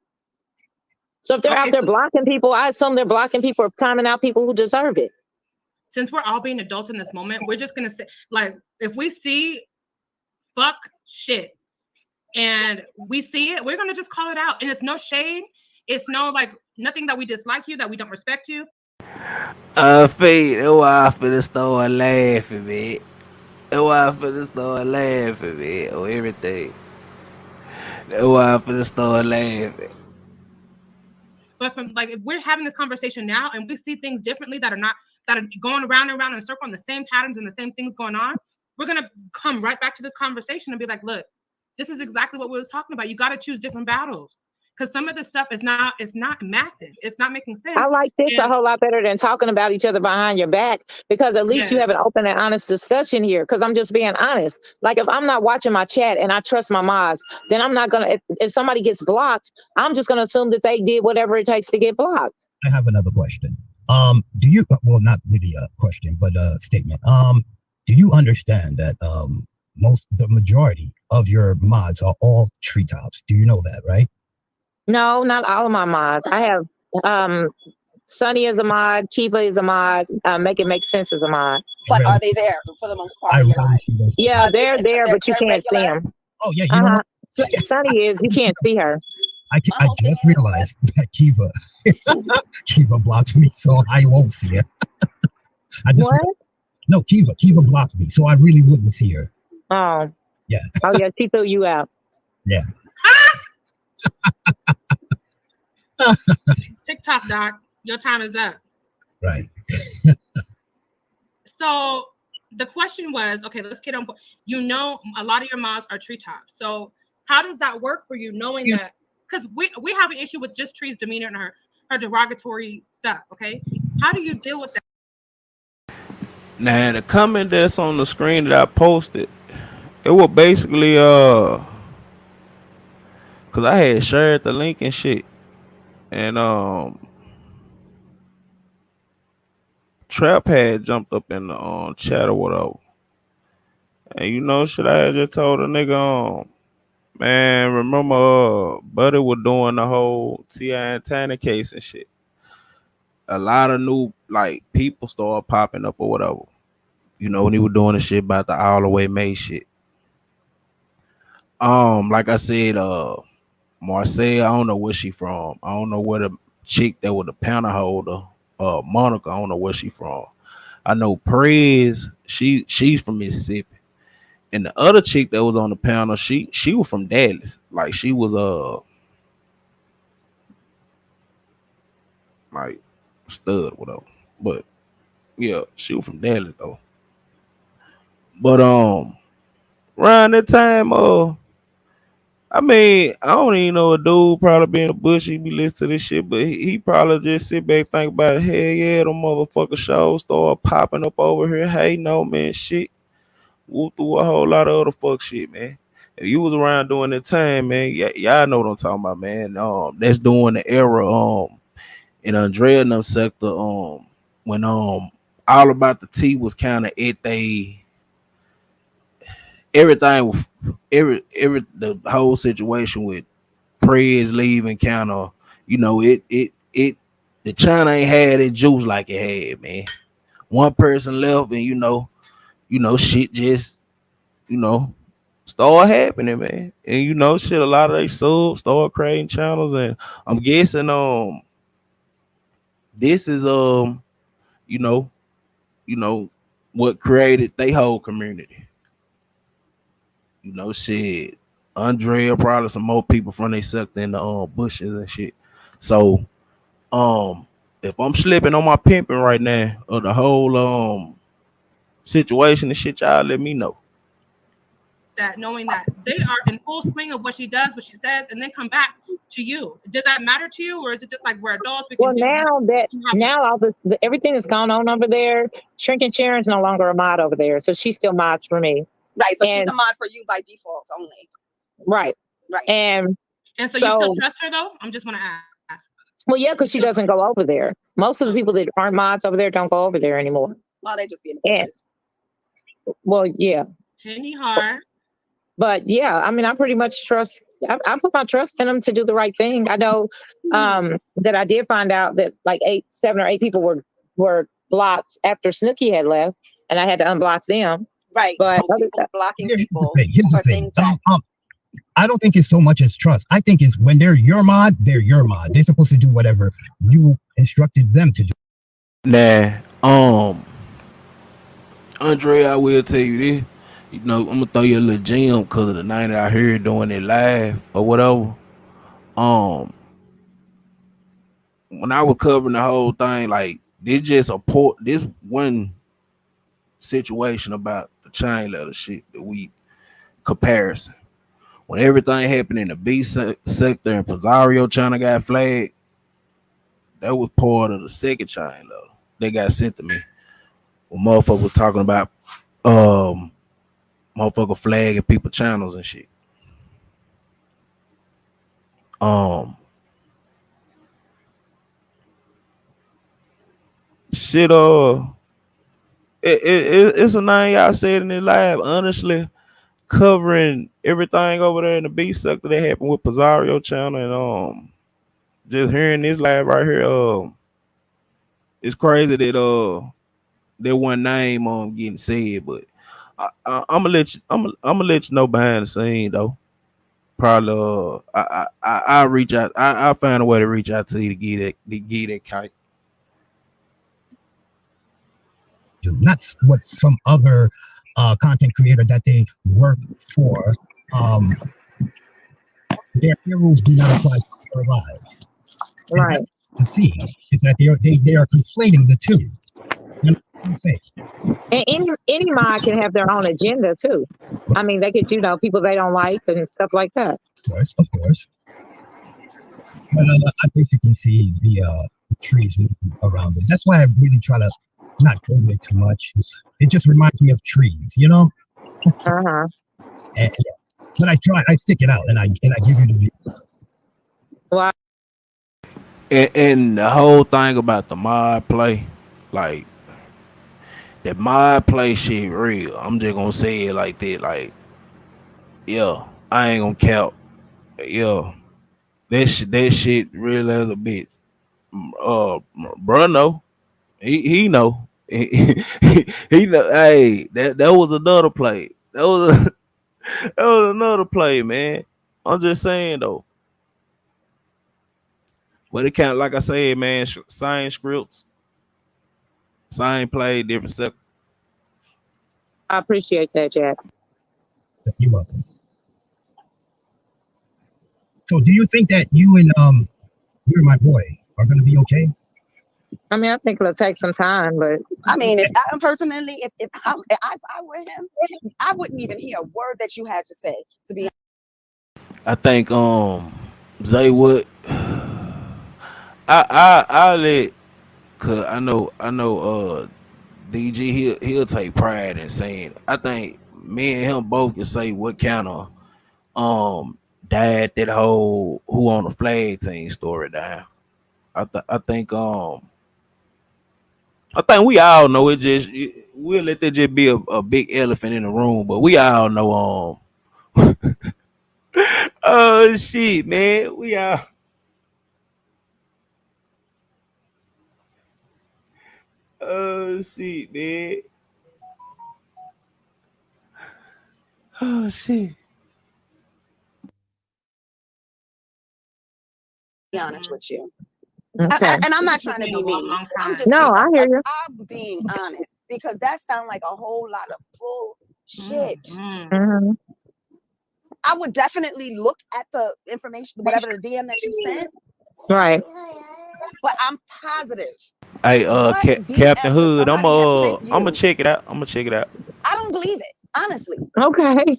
H: So if they're out there blocking people, I assume they're blocking people or timing out people who deserve it.
G: Since we're all being adults in this moment, we're just gonna say, like, if we see fuck shit and we see it, we're gonna just call it out. And it's no shade. It's no like nothing that we dislike you, that we don't respect you.
E: Fate, that's why I finna start laughing, man. That's why I finna start laughing, man, on everything. That's why I finna start laughing.
G: But from like, if we're having this conversation now and we see things differently that are going around and around in a circle and the same patterns and the same things going on, we're gonna come right back to this conversation and be like, look, this is exactly what we were talking about. You got to choose different battles. Because some of this stuff is not massive. It's not making sense.
H: I like this a whole lot better than talking about each other behind your back, because at least you have an open and honest discussion here. Because I'm just being honest. Like if I'm not watching my chat and I trust my mods, then I'm not gonna. If somebody gets blocked, I'm just gonna assume that they did whatever it takes to get blocked.
L: I have another question. Do you? Well, not really a question, but a statement. Do you understand that the majority of your mods are all treetops? Do you know that, right?
H: No, not all of my mods. I have Sunny is a mod, Kiva is a mod, Make It Make Sense is a mod.
M: But are they there for the most part of your life?
H: Yeah, they're there, but you can't see them.
L: Oh yeah, you know what?
H: Sunny is, you can't see her.
L: I just realized that Kiva blocks me, so I won't see her. No, Kiva blocked me, so I really wouldn't see her.
H: Oh.
L: Yeah.
H: Oh yeah, she threw you out.
L: Yeah.
G: TikTok, Doc, your time is up.
L: Right.
G: So the question was, okay, let's get on. You know, a lot of your mods are treetops. So how does that work for you, knowing that? Because we have an issue with just Tree's demeanor and her derogatory stuff. Okay, how do you deal with that?
E: Now the comment that's on the screen that I posted, it was basically cause I had shared the link and shit, and Trap had jumped up in the chat or whatever, and you know shit, I had just told a nigga man, remember Buddy was doing the whole T.I. and Tanner case and shit. A lot of new like people started popping up or whatever. You know, when he was doing the shit about the all the way May shit. Like I said, Marcel, I don't know where she from. I don't know where the chick that was the panel holder, Monica, I don't know where she from. I know Prez, she's from Mississippi. And the other chick that was on the panel, she was from Dallas. Like she was like stud, whatever. But yeah, she was from Dallas though. But around that time, I mean, I don't even know a dude probably be in the bush, he be listening to this shit, but he probably just sit back think about it. Hell yeah, them motherfucker shows start popping up over here. Hey, no man, shit. Whoop through a whole lot of other fuck shit, man. If you was around during that time, man, y'all know what I'm talking about, man. That's during the era, in Andrea and them sector, when All About the Tea was kind of at everything was the whole situation with Prez leaving kind of, you know, it the China ain't had it juice like it had, man. One person left and you know shit just start happening, man. And you know shit, a lot of they subs start creating channels, and I'm guessing this is you know what created they whole community. You know, shit. Andrea, probably some more people from they sucked in the bushes and shit. So if I'm slipping on my pimping right now, or the whole situation and shit, y'all let me know.
G: That knowing that they are in full swing of what she does, what she says, and then come back to you. Does that matter to you, or is it just like we're adults? We can
H: now all this everything that's gone on over there, Shrinking Sharon's no longer a mod over there, so she still mods for me.
M: Right, so she's a mod for you by default only.
H: Right. And
G: so you still trust her though? I'm just want to ask.
H: Well, yeah, because she doesn't go over there. Most of the people that aren't mods over there don't go over there anymore.
M: Well, they just be in the business.
H: Well, yeah.
G: Penny hard.
H: But yeah, I mean, I pretty much trust. I put my trust in them to do the right thing. I know that I did find out that like 7 or 8 people were blocked after Snooki had left, and I had to unblock them.
M: Right,
H: but
M: blocking people
L: Here's the
M: for
L: thing.
M: things that.
L: I don't think it's so much as trust. I think it's when they're your mod, they're your mod. They're supposed to do whatever you instructed them to do.
E: Nah, Andre, I will tell you this. You know, I'm gonna throw you a little gem because of the night that I heard doing it live or whatever. When I was covering the whole thing, like this one situation about the chain letter shit that we comparison. When everything happened in the B sector and Pizarro China got flagged, that was part of the second chain letter they got sent to me. When motherfucker was talking about motherfucker flagging people channels and shit. Shit, it's a name y'all said in the live. Honestly, covering everything over there in the B sector that happened with Pizarro channel and just hearing this live right here, it's crazy that that one name getting said, but I'm gonna let you know behind the scene though. Probably I'll reach out. I'll find a way to reach out to you to get that kite.
L: Not what some other content creator that they work for. Their rules do not apply to their lives.
H: Right.
L: You see, is that they are conflating the two. You know what I'm saying?
H: And any mod can have their own agenda too. I mean, they could, people they don't like and stuff like that.
L: Of course. But I basically see the trees moving around it. That's why I really try to not go there too much. It just reminds me of trees, you know.
H: Uh-huh.
L: But I stick it out, and I give you the view.
H: Wow.
E: And the whole thing about the mod play, like that mod play shit real. I'm just gonna say it like that. Like, yeah, I ain't gonna count. Yeah, that shit real as a bitch. Bro, no, he know. he know. Hey, that was another play. That was another play, man. I'm just saying though. But it can't, like I said, man. Same scripts, same play, different sector.
H: I appreciate that, Jack.
L: You're welcome. So, do you think that you and you and my boy are going to be okay?
H: I mean, I think it'll take some time, but
M: I mean, if I personally, if I were him, I wouldn't even hear a word that you had to say. To be honest.
E: I think Zay would. I let, cause I know DG he'll take pride in saying. I think me and him both can say what kind of died that whole who on the flag team story down. I think we all know it. We'll let that just be a big elephant in the room, but we all know oh shit, man, we all. Oh shit, man. Oh shit.
M: Be honest with you.
H: Okay.
M: And I'm not trying to be mean. I'm just
H: I hear you.
M: I'm being honest because that sounds like a whole lot of bullshit.
H: Mm-hmm.
M: I would definitely look at the information, whatever the DM that you sent.
H: Right.
M: but I'm positive.
E: Hey,
M: What
E: Captain
M: DM would
E: Hood,
M: somebody have sent
E: I'm gonna
M: you?
E: check it out. I'm gonna check it out.
M: I don't believe it, honestly.
H: Okay.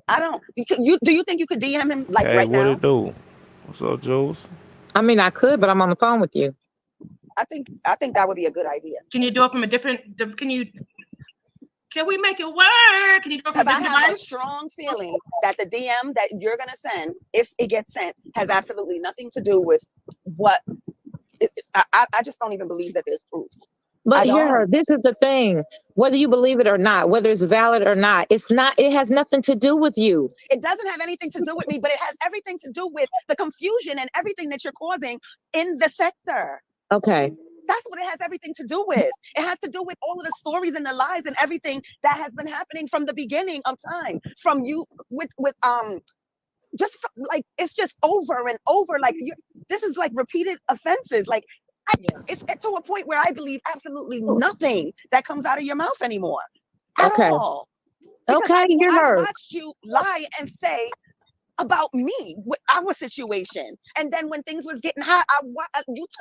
M: I don't. Do you think you could DM him like
E: Hey,
M: right
E: what
M: now?
E: it do? What's up, Jules?
H: I mean, I could, but I'm on the phone with you.
M: I think that would be a good idea.
G: Can you do it from a different? Can we make it work? Can you do it from
M: Because
G: a different
M: I have
G: device?
M: a strong feeling that the DM that you're gonna send, if it gets sent, has absolutely nothing to do with what. I just don't even believe that there's proof.
H: But here, this is the thing. Whether you believe it or not, whether it's valid or not, it's not. It has nothing to do with you.
M: It doesn't have anything to do with me, but it has everything to do with the confusion and everything that you're causing in the sector.
H: Okay.
M: That's what it has everything to do with. It has to do with all of the stories and the lies and everything that has been happening from the beginning of time. From you with just like it's just over and over. Like this is like repeated offenses. Like it's to a point where I believe absolutely nothing that comes out of your mouth anymore at all. Because
H: Okay, you're
M: I
H: heard.
M: watched you lie and say about me with our situation, and then when things was getting hot,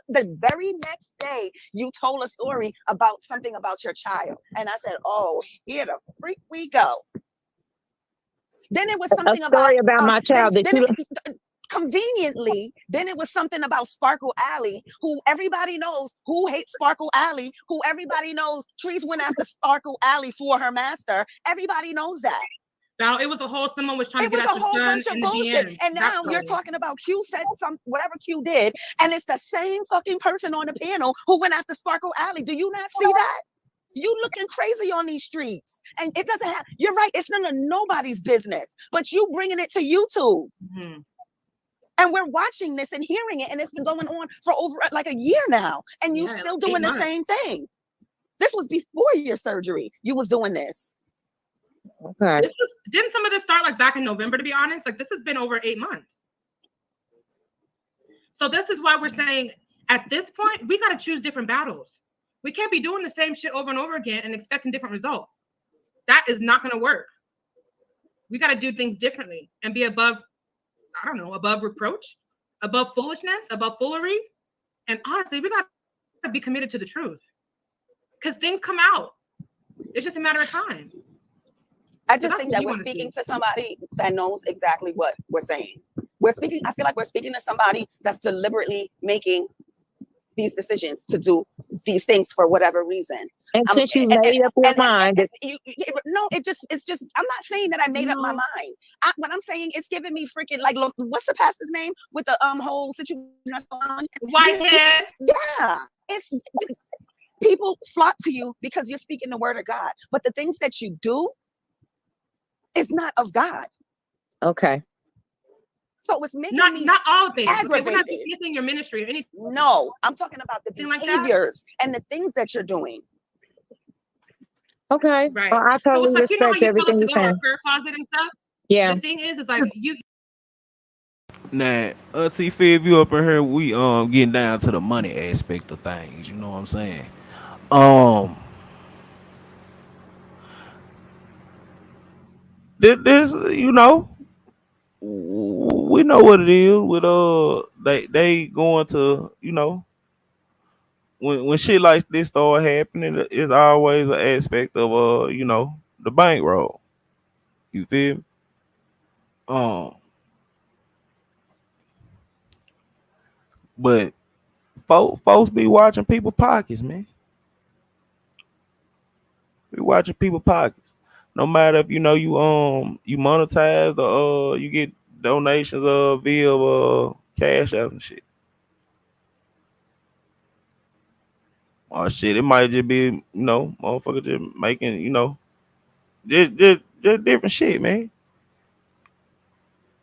M: the very next day you told a story about something about your child, and I said, "Oh, here the freak we go." Then it was something
H: a story about my child that you.
M: Conveniently, then it was something about Sparkle Alley, who everybody knows who hates Sparkle Alley, who everybody knows Trees went after Sparkle Alley for her master. Everybody knows that.
G: Now it was a whole someone was trying
M: It
G: to get
M: was
G: at
M: a
G: the
M: whole
G: son
M: bunch of
G: in the
M: bullshit.
G: DM.
M: And now you're talking about Q said whatever Q did, and it's the same fucking person on the panel who went after Sparkle Alley. Do you not see that? You looking crazy on these streets, and it doesn't have. You're right. It's none of nobody's business, but you bringing it to YouTube.
G: Mm-hmm.
M: And we're watching this and hearing it, and it's been going on for over like a year now, and you still doing the same thing. This was before your surgery. You was doing this.
H: Okay.
G: Didn't some of this start like back in November, to be honest? Like this has been over 8 months. So this is why we're saying at this point, we got to choose different battles. We can't be doing the same shit over and over again and expecting different results. That is not going to work. We got to do things differently and be above, I don't know, above reproach, above foolishness, above foolery. And honestly, we got to be committed to the truth because things come out. It's just a matter of time.
M: I just think that we're speaking to somebody that knows exactly what we're saying. I feel like we're speaking to somebody that's deliberately making these decisions to do these things for whatever reason.
H: And since you made up your mind.
M: No, it's just, I'm not saying that I made up my mind. What I'm saying, it's giving me freaking, like, what's the pastor's name with the whole situation that's going on?
G: Whitehead.
M: Yeah. It's people flock to you because you're speaking the word of God. But the things that you do is not of God.
H: Okay.
M: So it's making me
G: not all things.
M: aggravated.
G: We're not dismissing your ministry or anything.
M: No, I'm talking about the behaviors and the things that you're doing.
H: Okay.
G: Right.
H: Well, I totally
G: so it's like, you know how
H: respect
G: you
H: everything
G: tell
H: you're
G: us to go to
H: saying.
G: our prayer closet and stuff?
H: Yeah.
G: The thing is like you.
E: Nah, Auntie Fee, if you up in here, we getting down to the money aspect of things. You know what I'm saying? This you know, we know what it is with they going to, you know, when shit like this start happening, it's always an aspect of you know, the bankroll. You feel me? But folks be watching people pockets, man. Be watching people pockets. No matter if you know you monetize or you get donations via cash out and shit. Or shit, it might just be, you know, motherfucker just making, you know, just different shit, man.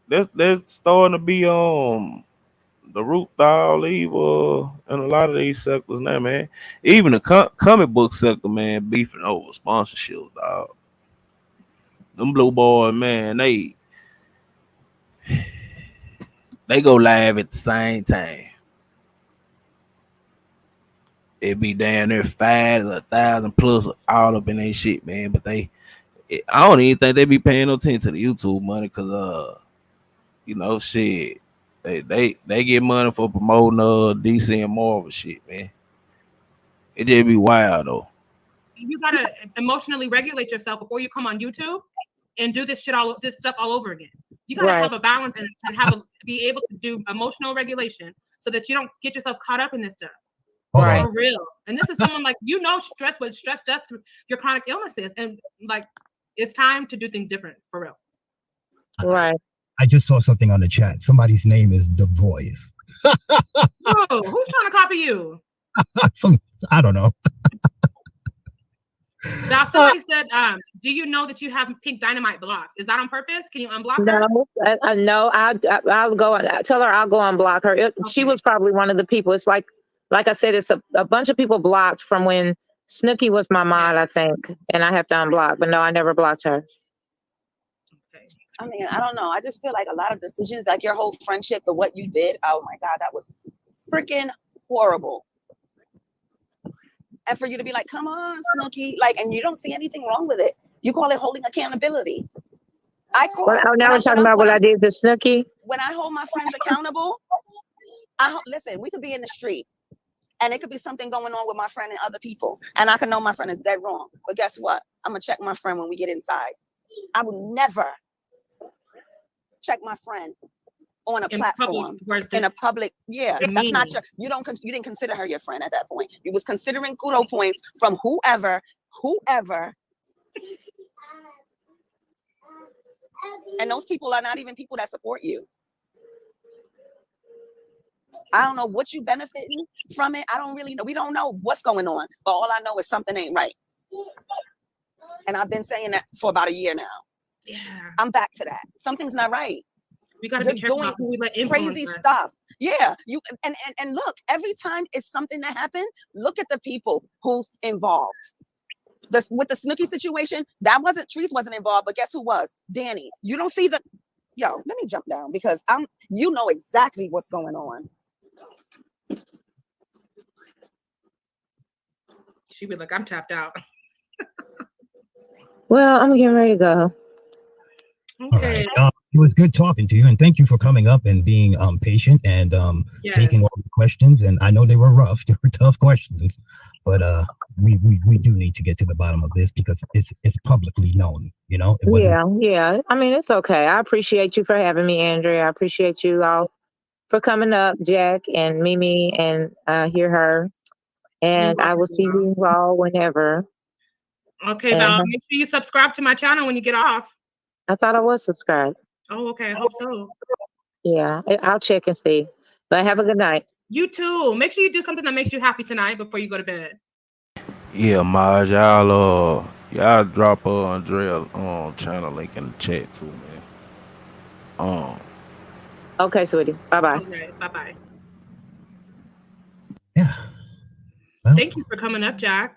E: That's starting to be the root to all evil in a lot of these sectors now, man. Even the comic book sector, man, beefing over sponsorships, dog. Them blue boys, man, they go live at the same time. It be down there 5,000 plus all up in that shit, man. But I don't even think they be paying no attention to the YouTube money, cause you know, shit. They get money for promoting DC and Marvel shit, man. It just be wild though.
G: You gotta emotionally regulate yourself before you come on YouTube and do this stuff all over again. You gotta have a balance and be able to do emotional regulation so that you don't get yourself caught up in this stuff.
L: Right.
G: For real. And this is someone like, what stress does to your chronic illnesses. And like, it's time to do things different for real.
H: Right.
L: I just saw something on the chat. Somebody's name is The Voice.
G: Oh, who's trying to copy you?
L: I don't know.
H: Now,
G: somebody said, do you know that you have Pink Dynamite blocked? Is that on purpose? Can you unblock her?
H: No, I'll go. Tell her I'll go unblock her. She was probably one of the people. It's like I said, it's a bunch of people blocked from when Snooki was my mod, I think, and I have to unblock. But no, I never blocked her.
M: I mean, I don't know. I just feel like a lot of decisions, like your whole friendship, the what you did. Oh my God, that was freaking horrible. And for you to be like, come on, Snooki, and you don't see anything wrong with it. You call it holding accountability.
H: Now we're talking about what I did to Snooki.
M: When I hold my friends accountable, listen, we could be in the street and it could be something going on with my friend and other people. And I can know my friend is dead wrong. But guess what? I'm going to check my friend when we get inside. I will never check my friend on a platform in a public. That's not you didn't consider her your friend at that point. You was considering kudo points from whoever, and those people are not even people that support you. I don't know what you benefiting from it. I don't really know. We don't know what's going on, but all I know is something ain't right. And I've been saying that for about a year now.
G: Yeah,
M: I'm back to that. Something's not right.
G: We gotta be careful about who we let influence
M: crazy
G: us.
M: stuff. Yeah, you and look, every time it's something that happened, look at the people who's involved. With the Snooki situation, Trees wasn't involved, but guess who was? Danny. You don't see let me jump down because you know exactly what's going on.
G: She be like, I'm tapped out.
H: Well, I'm getting ready to go.
G: Okay.
L: All right. It was good talking to you, and thank you for coming up and being patient and taking all the questions. And I know they were rough, they were tough questions, but we do need to get to the bottom of this because it's publicly known.
H: Yeah. I mean, it's okay. I appreciate you for having me, Andrea. I appreciate you all for coming up, Jack and Mimi, and hear her. And I will see you all whenever.
G: Okay, Val, make sure you subscribe to my channel when you get off.
H: I thought I was subscribed.
G: Oh, okay. I hope so.
H: Yeah, I'll check and see. But have a good night.
G: You too. Make sure you do something that makes you happy tonight before you go to bed.
E: Yeah, Maj, y'all drop Andrea channel link in the chat too, man.
H: Okay, sweetie. Bye-bye.
G: Okay, bye-bye.
L: Yeah.
G: Well, thank you for coming up, Jack.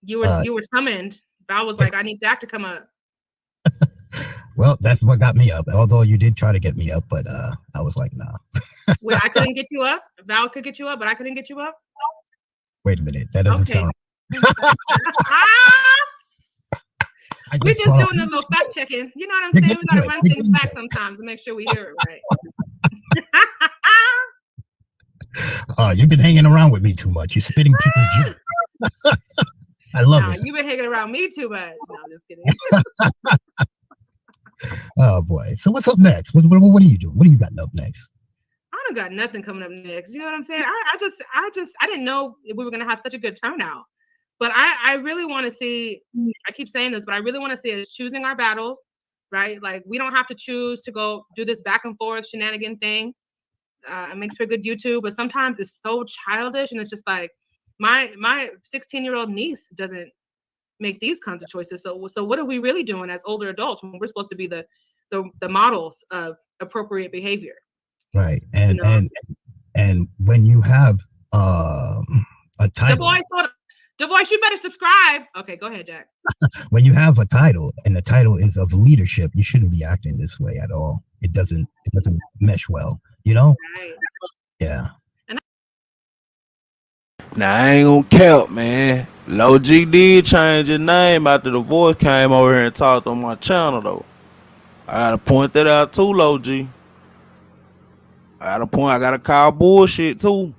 G: You were summoned. Val was like, I need Jack to come up.
L: Well, that's what got me up. Although you did try to get me up, but I was like, nah.
G: Wait, I couldn't get you up? Val could get you up, but I couldn't get you up?
L: Wait a minute. That doesn't sound.
G: We're just doing a little fact checking. You know what I'm saying? We gotta run things back sometimes to make sure we hear it right.
L: You've been hanging around with me too much. You're spitting people's juice. I love it.
G: You've been hanging around me too much. No, I'm just kidding.
L: Oh boy. So what's up next? What are you doing? What do you got up next?
G: I don't got nothing coming up next. You know what I'm saying? I didn't know we were gonna have such a good turnout. But I really want to see, I keep saying this, but I really want to see us choosing our battles, right? Like we don't have to choose to go do this back and forth shenanigan thing. It makes for good YouTube, but sometimes it's so childish and it's just like my 16-year-old niece doesn't make these kinds of choices. So what are we really doing as older adults when we're supposed to be the models of appropriate behavior?
L: Right. And when you have a title.
G: The voice, you better subscribe. Okay, go ahead, Jack.
L: When you have a title and the title is of leadership, you shouldn't be acting this way at all. It doesn't mesh well, Right. Yeah.
E: Now I ain't gonna count, man. Low G did change his name after the voice came over here and talked on my channel though. I gotta point that out too, Low G. At a point, I gotta call bullshit too.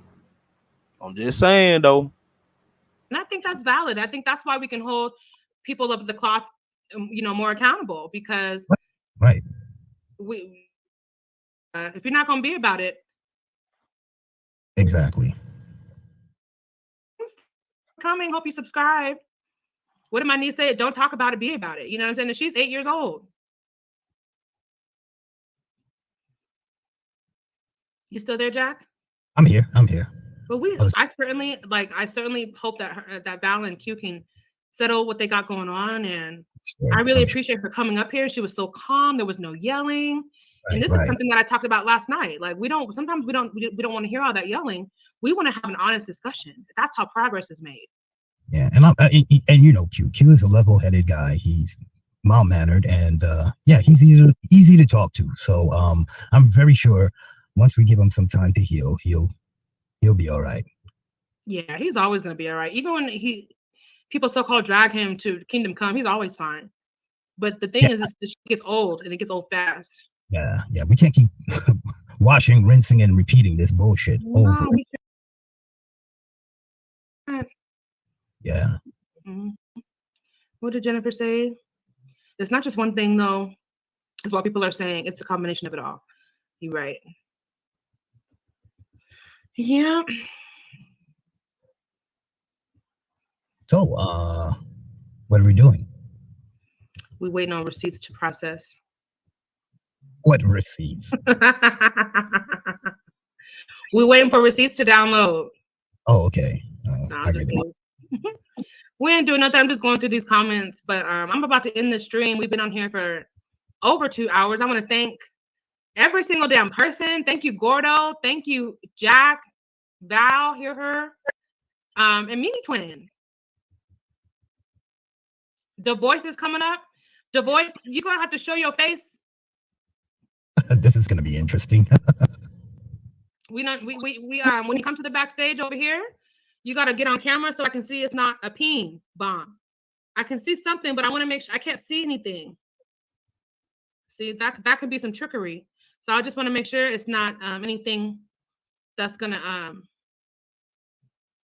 E: I'm just saying though.
G: And I think that's valid. I think that's why we can hold people of the cloth, more accountable, because
L: right.
G: We, if you're not gonna be about it,
L: exactly.
G: Coming, hope you subscribe. What did my niece say? Don't talk about it, be about it. You know what I'm saying? And she's 8 years old. You still there, Jack?
L: I'm here.
G: But I certainly hope that that Val and Q can settle what they got going on. And I really appreciate her coming up here. She was so calm. There was no yelling. And this is something that I talked about last night. Like sometimes we don't want to hear all that yelling. We want to have an honest discussion. That's how progress is made.
L: Yeah, and Q is a level-headed guy. He's mild-mannered, and he's easy to talk to. So I'm very sure once we give him some time to heal, he'll be all right.
G: Yeah, he's always gonna be all right. Even when people so-called drag him to Kingdom Come, he's always fine. But the thing is, this gets old, and it gets old fast.
L: Yeah, we can't keep washing, rinsing, and repeating this bullshit over. Yeah.
G: Mm-hmm. What did Jennifer say? It's not just one thing, though. It's what people are saying. It's a combination of it all. You're right. Yeah.
L: So, what are we doing?
G: We're waiting on receipts to process.
L: What receipts?
G: We're waiting for receipts to download.
L: Oh, okay.
G: We ain't doing nothing. I'm just going through these comments, but I'm about to end the stream. We've been on here for over 2 hours. I want to thank every single damn person. Thank you, Gordo. Thank you, Jack, Val, hear her, and Mini Twin. The Voice is coming up. The Voice, you're gonna have to show your face.
L: This is gonna be interesting.
G: When you come to the backstage over here, you gotta get on camera so I can see it's not a peen bomb. I can see something, but I want to make sure I can't see anything. See, that could be some trickery. So I just want to make sure it's not anything that's gonna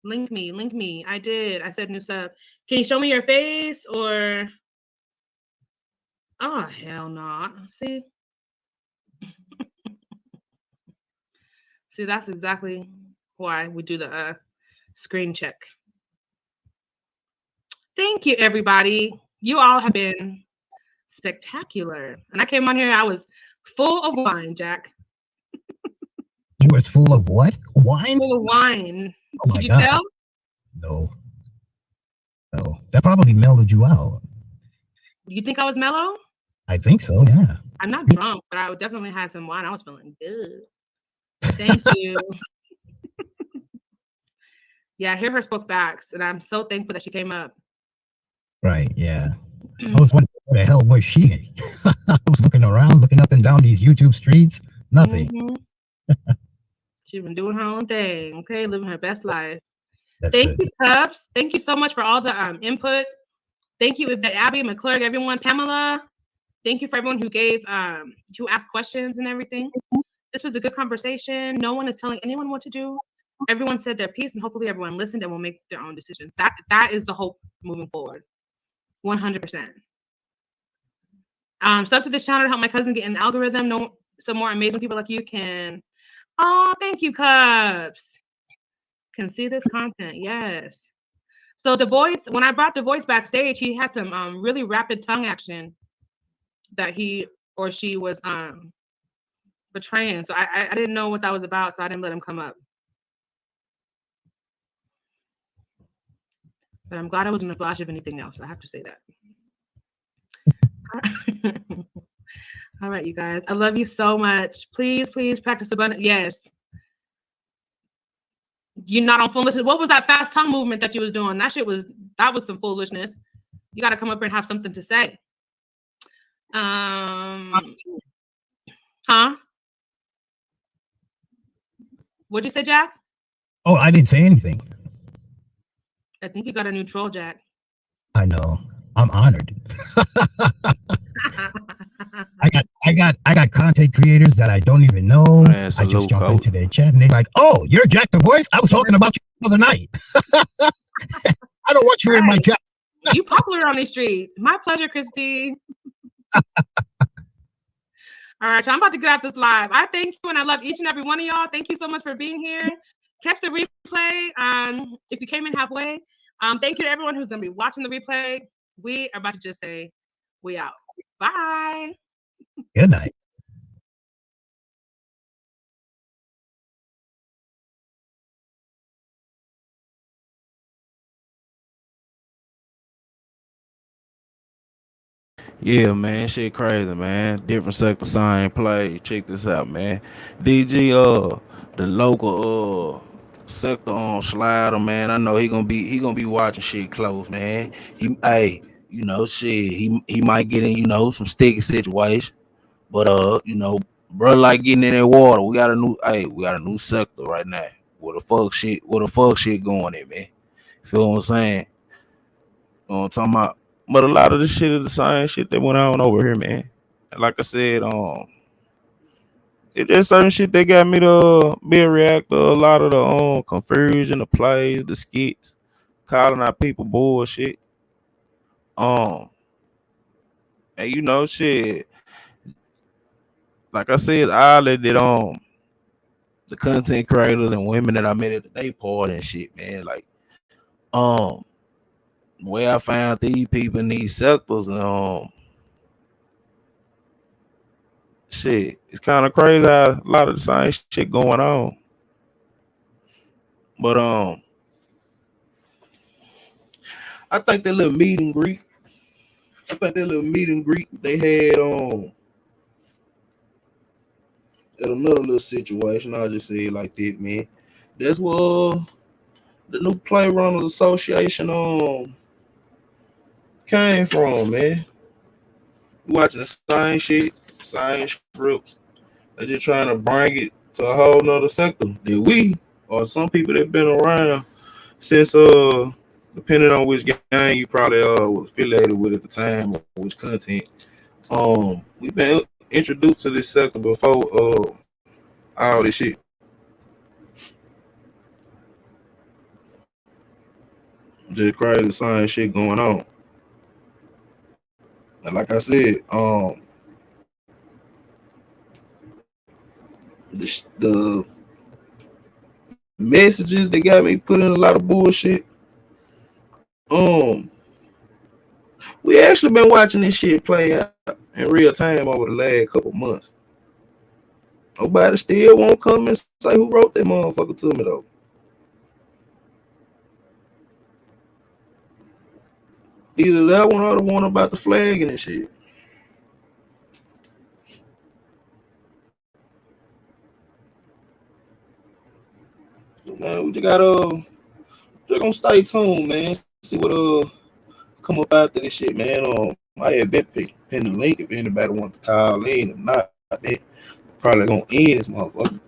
G: link me. I did. I said new sub. Can you show me your face or? Oh hell no! See. See, that's exactly why we do the screen check. Thank you, everybody. You all have been spectacular. And I came on here, I was full of wine, Jack.
L: You was full of what? Wine?
G: Full of wine.
L: Oh
G: Did you tell?
L: No. That probably mellowed you out.
G: You think I was mellow?
L: I think so, yeah.
G: I'm not drunk, but I definitely had some wine. I was feeling good. Thank you. Yeah, I hear her spoke facts, and I'm so thankful that she came up.
L: Right, yeah. I was wondering where the hell was she? I was looking around, looking up and down these YouTube streets. Nothing.
G: Mm-hmm. She's been doing her own thing, okay? Living her best life. Thank you, Cups. Thank you so much for all the input. Thank you, Abby, McClurg, everyone, Pamela. Thank you for everyone who who asked questions and everything. This was a good conversation. No one is telling anyone what to do. Everyone said their piece, and hopefully everyone listened and will make their own decisions. That is the hope moving forward. 100%. Sub to this channel to help my cousin get an algorithm. Some more amazing people like you can. Oh, thank you, Cubs. Can see this content. Yes. So The Voice, when I brought The Voice backstage, he had some really rapid tongue action that he or she was betraying. So I didn't know what that was about, so I didn't let him come up. But I'm glad I wasn't a flash of anything else. I have to say that. All right, you guys. I love you so much. Please practice abundance. Yes. You're not on foolishness. What was that fast tongue movement that you was doing? That was some foolishness. You got to come up here and have something to say. Huh? What'd you say, Jack?
L: Oh, I didn't say anything.
G: I think you got a new troll, Jack.
L: I know. I'm honored. I got content creators that I don't even know.
E: Man,
L: I just jump
E: coach.
L: into their chat and they're like, "Oh, you're Jack the Voice? I was talking about you the other night." I don't want you in my chat.
G: You popular on the street. My pleasure, Christy. All right, so I'm about to get out this live. I thank you and I love each and every one of y'all. Thank you so much for being here. Catch the replay if you came in halfway. Thank you to everyone who's going to be watching the replay. We are about to just say, we out. Bye.
L: Good night.
E: Yeah, man, shit crazy, man. Different sector, same play. Check this out, man. DG, the local sector on Slider, man. I know he gonna be watching shit close, man. Hey, you know, shit, he might get in, you know, some sticky situation, but bro, like getting in that water. We got a new sector right now. What the fuck shit going in, man? Feel what I'm saying? I'm talking about. But a lot of the shit is the same shit that went on over here, man. And like I said, it just certain shit that got me to be a reactor. A lot of the confusion, the plays, the skits, calling out people bullshit. And you know, shit. Like I said, I let it the content creators and women that I met at the day party and shit, man. Like, where I found these people in these sectors, shit, it's kind of crazy how a lot of the same shit going on. But I think that little meet and greet they had at another little situation. I'll just say it like that, man. That's what the new Play Runners Association came from, man. Watching the same shit, same scripts. They're just trying to bring it to a whole nother sector that we or some people that been around since depending on which game you probably was affiliated with at the time or which content. We've been introduced to this sector before all this shit. Just crazy same shit going on. And like I said, the messages that got me put in a lot of bullshit. We actually been watching this shit play out in real time over the last couple months. Nobody still won't come and say who wrote that motherfucker to me though. Either that one or the one about the flagging and shit. Man, we just gonna stay tuned, man. See what come up after this shit, man. I had been pin the link if anybody want to call in. If not, man, probably gonna end this motherfucker.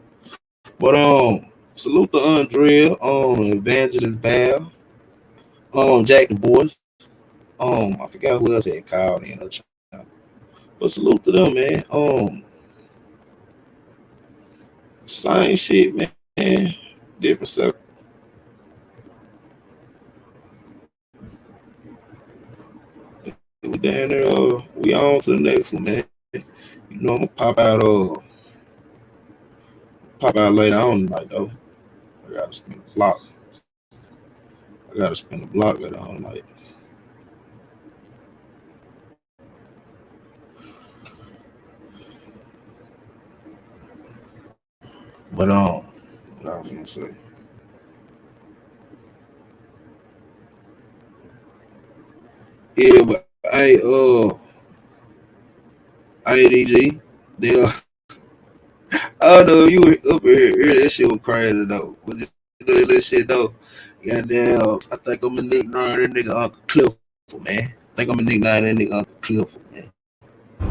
E: But salute to Andrea, Evangelist Val, Jack the Voice. I forgot who else had called in. But salute to them, man. Same shit, man. Different stuff. We down there, we on to the next one, man. You know I'm gonna pop out later on tonight though. I gotta spin the block later on tonight. But what I was gonna say. Yeah, but IDG, they I don't know if you were up here, that shit was crazy though. But you know that shit though. Goddamn, I think I'm a nickname that nigga Uncle Clifford, man. I think I'm a nickname that nigga Uncle Clifford, man.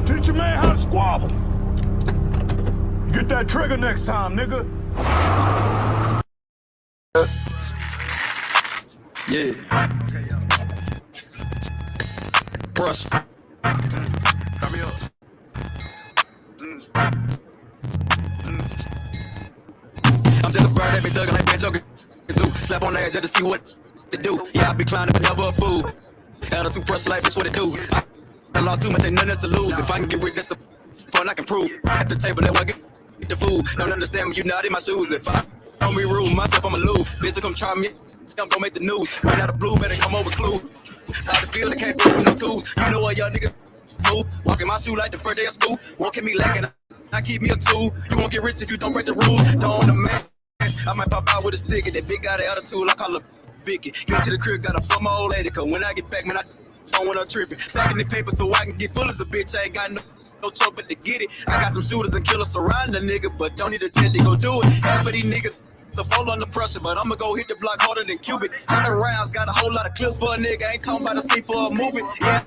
F: Teach your man how to squabble. Get that trigger next time, nigga.
B: Yeah. brush. I'm just a bird that be thugging like Ben Joker Zoo. Slap on the edge just to see what it do. Yeah, I be climbing but never a fool. Attitude pressure like bitch what it do. I lost too much, ain't nothing else to lose. If I can get rid, that's the fun I can prove. At the table, let me get the food. Don't understand me, you not in my shoes. If I don't be rude, myself I'ma lose. Bitch, come try me, I'm gonna make the news. Right out of blue, better come over clue. Out the field, I can't put with no tools. You know what, young nigga smooth. Walking my shoe like the first day of school. Walking me lacking, I keep me a tool. You won't get rich if you don't break the rules. Don't the man. I might pop out with a stick. That big guy, the attitude, I call her Vicky. Get to the crib, gotta fuck my old lady. Cause when I get back, man, I don't want her tripping. Stacking the paper so I can get full as a bitch. I ain't got no choke but to get it. I got some shooters and killers surrounding the nigga, but don't need a jet to go do it. Half of these niggas so fall under pressure, but I'ma go hit the block harder than Cuban. 100 rounds, got a whole lot of clips for a nigga. Ain't talking about a scene for a movie. Yeah.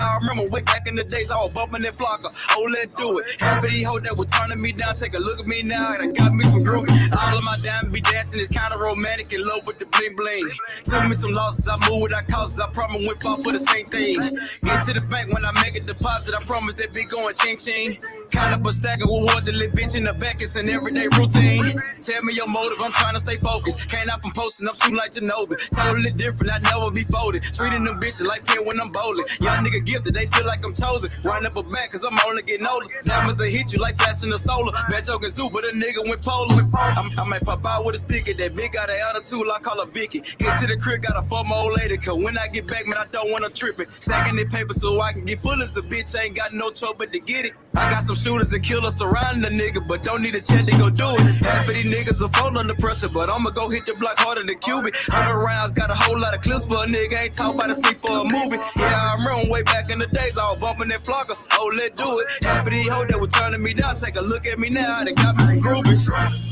B: I remember way back in the days, I was bumping that flocker. Oh, let's do it. Half of these hoes that were turning me down, take a look at me now, and I got me some groovy. All of my diamonds be dancing, it's kinda romantic and low with the bling bling. Took me some losses, I moved without causes, I promise went far for the same thing. Get to the bank when I make a deposit, I promise that be going ching ching. Count up a stack of reward, the little bitch in the back, it's an everyday routine. Tell me your motive, I'm trying to stay focused. Can't out from posting, I'm shooting like Ginobili. Totally different, I never be folded. Treating them bitches like pen when I'm bowling. Young nigga gifted, they feel like I'm chosen. Run up a back, cause I'm only getting older. Diamonds will hit you like flashing the solar. Bet joking zoo, but a nigga went polar. I might pop out with a sticker, that big got an attitude, I call her Vicky. Get to the crib, gotta fuck my old lady. Cause when I get back, man, I don't want her tripping. Stacking the paper so I can get full as a bitch. I ain't got no choke but to get it. I got some shooters and killers surrounding the nigga, but don't need a check to go do it. Half of these niggas are fall under pressure, but I'ma go hit the block harder than Cuban. 100 rounds, got a whole lot of clips for a nigga. Ain't talking about a scene for a movie. Yeah, I remember way back in the days, I was bumping that flocker. Oh, let's do it. Half of these hoes that were turning me down, take a look at me now. They got me some groupies.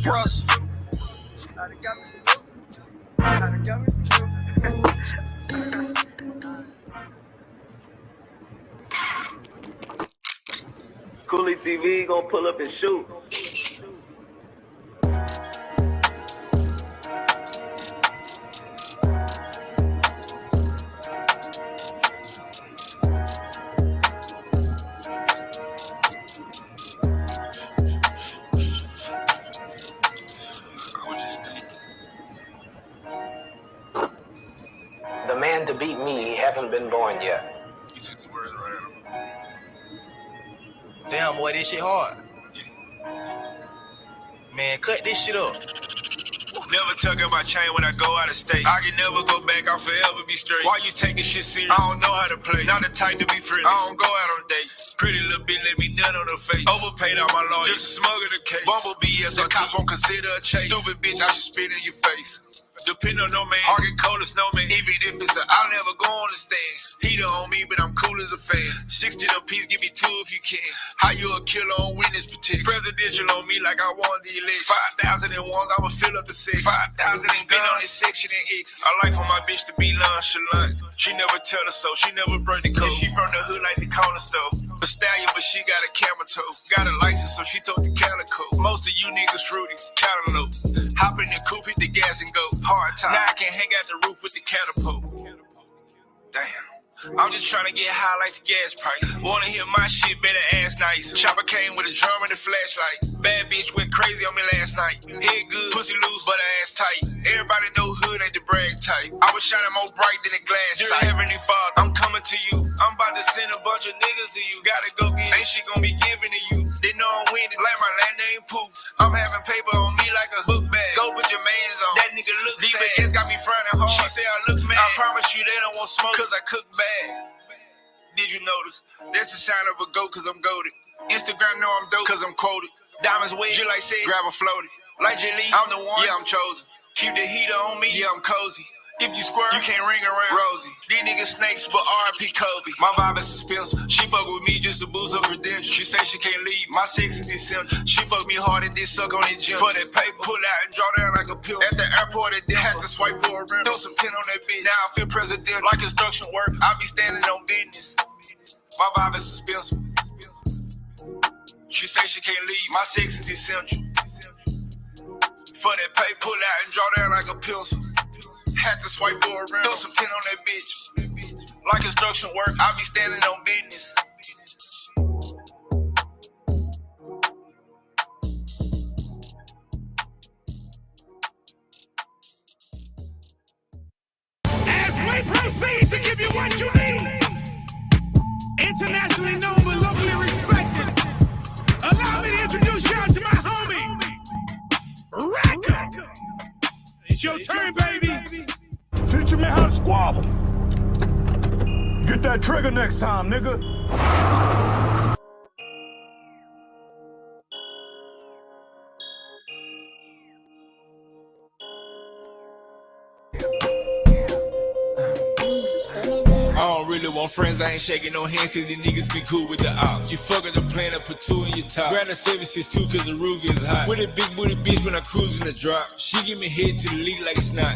B: Brush.
N: Cooley TV gonna pull up and shoot.
C: The man to beat me haven't been born yet.
A: You took the word right.
D: Damn, boy, this shit hard. Man, cut this shit up.
A: Never tucking my chain when I go out of state. I can never go back, I'll forever be straight. Why you taking shit serious? I don't know how to play. Not the type to be friendly. I don't go out on dates. Pretty little bitch let me nut on her face. Overpaid all my lawyers, just smuggle the case. Bumblebee, yes, the cops won't consider a chase. Stupid bitch, I should spit in your face. Depend on no man, hard get cold as snowman. Even if it's I'll never go on the stand. Heater on me, but I'm cool as a fan. 60 a piece, give me 2 if you can. How you a killer on witness protection? Presidential on me like I won the elect. 5,000 and ones, I'ma fill up the set. 5,000 and been on this section and X. I like for my bitch to be nonchalant. She never tell us so, she never break the code. Yeah, she from the hood like the corner store. A stallion, but she got a camera toe. Got a license, so she told the calico. Most of you niggas fruity, cantaloupe. Hop in the coupe, hit the gas and go. Hard time. Now I can hang out the roof with the catapult. Damn. I'm just trying to get high like the gas price. Wanna hear my shit, better ass nice. Chopper came with a drum and a flashlight. Bad bitch went crazy on me last night. Head good, pussy loose, but her ass tight. Everybody know hood ain't the brag type. I was shining more bright than a glass sight. Dear Heavenly Father, I'm coming to you. I'm about to send a bunch of niggas to you. Gotta go get, ain't shit gonna be given to you. They know I'm winning, like my last name Pooh. I'm having paper on me like a book bag. Go put your mans on. That nigga look sad. These got me frowning hard. She say I look mad. I promise you they don't want smoke, cause I cook bad. Did you notice? That's the sign of a goat, cause I'm goated. Instagram know I'm dope, cause I'm quoted. Diamonds wet, just like said, grab a floaty. Like Jelly, I'm the one, yeah, I'm chosen. Keep the heater on me, yeah, I'm cozy. If you squirt, you can't ring around Rosie. These niggas snakes, but R.I.P. Kobe. My vibe is suspense. She fuck with me just to boost her credentials. She say she can't leave. My sex is essential. She fuck me hard and did suck on it gym. For that paper, pull out and draw down like a pill. At the airport, it did have to swipe for a rim. Throw some 10 on that bitch. Now I feel president like construction work. I be standing on business. My vibe is suspense. She say she can't leave. My sex is essential. For that pay, pull out and draw down like a pencil. Had to swipe for a rim. Throw some 10 on that bitch. Like construction work, I be standing on business.
F: As we proceed to give you what you need, internationally known but locally respected, allow me to introduce y'all to my homie, Record. It's your turn, baby.
O: Teach me how to squabble. Get that trigger next time, nigga.
A: I don't really want friends, I ain't shaking no hands cause these niggas be cool with the ops. You fucking the plan up, put two in your top. Grab the 762 cause the Ruger is hot. With a big booty bitch when I cruise in the drop. She give me head to the league like it's not.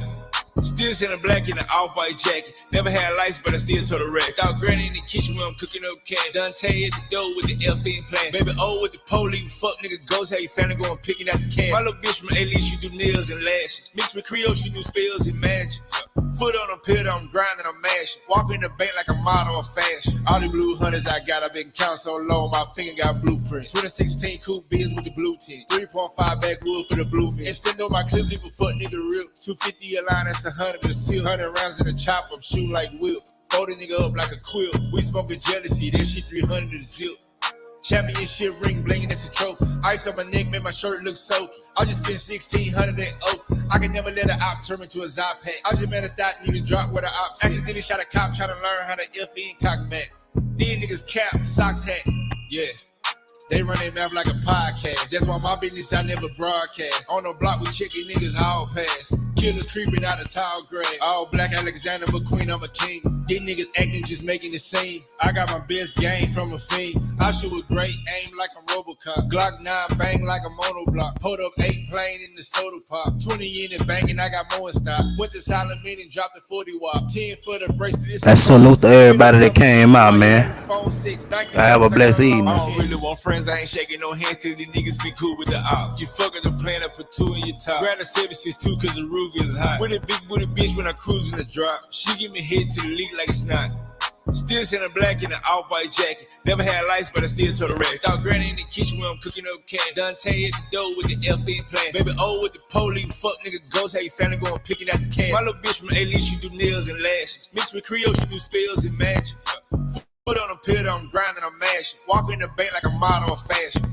A: Still sitting black in the off-white jacket. Never had lights, but I still told the rack. Dog granny in the kitchen when I'm cooking up cat. Dante at the door with the FN plan. Baby O with the police, fuck nigga ghost. How you family going picking out the cash. My little bitch from A-List, she do nails and lashes. Mixed with Creole, she do spells and magic. Foot on a pill, I'm grinding, I'm mashing. Walking in the bank like a model of fashion. All the blue hunters I got, I've been counting so long, my finger got blueprint. 2016 coupe beers with the blue tint. 3.5 backwood for the blue mint. Extendo my clip, leave a fuck nigga real. 250 a line, that's 100 with a seal. 100 rounds in the chop, I'm shooting like Will. Fold a nigga up like a quilt. We smoking jealousy, that shit 300 to zip. Championship ring blingin', that's a trophy. Ice on my neck, make my shirt look soaky. I just spent 1,600 at Oak. I can never let an op turn into a Zop pack. I just made a thought, need to drop where the ops. Accidentally shot a cop trying to learn how to FN cock back. These niggas cap, socks hat. Yeah. They run their mouth like a podcast. That's why my business I never broadcast. On the block we checking niggas all pass. Killers creeping out of tall grass. All black Alexander McQueen, I'm a king. These niggas acting just making the scene. I got my best game from a fiend. I shoot with great aim like I'm Robocop. Glock 9 bang like a monoblock. Pulled up 8 plane in the soda pop. 20 in it banging, I got more in stock. Went to silent meeting, dropped a 40 watt. 10 for the bracelet.
E: That's salute to everybody that came out, man. I have a blessed evening.
A: I don't really want friends, I ain't shaking no hands cause these niggas be cool with the ops. You fucking the plan up, put two in your top. Grab the 762 cause the Ruger is hot. With a big booty bitch when I cruise in the drop. She give me head to the league like it's not. Still sitting black in the off-white jacket. Never had lights, but I still told the rack. Dog granny in the kitchen when I'm cooking up cat. Dante at the door with the FN plan. Baby O with the police, fuck nigga ghost. How you family going picking out the cash. My little bitch from A-List, she do nails and lashes. Mixed with Creole, she do spells and magic. Foot on a pill, I'm grinding, I'm mashing. Walking in the bank like a model of fashion.